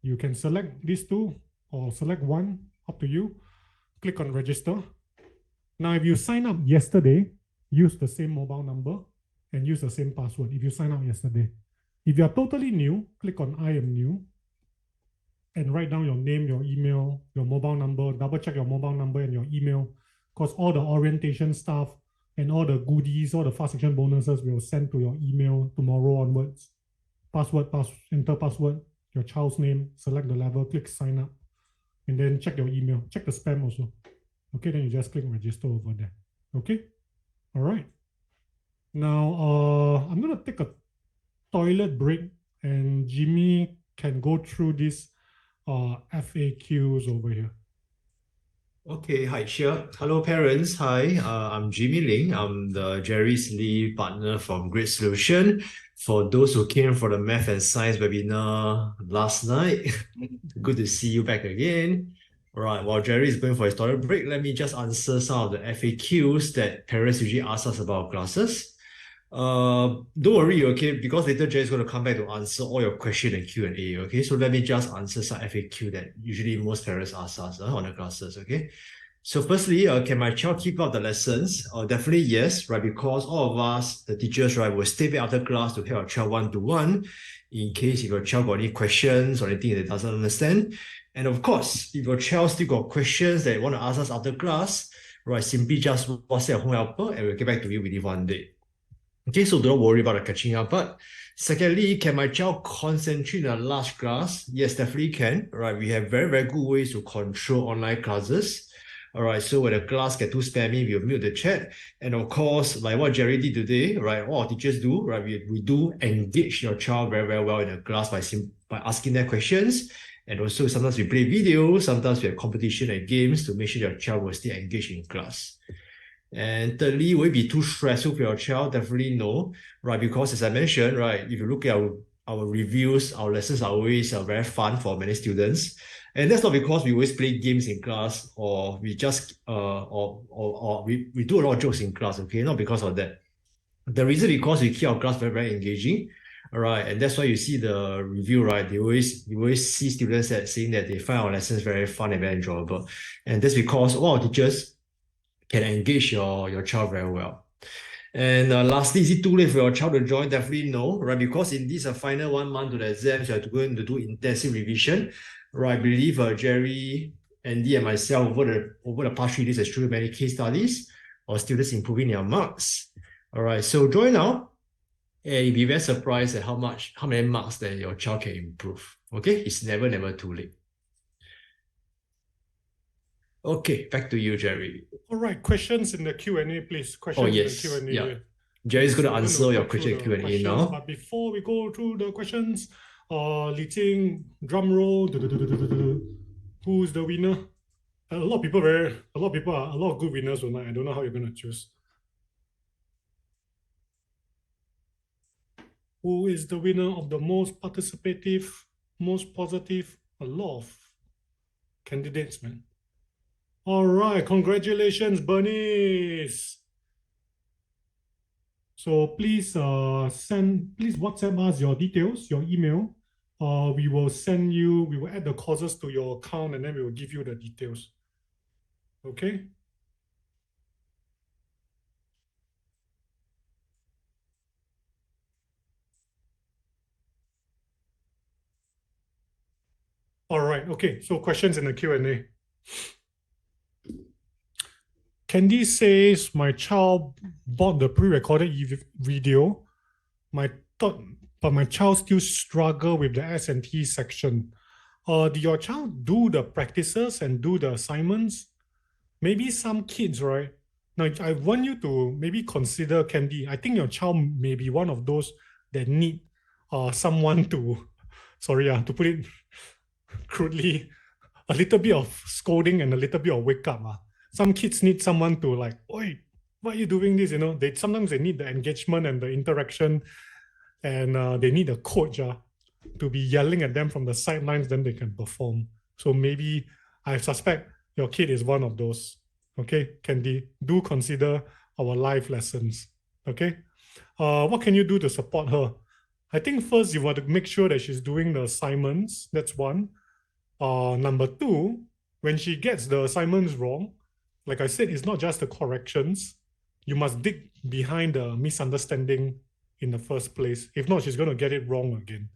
you can select these 2 or select one, up to you. Click on register. Now, if you sign up yesterday, use the same mobile number and use the same password if you sign up yesterday. If you are totally new, click on I am new and write down your name, your email, your mobile number, double check your mobile number and your email, because all the orientation stuff and all the goodies, all the fast action bonuses will send to your email tomorrow onwards. Password, enter password, your child's name, select the level, click sign up, and then check your email, check the spam also. Okay, then you just click register over there. Okay, all right. Now, I'm gonna take a toilet break, and Jimmy can go through these FAQs over here. Okay, hi, sure. Hello, parents. Hi, I'm Jimmy Ling. I'm the Jerry's lead partner from Great Solution. For those who came for the math and science webinar last night, good to see you back again. All right, while Jerry is going for his toilet break, let me just answer some of the FAQs that parents usually ask us about classes. Don't worry, okay, because later Jay is going to come back to answer all your question and Q&A, okay? So let me just answer some FAQ that usually most parents ask us on the classes, okay? So firstly, can my child keep up the lessons? Definitely yes, right? Because all of us, the teachers, right, will stay back after class to help our child one-to-one in case if your child got any questions or anything that doesn't understand. And of course, if your child still got questions that want to ask us after class, right, simply just WhatsApp home helper and we'll get back to you within one day. Okay, so don't worry about the catching up. But secondly, can my child concentrate in a large class? Yes, definitely can. All right, we have very, very good ways to control online classes. All right, so when the class get too spammy, we'll mute the chat. And of course, like what Jerry did today, right, what our teachers do, right, we do engage your child very, very well in the class by asking them questions. And also sometimes we play videos, sometimes we have competition and games to make sure your child will stay engaged in class. And thirdly, will it be too stressful for your child? Definitely no, right? Because as I mentioned, right, if you look at our reviews, our lessons are always very fun for many students. And that's not because we always play games in class or we just or we do a lot of jokes in class, okay? Not because of that. The reason because we keep our class very, very engaging. All right, and that's why you see the review, right? You always see students saying that they find our lessons very fun and very enjoyable. And that's because all our teachers can engage your child very well. And lastly, is it too late for your child to join? Definitely no, right? Because in this final 1 month to the exams, you are going to do intensive revision, right? I believe Jerry, Andy, and myself over the past 3 days has shown many case studies of students improving their marks. All right, so join now, and you'll be very surprised at how many marks that your child can improve. Okay, it's never too late. Okay, back to you, Jerry. All right, questions in the Q&A, please. Questions in the Q&A. Yeah. Jerry's going to answer your question Q&A now. But before we go through the questions, Li Jing, drum roll. Who's the winner? A lot of good winners tonight. I don't know how you're going to choose. Who is the winner of the most participative, most positive? A lot of candidates, man. All right, congratulations, Bernice. So please please WhatsApp us your details, your email. We will add the courses to your account and then we will give you the details. Okay? All right, okay, so questions in the Q&A. Candy says, my child bought the pre-recorded video. But my child still struggle with the S&T section. Do your child do the practices and do the assignments? Maybe some kids, right? Now, I want you to maybe consider, Candy, I think your child may be one of those that need someone to, to put it crudely, a little bit of scolding and a little bit of wake up. Some kids need someone to like, oi, why are you doing this? Sometimes they need the engagement and the interaction, and they need a coach to be yelling at them from the sidelines, then they can perform. So maybe I suspect your kid is one of those. Okay, Candy, do consider our live lessons. Okay, what can you do to support her? I think first you want to make sure that she's doing the assignments. That's one. Number two, when she gets the assignments wrong, like I said, it's not just the corrections. You must dig behind the misunderstanding in the first place. If not, she's going to get it wrong again.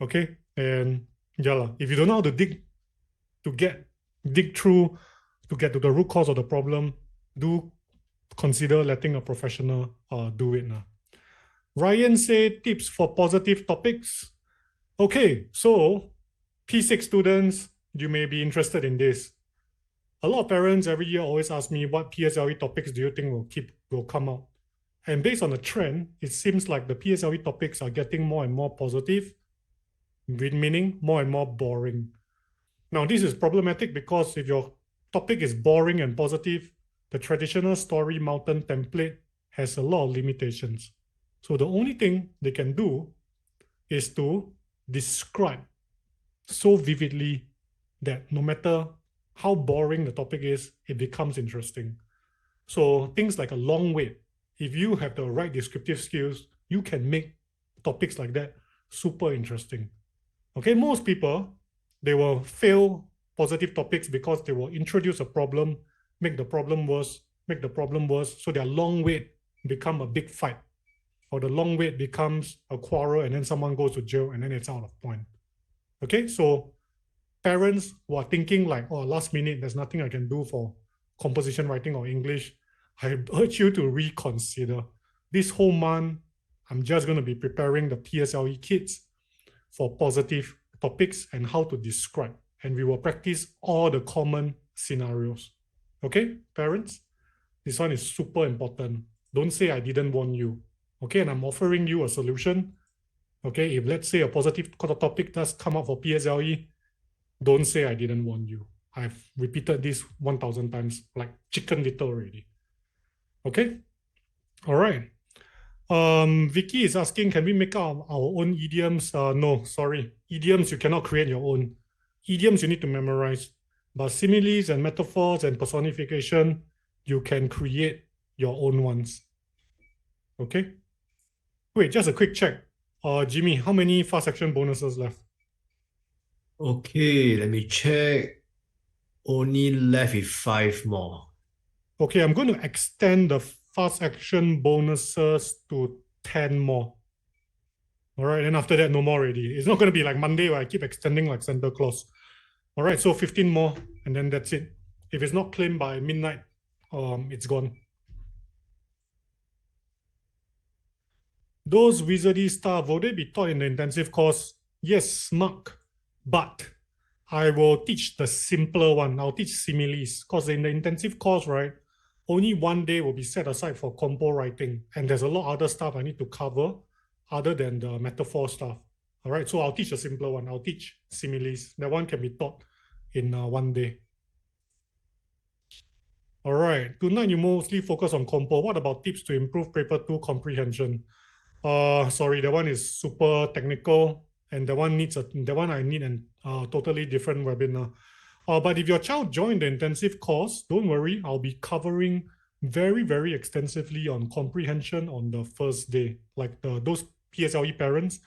Okay? And if you don't know how to dig through to get to the root cause of the problem, do consider letting a professional do it now. Ryan said tips for positive topics. Okay, so P6 students, you may be interested in this. A lot of parents every year always ask me what PSLE topics do you think will come out? And based on the trend, it seems like the PSLE topics are getting more and more positive, meaning more and more boring. Now, this is problematic because if your topic is boring and positive, the traditional story mountain template has a lot of limitations. So the only thing they can do is to describe so vividly that no matter how boring the topic is, it becomes interesting. So things like a long wait, if you have the right descriptive skills, you can make topics like that super interesting. Okay, most people, they will fail positive topics because they will introduce a problem, make the problem worse, make the problem worse. So their long wait become a big fight, or the long wait becomes a quarrel, and then someone goes to jail, and then it's out of point. Okay, so parents who are thinking like, oh, last minute, there's nothing I can do for composition writing or English, I urge you to reconsider. This whole month, I'm just going to be preparing the PSLE kids for positive topics and how to describe. And we will practice all the common scenarios. Okay, parents? This one is super important. Don't say I didn't warn you. Okay, and I'm offering you a solution. Okay, if let's say a positive topic does come up for PSLE, don't say I didn't warn you. I've repeated this 1,000 times, like chicken little already. Okay, all right. Vicky is asking, can we make our own idioms? No, sorry. Idioms, you cannot create your own. Idioms, you need to memorize. But similes and metaphors and personification, you can create your own ones. Okay? Wait, just a quick check. Jimmy, how many fast action bonuses left? Okay, let me check. Only left with 5 more. Okay, I'm going to extend the fast action bonuses to 10 more. All right, and after that, no more already. It's not going to be like Monday where I keep extending like Santa Claus. All right, so 15 more, and then that's it. If it's not claimed by midnight, it's gone. Those wizardy stuff, will they be taught in the intensive course? Yes, Mark, but I will teach the simpler one. I'll teach similes, because in the intensive course, right, only one day will be set aside for compo writing, and there's a lot of other stuff I need to cover other than the metaphor stuff. All right, so I'll teach a simpler one. I'll teach similes. That one can be taught in one day. All right, tonight you mostly focus on compo. What about tips to improve paper 2 comprehension? Sorry, that one is super technical, and that one I need a totally different webinar. But if your child joined the intensive course, don't worry, I'll be covering very, very extensively on comprehension on the first day, like those PSLE parents.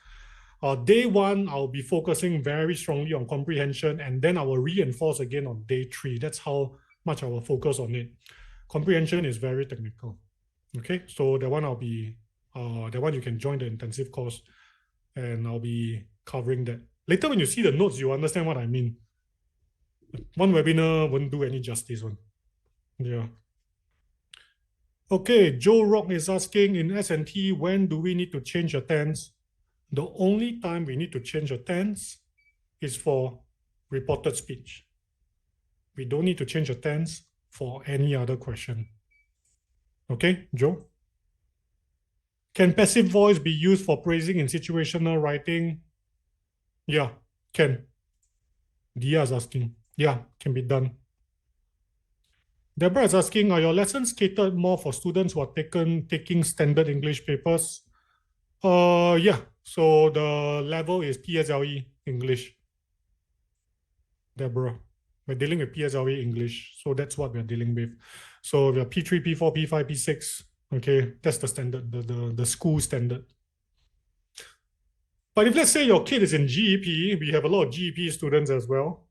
Day one, I'll be focusing very strongly on comprehension, and then I will reinforce again on day 3. That's how much I will focus on it. Comprehension is very technical. Okay, so that one that one you can join the intensive course, and I'll be covering that. Later when you see the notes, you understand what I mean. One webinar won't do any justice one. Yeah. Okay, Joe Rock is asking, in S&T, when do we need to change a tense? The only time we need to change a tense is for reported speech. We don't need to change a tense for any other question. Okay, Joe? Can passive voice be used for praising in situational writing? Yeah, can. Dia is asking. Yeah, can be done. Deborah is asking, are your lessons catered more for students who are taking standard English papers? Yeah. So the level is PSLE English. Deborah, we're dealing with PSLE English, so that's what we're dealing with. So we are P3, P4, P5, P6. Okay, that's the standard, the school standard. But if let's say your kid is in GEP, we have a lot of GEP students as well.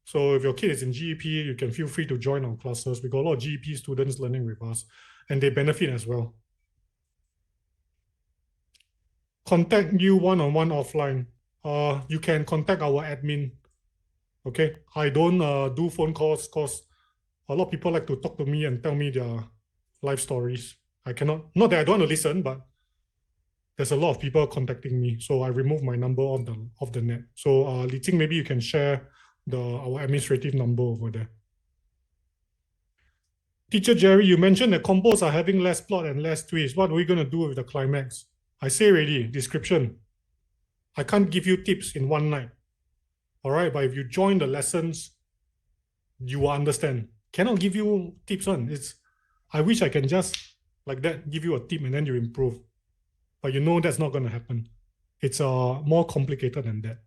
So if your kid is in GEP, you can feel free to join our classes. We got a lot of GEP students learning with us, and they benefit as well. Contact you one-on-one offline. You can contact our admin. Okay, I don't do phone calls because a lot of people like to talk to me and tell me their life stories. I cannot, not that I don't want to listen, but there's a lot of people contacting me, so I removed my number off the net. So Li Jing, maybe you can share our administrative number over there. Teacher Jerry, you mentioned that compos are having less plot and less twist. What are we going to do with the climax? I say already, description. I can't give you tips in one night. All right, but if you join the lessons, you will understand. Cannot give you tips on. I wish I can just like that give you a tip and then you improve. But you know that's not going to happen. It's more complicated than that.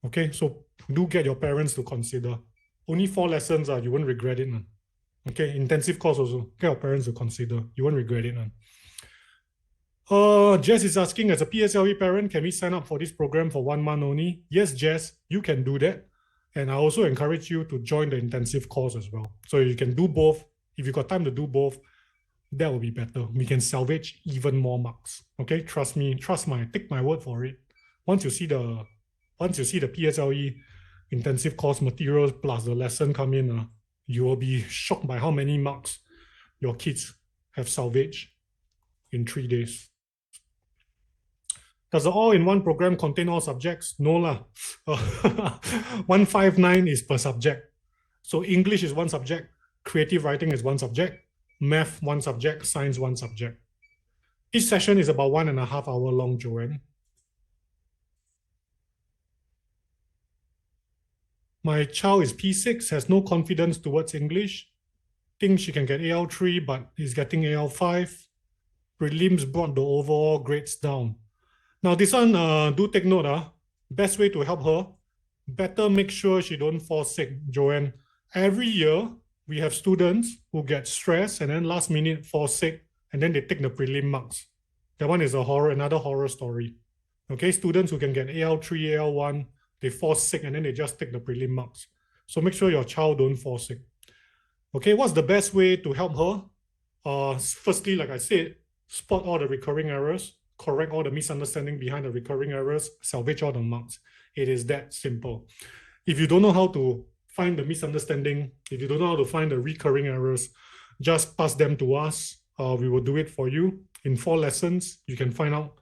Okay, so do get your parents to consider. Only 4 lessons, you won't regret it. Okay, intensive course also. Get your parents to consider. You won't regret it. Jess is asking, as a PSLE parent, can we sign up for this program for 1 month only? Yes, Jess, you can do that. And I also encourage you to join the intensive course as well. So you can do both. If you got time to do both, that will be better. We can salvage even more marks. Okay, trust me, take my word for it. Once you see the PSLE intensive course materials plus the lesson come in, you will be shocked by how many marks your kids have salvaged in 3 days. Does the all-in-one program contain all subjects? No lah. 159 is per subject. So English is 1 subject, creative writing is 1 subject, math 1 subject, science 1 subject. Each session is about 1.5 hour long, Joanne. My child is P6, has no confidence towards English, thinks she can get AL3 but is getting AL5. Prelims brought the overall grades down. Now this one, do take note. Best way to help her, better make sure she don't fall sick, Joanne. Every year, we have students who get stressed and then last minute fall sick and then they take the prelim marks. That one is another horror story. Okay, students who can get AL3, AL1, they fall sick and then they just take the prelim marks. So make sure your child don't fall sick. Okay, what's the best way to help her? Firstly, like I said, spot all the recurring errors, correct all the misunderstanding behind the recurring errors, salvage all the marks. It is that simple. If you don't know how to find the misunderstanding, if you don't know how to find the recurring errors, just pass them to us. We will do it for you. In 4 lessons, you can find out.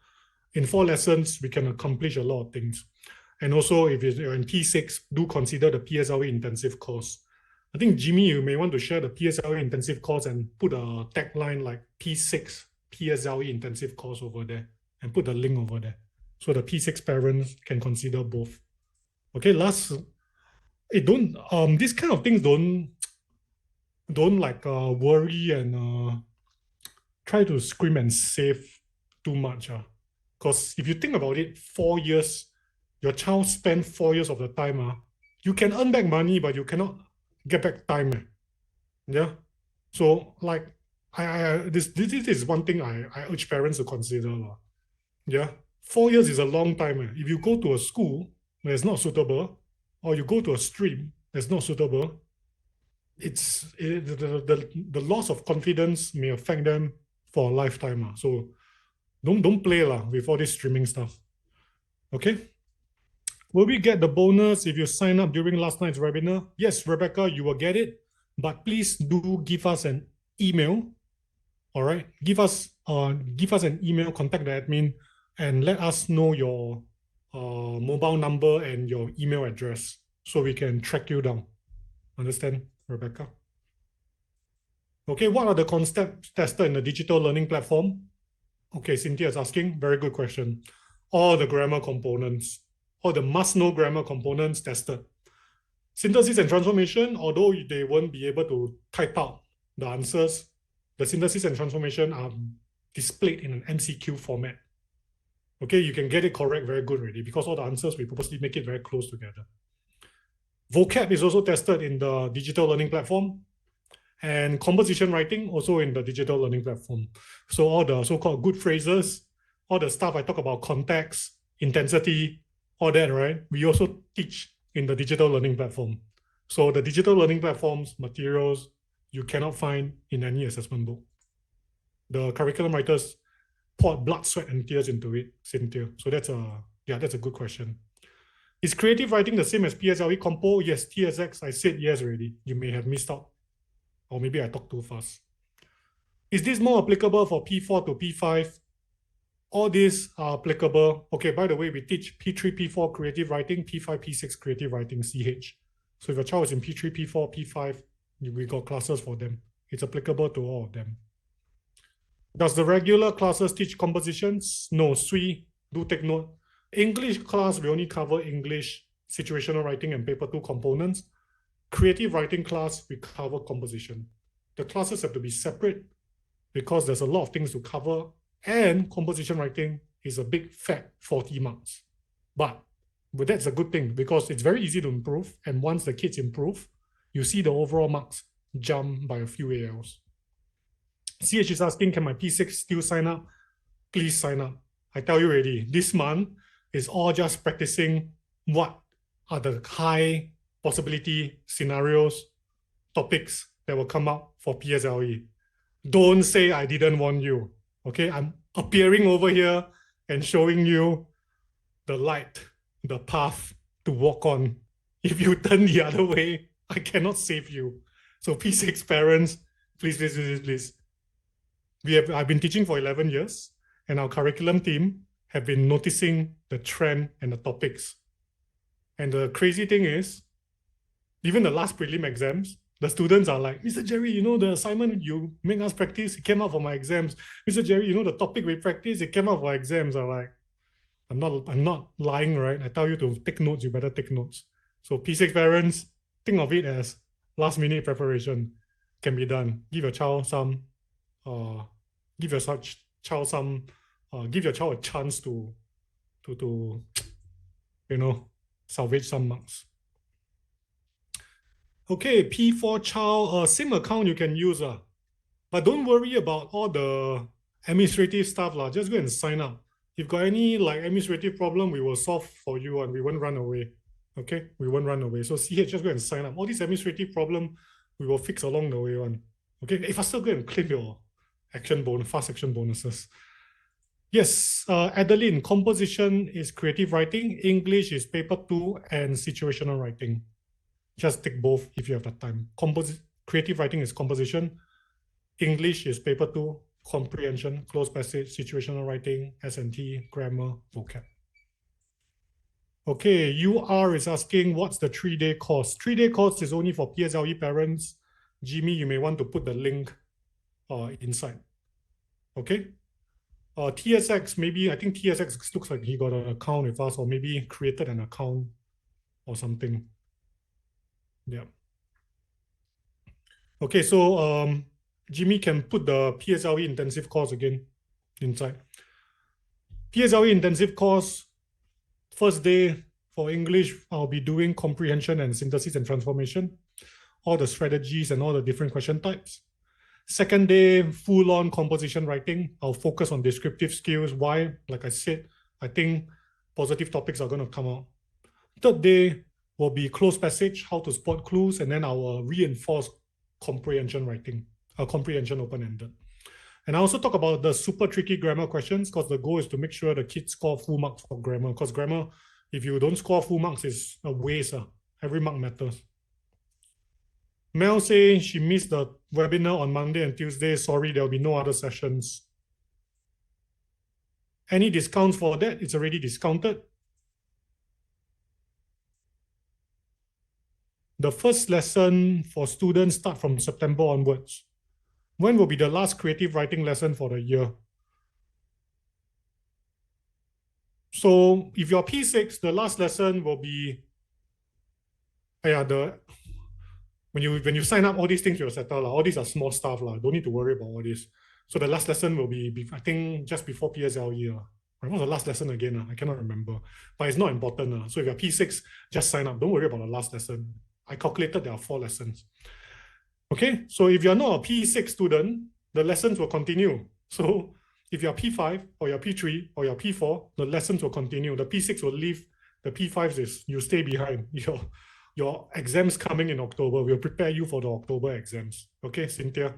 In 4 lessons, we can accomplish a lot of things. And also, if you're in P6, do consider the PSLE intensive course. I think, Jimmy, you may want to share the PSLE intensive course and put a tagline like P6 PSLE intensive course over there and put the link over there so the P6 parents can consider both. Okay, these kind of things don't like worry and try to scream and save too much. Because if you think about it, 4 years, your child spent 4 years of the time. You can earn back money, but you cannot get back time. Yeah. So like this is one thing I urge parents to consider. Yeah. 4 years is a long time. If you go to a school where it's not suitable, or you go to a stream that's not suitable, the loss of confidence may affect them for a lifetime. So don't play with all this streaming stuff. Okay. Will we get the bonus if you sign up during last night's webinar? Yes, Rebecca, you will get it. But please do give us an email. All right. Give us an email, contact the admin, and let us know your mobile number and your email address so we can track you down. Understand, Rebecca? Okay, what are the concepts tested in the digital learning platform? Okay, Cynthia is asking, very good question. All the grammar components, all the must-know grammar components tested. Synthesis and transformation, although they won't be able to type out the answers, the synthesis and transformation are displayed in an MCQ format. Okay, you can get it correct very good already because all the answers, we purposely make it very close together. Vocab is also tested in the digital learning platform, and composition writing also in the digital learning platform. So all the so-called good phrases, all the stuff I talk about, context, intensity, all that, right? We also teach in the digital learning platform. So the digital learning platform's materials you cannot find in any assessment book. The curriculum writers poured blood, sweat, and tears into it, Cynthia. So that's a good question. Is creative writing the same as PSLE compo? Yes, TSX, I said yes already. You may have missed out. Or maybe I talked too fast. Is this more applicable for P4 to P5? all these are applicable. Okay, by the way, we teach P3, P4 creative writing, P5, P6 creative writing, CH. So if your child is in P3, P4, P5, we got classes for them. It's applicable to all of them. Does the regular classes teach compositions? No, Sui, do take note. English class, we only cover English, situational writing, and paper 2 components. Creative writing class, we cover composition. The classes have to be separate because there's a lot of things to cover, and composition writing is a big fat 40 marks. But that's a good thing because it's very easy to improve, and once the kids improve, you see the overall marks jump by a few ALs. CH is asking, can my P6 still sign up? Please sign up. I tell you already, this month is all just practicing what are the high possibility scenarios, topics that will come up for PSLE. Don't say I didn't warn you. Okay, I'm appearing over here and showing you the light, the path to walk on. If you turn the other way, I cannot save you. So P6 parents, please, please, please, please. I've been teaching for 11 years, and our curriculum team have been noticing the trend and the topics. And the crazy thing is, even the last prelim exams, the students are like, Mr. Jerry, you know the assignment you make us practice, it came out for my exams. Mr. Jerry, you know the topic we practice, it came out for exams. I'm like, I'm not lying, right? I tell you to take notes, you better take notes. So P6 parents, think of it as last minute preparation can be done. Give your child some give your child a chance to salvage some marks. Okay, P4 child, same account you can use, but don't worry about all the administrative stuff, just go and sign up. If got any administrative problem, we will solve for you and we won't run away. Okay, we won't run away. So CH, just go and sign up. All these administrative problem, we will fix along the way one. Okay, if I still go and claim your fast action bonuses. Yes, Adeline, composition is creative writing, English is paper 2, and situational writing. Just take both if you have the time. Creative writing is composition, English is paper 2, comprehension, close passage, situational writing, S&T, grammar, vocab. Okay, UR is asking what's the 3-day course? 3-day course is only for PSLE parents. Jimmy, you may want to put the link inside. Okay. TSX, maybe, I think TSX looks like he got an account with us or maybe created an account or something. Yeah. Okay, so Jimmy can put the PSLE intensive course again inside. PSLE intensive course, first day for English, I'll be doing comprehension and synthesis and transformation, all the strategies and all the different question types. Second day, full-on composition writing. I'll focus on descriptive skills. Why? Like I said, I think positive topics are going to come out. Third day will be close passage, how to spot clues, and then I will reinforce comprehension writing, comprehension open-ended. And I also talk about the super tricky grammar questions because the goal is to make sure the kids score full marks for grammar. Because grammar, if you don't score full marks, it's a waste. Every mark matters. Mel say she missed the webinar on Monday and Tuesday. Sorry, there'll be no other sessions. Any discounts for that? It's already discounted. The first lesson for students start from September onwards. When will be the last creative writing lesson for the year? So if you're P6, the last lesson will be when you sign up, all these things will settle. All these are small stuff. Don't need to worry about all this. So the last lesson will be I think, just before PSLE. What was the last lesson again? I cannot remember. But it's not important. So if you're P6, just sign up. Don't worry about the last lesson. I calculated there are 4 lessons. Okay, so if you're not a P6 student, the lessons will continue. So if you're P5 or you're P3 or you're P4, the lessons will continue. The P6 will leave. The P5s is you stay behind. Your exams coming in October. We'll prepare you for the October exams. Okay, Cynthia?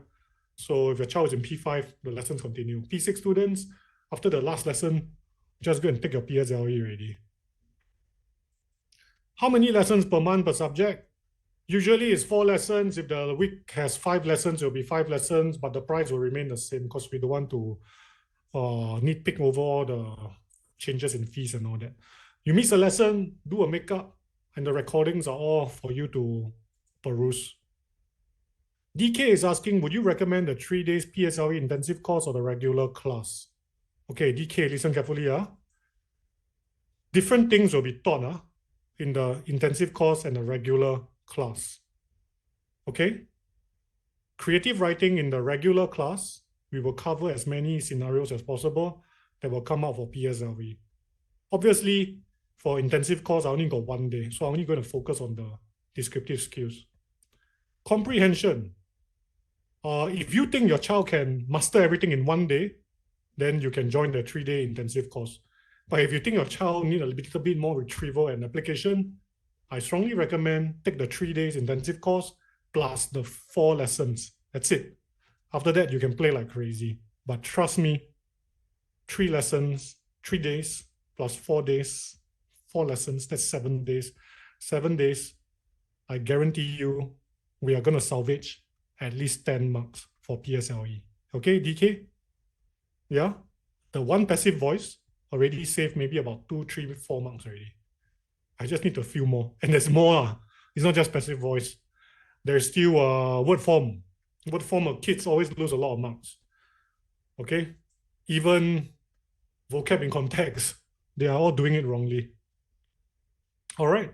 So if your child is in P5, the lessons continue. P6 students, after the last lesson, just go and take your PSLE already. How many lessons per month per subject? Usually it's 4 lessons. If the week has 5 lessons, it'll be 5 lessons, but the price will remain the same because we don't want to nitpick over all the changes in fees and all that. You miss a lesson, do a makeup, and the recordings are all for you to peruse. DK is asking, would you recommend the 3 days PSLE intensive course or the regular class? Okay, DK, listen carefully. Different things will be taught in the intensive course and the regular class. Okay? Creative writing in the regular class, we will cover as many scenarios as possible that will come out for PSLE. Obviously, for intensive course, I only got 1 day, so I'm only going to focus on the descriptive skills. Comprehension. If you think your child can master everything in 1 day, then you can join the 3-day intensive course. But if you think your child need a little bit more retrieval and application, I strongly recommend take the 3 days intensive course plus the 4 lessons. That's it. After that, you can play like crazy. But trust me, 3 lessons, 3 days plus 4 days, 4 lessons, that's 7 days. 7 days, I guarantee you, we are going to salvage at least 10 marks for PSLE. Okay, DK? Yeah? The one passive voice already saved maybe about 2, 3, 4 marks already. I just need a few more. And there's more. It's not just passive voice. There's still word form. Word form of kids always lose a lot of marks. Okay? Even vocab in context, they are all doing it wrongly. All right.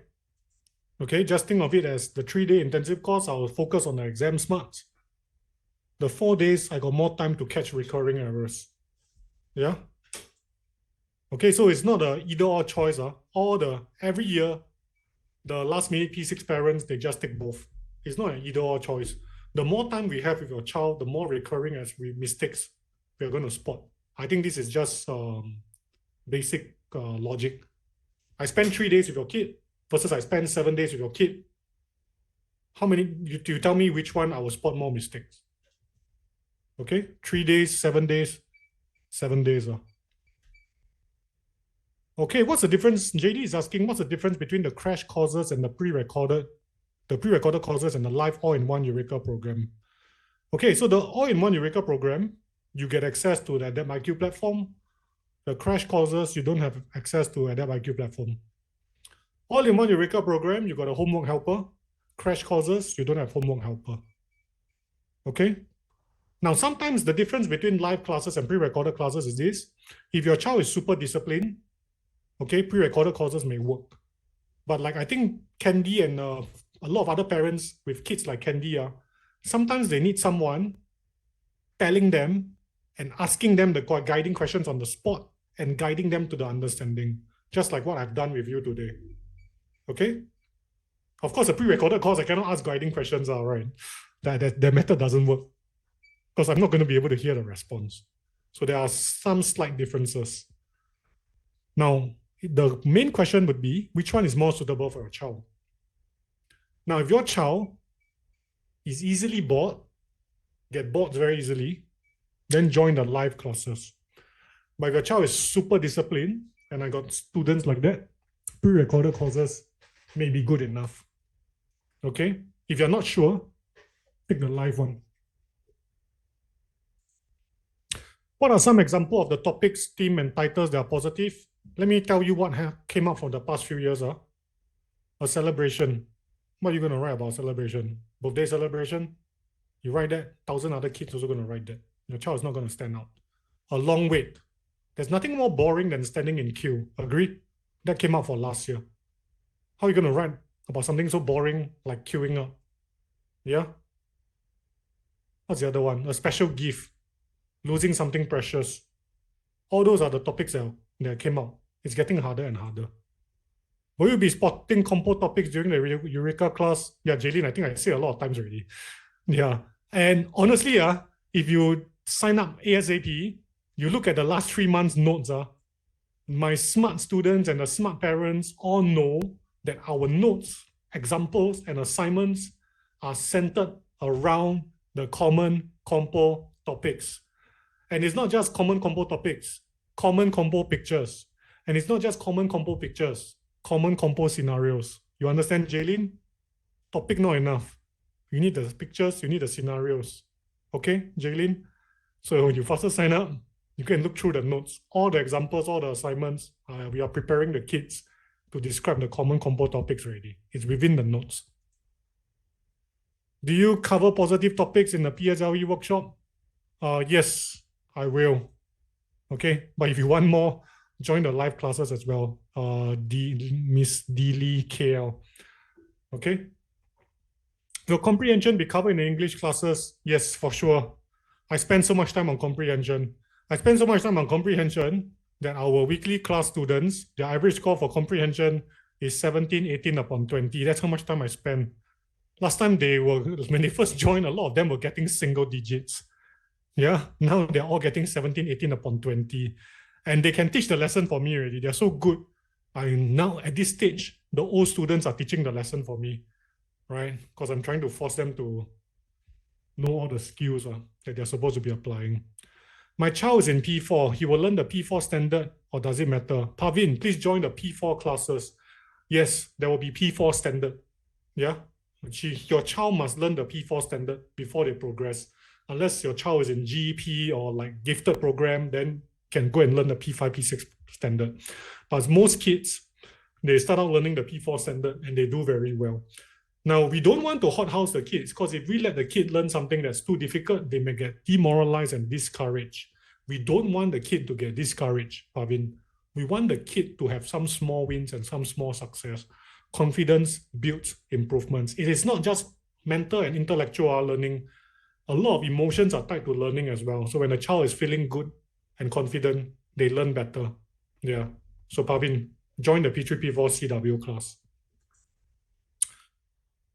Okay, just think of it as the 3-day intensive course, I will focus on the exam smarts. The 4 days, I got more time to catch recurring errors. Yeah? Okay, so it's not a either or choice. Every year, the last minute P6 parents, they just take both. It's not an either or choice. The more time we have with your child, the more recurring as mistakes we're going to spot. I think this is just basic logic. I spend 3 days with your kid versus I spend 7 days with your kid. How many, you tell me which one I will spot more mistakes? Okay, 3 days, 7 days, 7 days. Okay, what's the difference? JD is asking, what's the difference between the crash courses and the pre-recorded courses and the live all-in-one Eureka program? Okay, so the all-in-one Eureka program, you get access to the Adapt IQ platform. The crash courses, you don't have access to Adapt IQ platform. All-in-one Eureka program, you got a homework helper. Crash courses, you don't have homework helper. Okay? Now, sometimes the difference between live classes and pre-recorded classes is this. If your child is super disciplined, okay, pre-recorded courses may work. But like I think Candy and a lot of other parents with kids like Candy, sometimes they need someone telling them and asking them the guiding questions on the spot and guiding them to the understanding, just like what I've done with you today. Okay? Of course, a pre-recorded course, I cannot ask guiding questions, right? That method doesn't work because I'm not going to be able to hear the response. So there are some slight differences. Now, the main question would be, which one is more suitable for your child? Now, if your child is easily bored, get bored very easily, then join the live classes. But if your child is super disciplined, and I got students like that, pre-recorded courses may be good enough. Okay? If you're not sure, pick the live one. What are some examples of the topics, theme, and titles that are positive? Let me tell you what came out from the past few years. A celebration. What are you going to write about celebration? Birthday celebration? You write that, 1,000 other kids also going to write that. Your child is not going to stand out. A long wait. There's nothing more boring than standing in queue. Agree? That came out for last year. How are you going to write about something so boring like queuing up? Yeah? What's the other one? A special gift. Losing something precious. All those are the topics that came out. It's getting harder and harder. Will you be spotting compo topics during the Eureka class? Yeah, Jaylene, I think I said a lot of times already. Yeah. And honestly, if you sign up ASAP, you look at the last 3 months' notes, my smart students and the smart parents all know that our notes, examples, and assignments are centered around the common compo topics. And it's not just common compo topics, common compo pictures. And it's not just common compo pictures, common compo scenarios. You understand, Jaylene? Topic not enough. You need the pictures, you need the scenarios. Okay, Jaylene? So you faster sign up. You can look through the notes, all the examples, all the assignments. We are preparing the kids to describe the common compo topics already. It's within the notes. Do you cover positive topics in the PSLE workshop? Yes, I will. Okay, but if you want more, join the live classes as well. Miss Deely KL. Okay. Will comprehension be covered in the English classes? Yes, for sure. I spend so much time on comprehension. I spend so much time on comprehension that our weekly class students, their average score for comprehension is 17, 18 upon 20. That's how much time I spend. Last time when they first joined, a lot of them were getting single digits. Yeah, now they're all getting 17, 18 upon 20. And they can teach the lesson for me already. They're so good. Now at this stage, the old students are teaching the lesson for me, right? Because I'm trying to force them to know all the skills that they're supposed to be applying. My child is in P4. He will learn the P4 standard, or does it matter? Pavin, please join the P4 classes. Yes, there will be P4 standard. Yeah, your child must learn the P4 standard before they progress. Unless your child is in GEP or like gifted program, then can go and learn the P5, P6 standard. But most kids, they start out learning the P4 standard and they do very well. Now, we don't want to hothouse the kids because if we let the kid learn something that's too difficult, they may get demoralized and discouraged. We don't want the kid to get discouraged, Pavin. We want the kid to have some small wins and some small success. Confidence builds improvements. It is not just mental and intellectual learning. A lot of emotions are tied to learning as well. So when a child is feeling good and confident, they learn better. Yeah. So Pavin, join the P3, P4 CW class.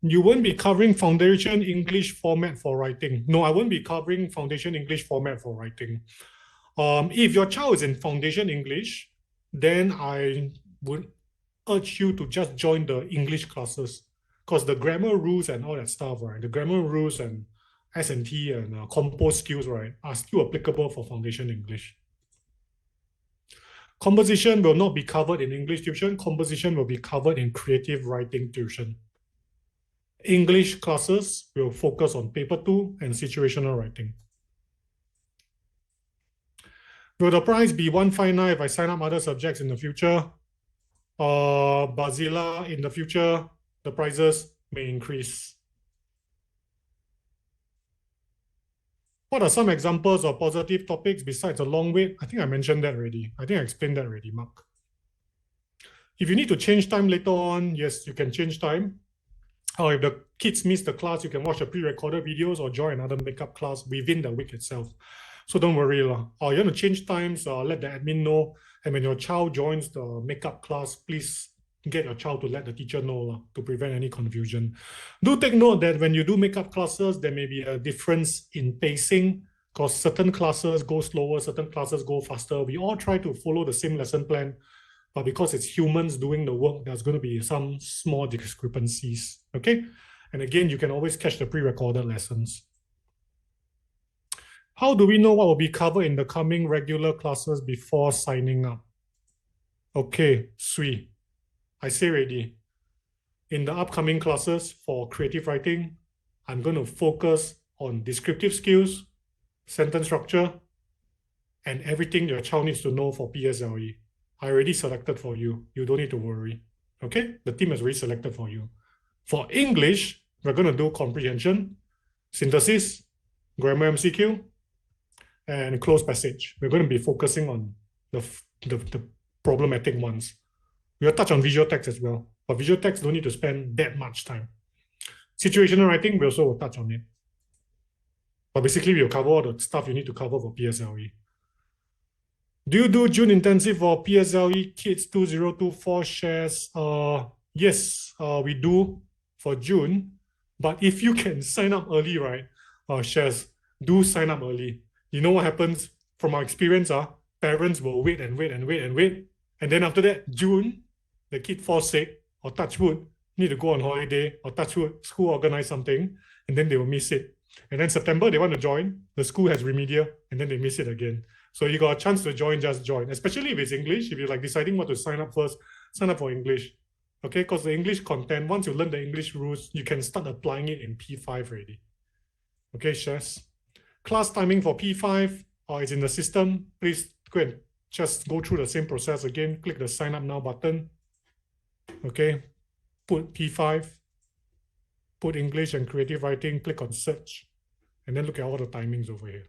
You won't be covering foundation English format for writing. No, I won't be covering foundation English format for writing. If your child is in foundation English, then I would urge you to just join the English classes because the grammar rules and all that stuff, right? The grammar rules and S&T and compo skills, right, are still applicable for foundation English. Composition will not be covered in English tuition. Composition will be covered in creative writing tuition. English classes will focus on paper 2 and situational writing. Will the price be 159 if I sign up other subjects in the future? Bazilla, in the future, the prices may increase. What are some examples of positive topics besides a long wait? I think I mentioned that already. I think I explained that already, Mark. If you need to change time later on, yes, you can change time. Or if the kids miss the class, you can watch the pre-recorded videos or join another makeup class within the week itself. So don't worry. Or you want to change times, let the admin know. And when your child joins the makeup class, please get your child to let the teacher know to prevent any confusion. Do take note that when you do makeup classes, there may be a difference in pacing because certain classes go slower, certain classes go faster. We all try to follow the same lesson plan, but because it's humans doing the work, there's going to be some small discrepancies, okay? And again, you can always catch the pre-recorded lessons. How do we know what will be covered in the coming regular classes before signing up? Okay, sweet. I say already, in the upcoming classes for creative writing, I'm going to focus on descriptive skills, sentence structure, and everything your child needs to know for PSLE. I already selected for you. You don't need to worry. Okay? The team has already selected for you. For English, we're going to do comprehension, synthesis, grammar MCQ, and closed passage. We're going to be focusing on the problematic ones. We'll touch on visual text as well, but visual text don't need to spend that much time. Situational writing, we also will touch on it. But basically, we'll cover all the stuff you need to cover for PSLE. Do you do June intensive for PSLE Kids 2024 shares? Yes, we do for June. But if you can sign up early, right, shares, do sign up early. You know what happens from our experience? Parents will wait and wait and wait and wait. And then after that, June, the kid falls sick or touch wood, need to go on holiday or touch wood, school organize something, and then they will miss it. And then September, they want to join, the school has remedial, and then they miss it again. So you got a chance to join, just join. Especially if it's English, if you're like deciding what to sign up first, sign up for English. Okay, because the English content, once you learn the English rules, you can start applying it in P5 already. Okay, shares. Class timing for P5, or it's in the system, please go and just go through the same process again. Click the sign up now button. Okay, put P5, put English and creative writing, click on search, and then look at all the timings over here.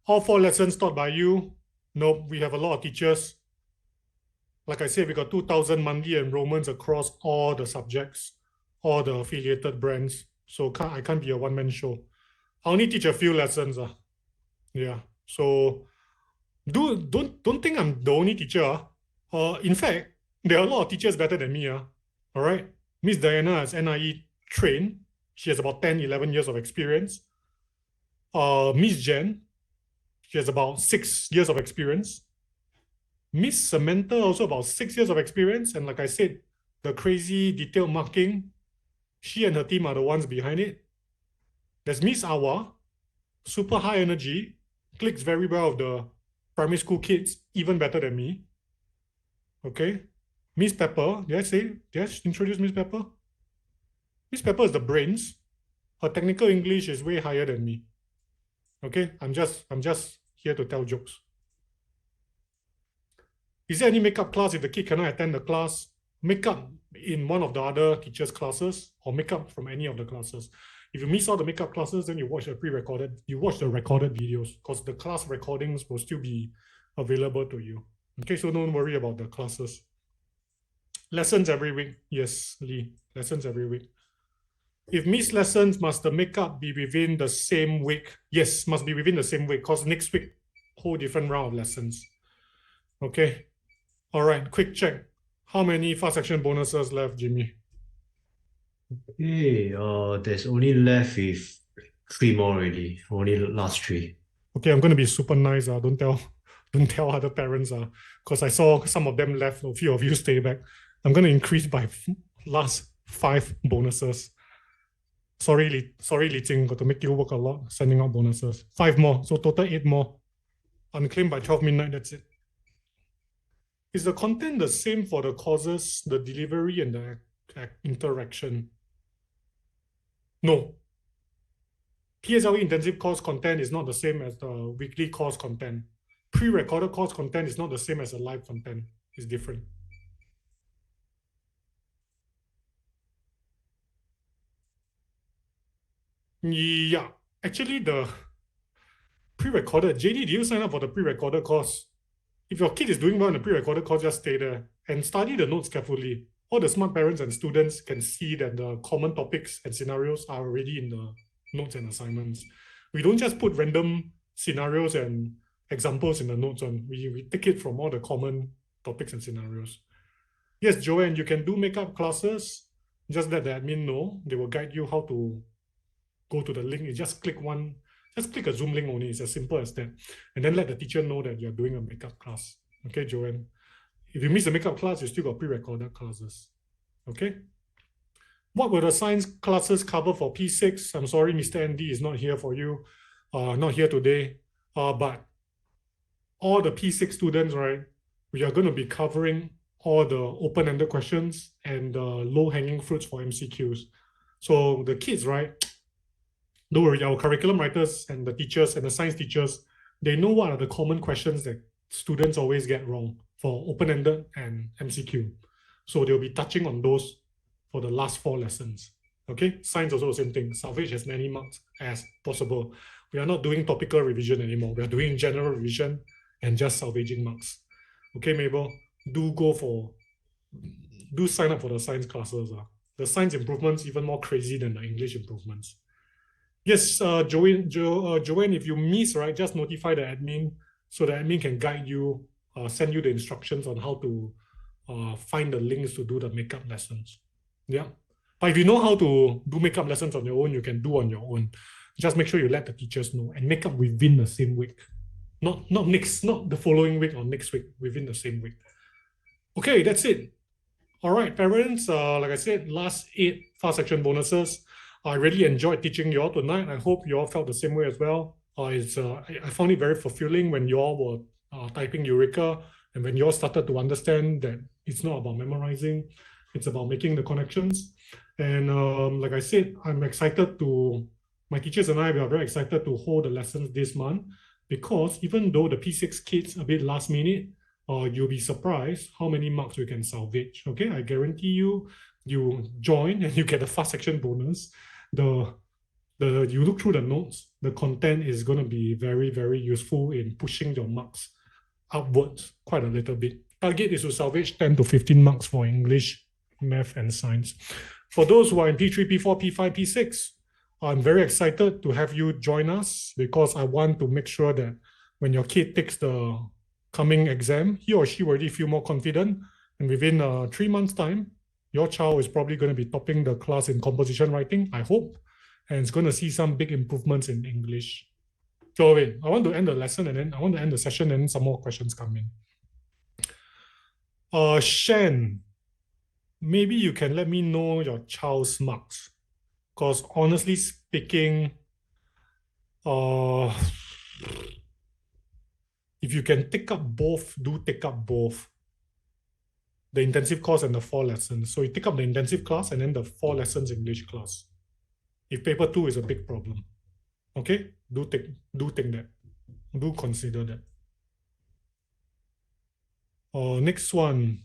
All 4 lessons taught by you. Nope, we have a lot of teachers. Like I said, we got 2,000 monthly enrollments across all the subjects, all the affiliated brands. So I can't be a one-man show. I only teach a few lessons. Yeah. So don't think I'm the only teacher. In fact, there are a lot of teachers better than me. All right. Miss Diana is NIE trained. She has about 10, 11 years of experience. Miss Jen, she has about 6 years of experience. Miss Samantha also about 6 years of experience. And like I said, the crazy detailed marking, she and her team are the ones behind it. There's Miss Awa, super high energy, clicks very well with the primary school kids, even better than me. Okay. Miss Pepper, did I introduce Miss Pepper? Miss Pepper is the brains. Her technical English is way higher than me. Okay, I'm just here to tell jokes. Is there any makeup class if the kid cannot attend the class? Makeup in one of the other teachers' classes or makeup from any of the classes. If you miss all the makeup classes, then you watch the pre-recorded, you watch the recorded videos because the class recordings will still be available to you. Okay, so don't worry about the classes. Lessons every week. Yes, Lee, lessons every week. If missed lessons, must the makeup be within the same week? Yes, must be within the same week because next week, whole different round of lessons. Okay. All right, quick check. How many fast section bonuses left, Jimmy? Okay, there's only left with 3 more already. Only last 3. Okay, I'm gonna be super nice. Don't tell other parents. Because I saw some of them left. A few of you stay back. I'm gonna increase by last 5 bonuses. Sorry, Li Jing, got to make you work a lot sending out bonuses. 5 more, so total 8 more. Unclaimed by 12 midnight. That's it. Is the content the same for the courses, the delivery, and the interaction? No. PSLE intensive course content is not the same as the weekly course content. Pre-recorded course content is not the same as the live content. It's different. Yeah, actually the pre-recorded, JD, do you sign up for the pre-recorded course? If your kid is doing well in the pre-recorded course, just stay there and study the notes carefully. All the smart parents and students can see that the common topics and scenarios are already in the notes and assignments. We don't just put random scenarios and examples in the notes on. We take it from all the common topics and scenarios. Yes, Joanne, you can do makeup classes. Just let the admin know. They will guide you how to go to the link. You just click a Zoom link only. It's as simple as that. And then let the teacher know that you're doing a makeup class. Okay, Joanne? If you miss the makeup class, you still got pre-recorded classes. Okay? What will the science classes cover for P6? I'm sorry, Mr. Andy is not here for you. Not here today. But all the P6 students, right, we are going to be covering all the open-ended questions and the low-hanging fruits for MCQs. So the kids, right, don't worry, our curriculum writers and the teachers and the science teachers, they know what are the common questions that students always get wrong for open-ended and MCQ. So they'll be touching on those for the last 4 lessons. Okay, science also the same thing. Salvage as many marks as possible. We are not doing topical revision anymore. We are doing general revision and just salvaging marks. Okay, Mabel, do sign up for the science classes. The science improvements even more crazy than the English improvements. Yes, Joanne, if you miss, right, just notify the admin so the admin can guide you, send you the instructions on how to find the links to do the makeup lessons. Yeah. But if you know how to do makeup lessons on your own, you can do on your own. Just make sure you let the teachers know and make up within the same week. Not the following week or next week, within the same week. Okay, that's it. All right, parents, like I said, last 8 fast section bonuses. I really enjoyed teaching you all tonight. I hope you all felt the same way as well. I found it very fulfilling when you all were typing Eureka and when you all started to understand that it's not about memorizing, it's about making the connections. And like I said, I'm excited to my teachers and I, we are very excited to hold the lessons this month because even though the P6 kids a bit last minute, you'll be surprised how many marks we can salvage. Okay, I guarantee you, you join and you get a fast section bonus. You look through the notes, the content is going to be very, very useful in pushing your marks upwards quite a little bit. Target is to salvage 10 to 15 marks for English, math, and science. For those who are in P3, P4, P5, P6, I'm very excited to have you join us because I want to make sure that when your kid takes the coming exam, he or she will already feel more confident. And within 3 months' time, your child is probably going to be topping the class in composition writing, I hope, and it's going to see some big improvements in English. So wait, I want to end the lesson and then I want to end the session and then some more questions come in. Shan, maybe you can let me know your child's marks. Because honestly speaking, if you can take up both, do take up both. The intensive course and the 4 lessons. So you take up the intensive class and then the 4 lessons English class. If paper 2 is a big problem. Okay? Do take that. Do consider that. Next one.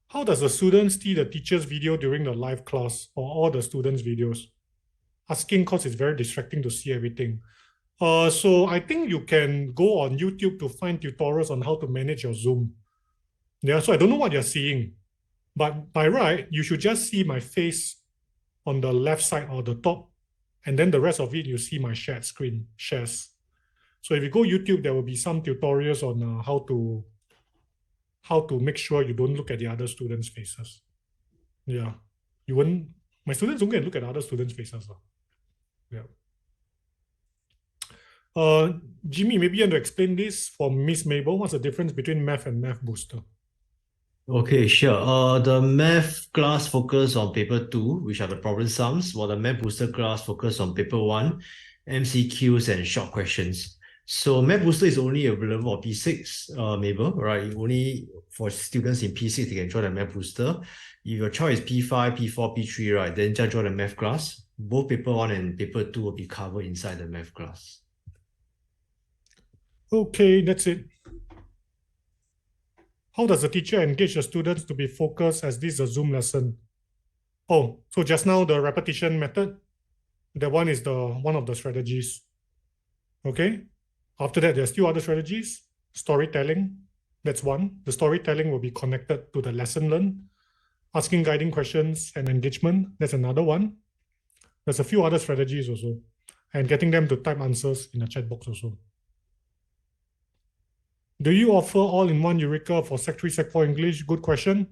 How does the student see the teacher's video during the live class or all the students' videos? Asking because it's very distracting to see everything. So I think you can go on YouTube to find tutorials on how to manage your Zoom. Yeah, so I don't know what you're seeing, but by right, you should just see my face on the left side or the top, and then the rest of it, you see my shared screen, shares. So if you go YouTube, there will be some tutorials on how to make sure you don't look at the other students' faces. Yeah, my students don't get to look at other students' faces. Yeah. Jimmy, maybe you want to explain this for Miss Mabel. What's the difference between math and math booster? Okay, sure. The math class focus on paper 2, which are the problem sums, while the math booster class focus on paper 1, MCQs and short questions. So math booster is only available on P6, Mabel, right? Only for students in P6 they can join the math booster. If your child is P5, P4, P3, right, then just join the math class. Both paper 1 and paper 2 will be covered inside the math class. Okay, that's it. How does the teacher engage the students to be focused as this is a Zoom lesson? Oh, so just now the repetition method, that one is one of the strategies. Okay. After that, there's 2 other strategies. Storytelling, that's one. The storytelling will be connected to the lesson learned. Asking guiding questions and engagement, that's another one. There's a few other strategies also. And getting them to type answers in the chat box also. Do you offer all-in-one Eureka for Sec 3, Sec 4 English? Good question.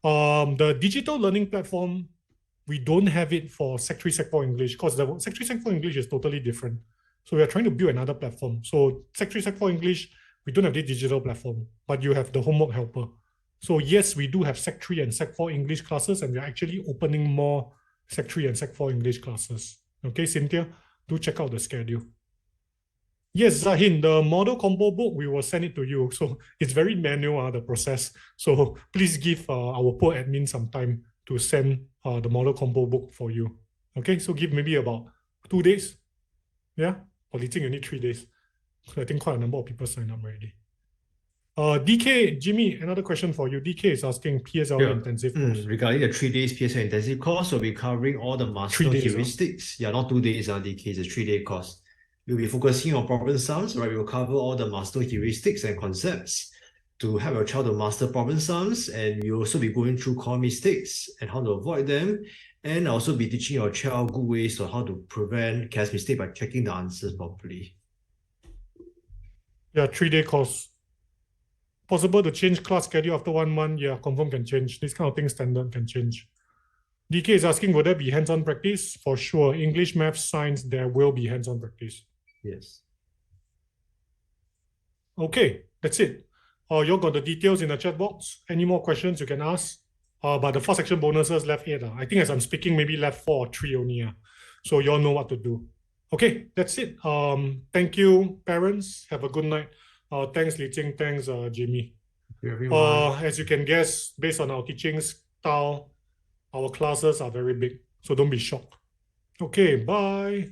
The digital learning platform, we don't have it for Sec 3, Sec 4 English because the Sec 3, Sec 4 English is totally different. So we are trying to build another platform. So Sec 3, Sec 4 English, we don't have this digital platform, but you have the homework helper. So yes, we do have Sec 3 and Sec 4 English classes, and we're actually opening more Sec 3 and Sec 4 English classes. Okay, Cynthia, do check out the schedule. Yes, Zahin, the model combo book, we will send it to you. So it's very manual, the process. So please give our poor admin some time to send the model combo book for you. Okay, so give maybe about 2 days. Yeah, or Li Jing, you need 3 days. So I think quite a number of people signed up already. DK, Jimmy, another question for you. DK is asking PSLE intensive course. Regarding the 3 days PSLE intensive course, we'll be covering all the master 3 days, heuristics. Yeah, not 2 days, DK, it's a 3-day course. We'll be focusing on problem sums, right? We'll cover all the master heuristics and concepts to help your child to master problem sums, and we'll also be going through core mistakes and how to avoid them, and also be teaching your child good ways on how to prevent CAS mistake by checking the answers properly. Yeah, 3-day course. Possible to change class schedule after 1 month? Yeah, confirm can change. This kind of thing standard can change. DK is asking, will there be hands-on practice? For sure. English, math, science, there will be hands-on practice. Yes. Okay, that's it. You got the details in the chat box. Any more questions you can ask? But the first section bonuses left 8. I think as I'm speaking, maybe left 4 or 3 only. So you all know what to do. Okay, that's it. Thank you, parents. Have a good night. Thanks, Li Jing. Thanks, Jimmy. Thank you, everyone. As you can guess, based on our teaching style, our classes are very big. So don't be shocked. Okay, bye.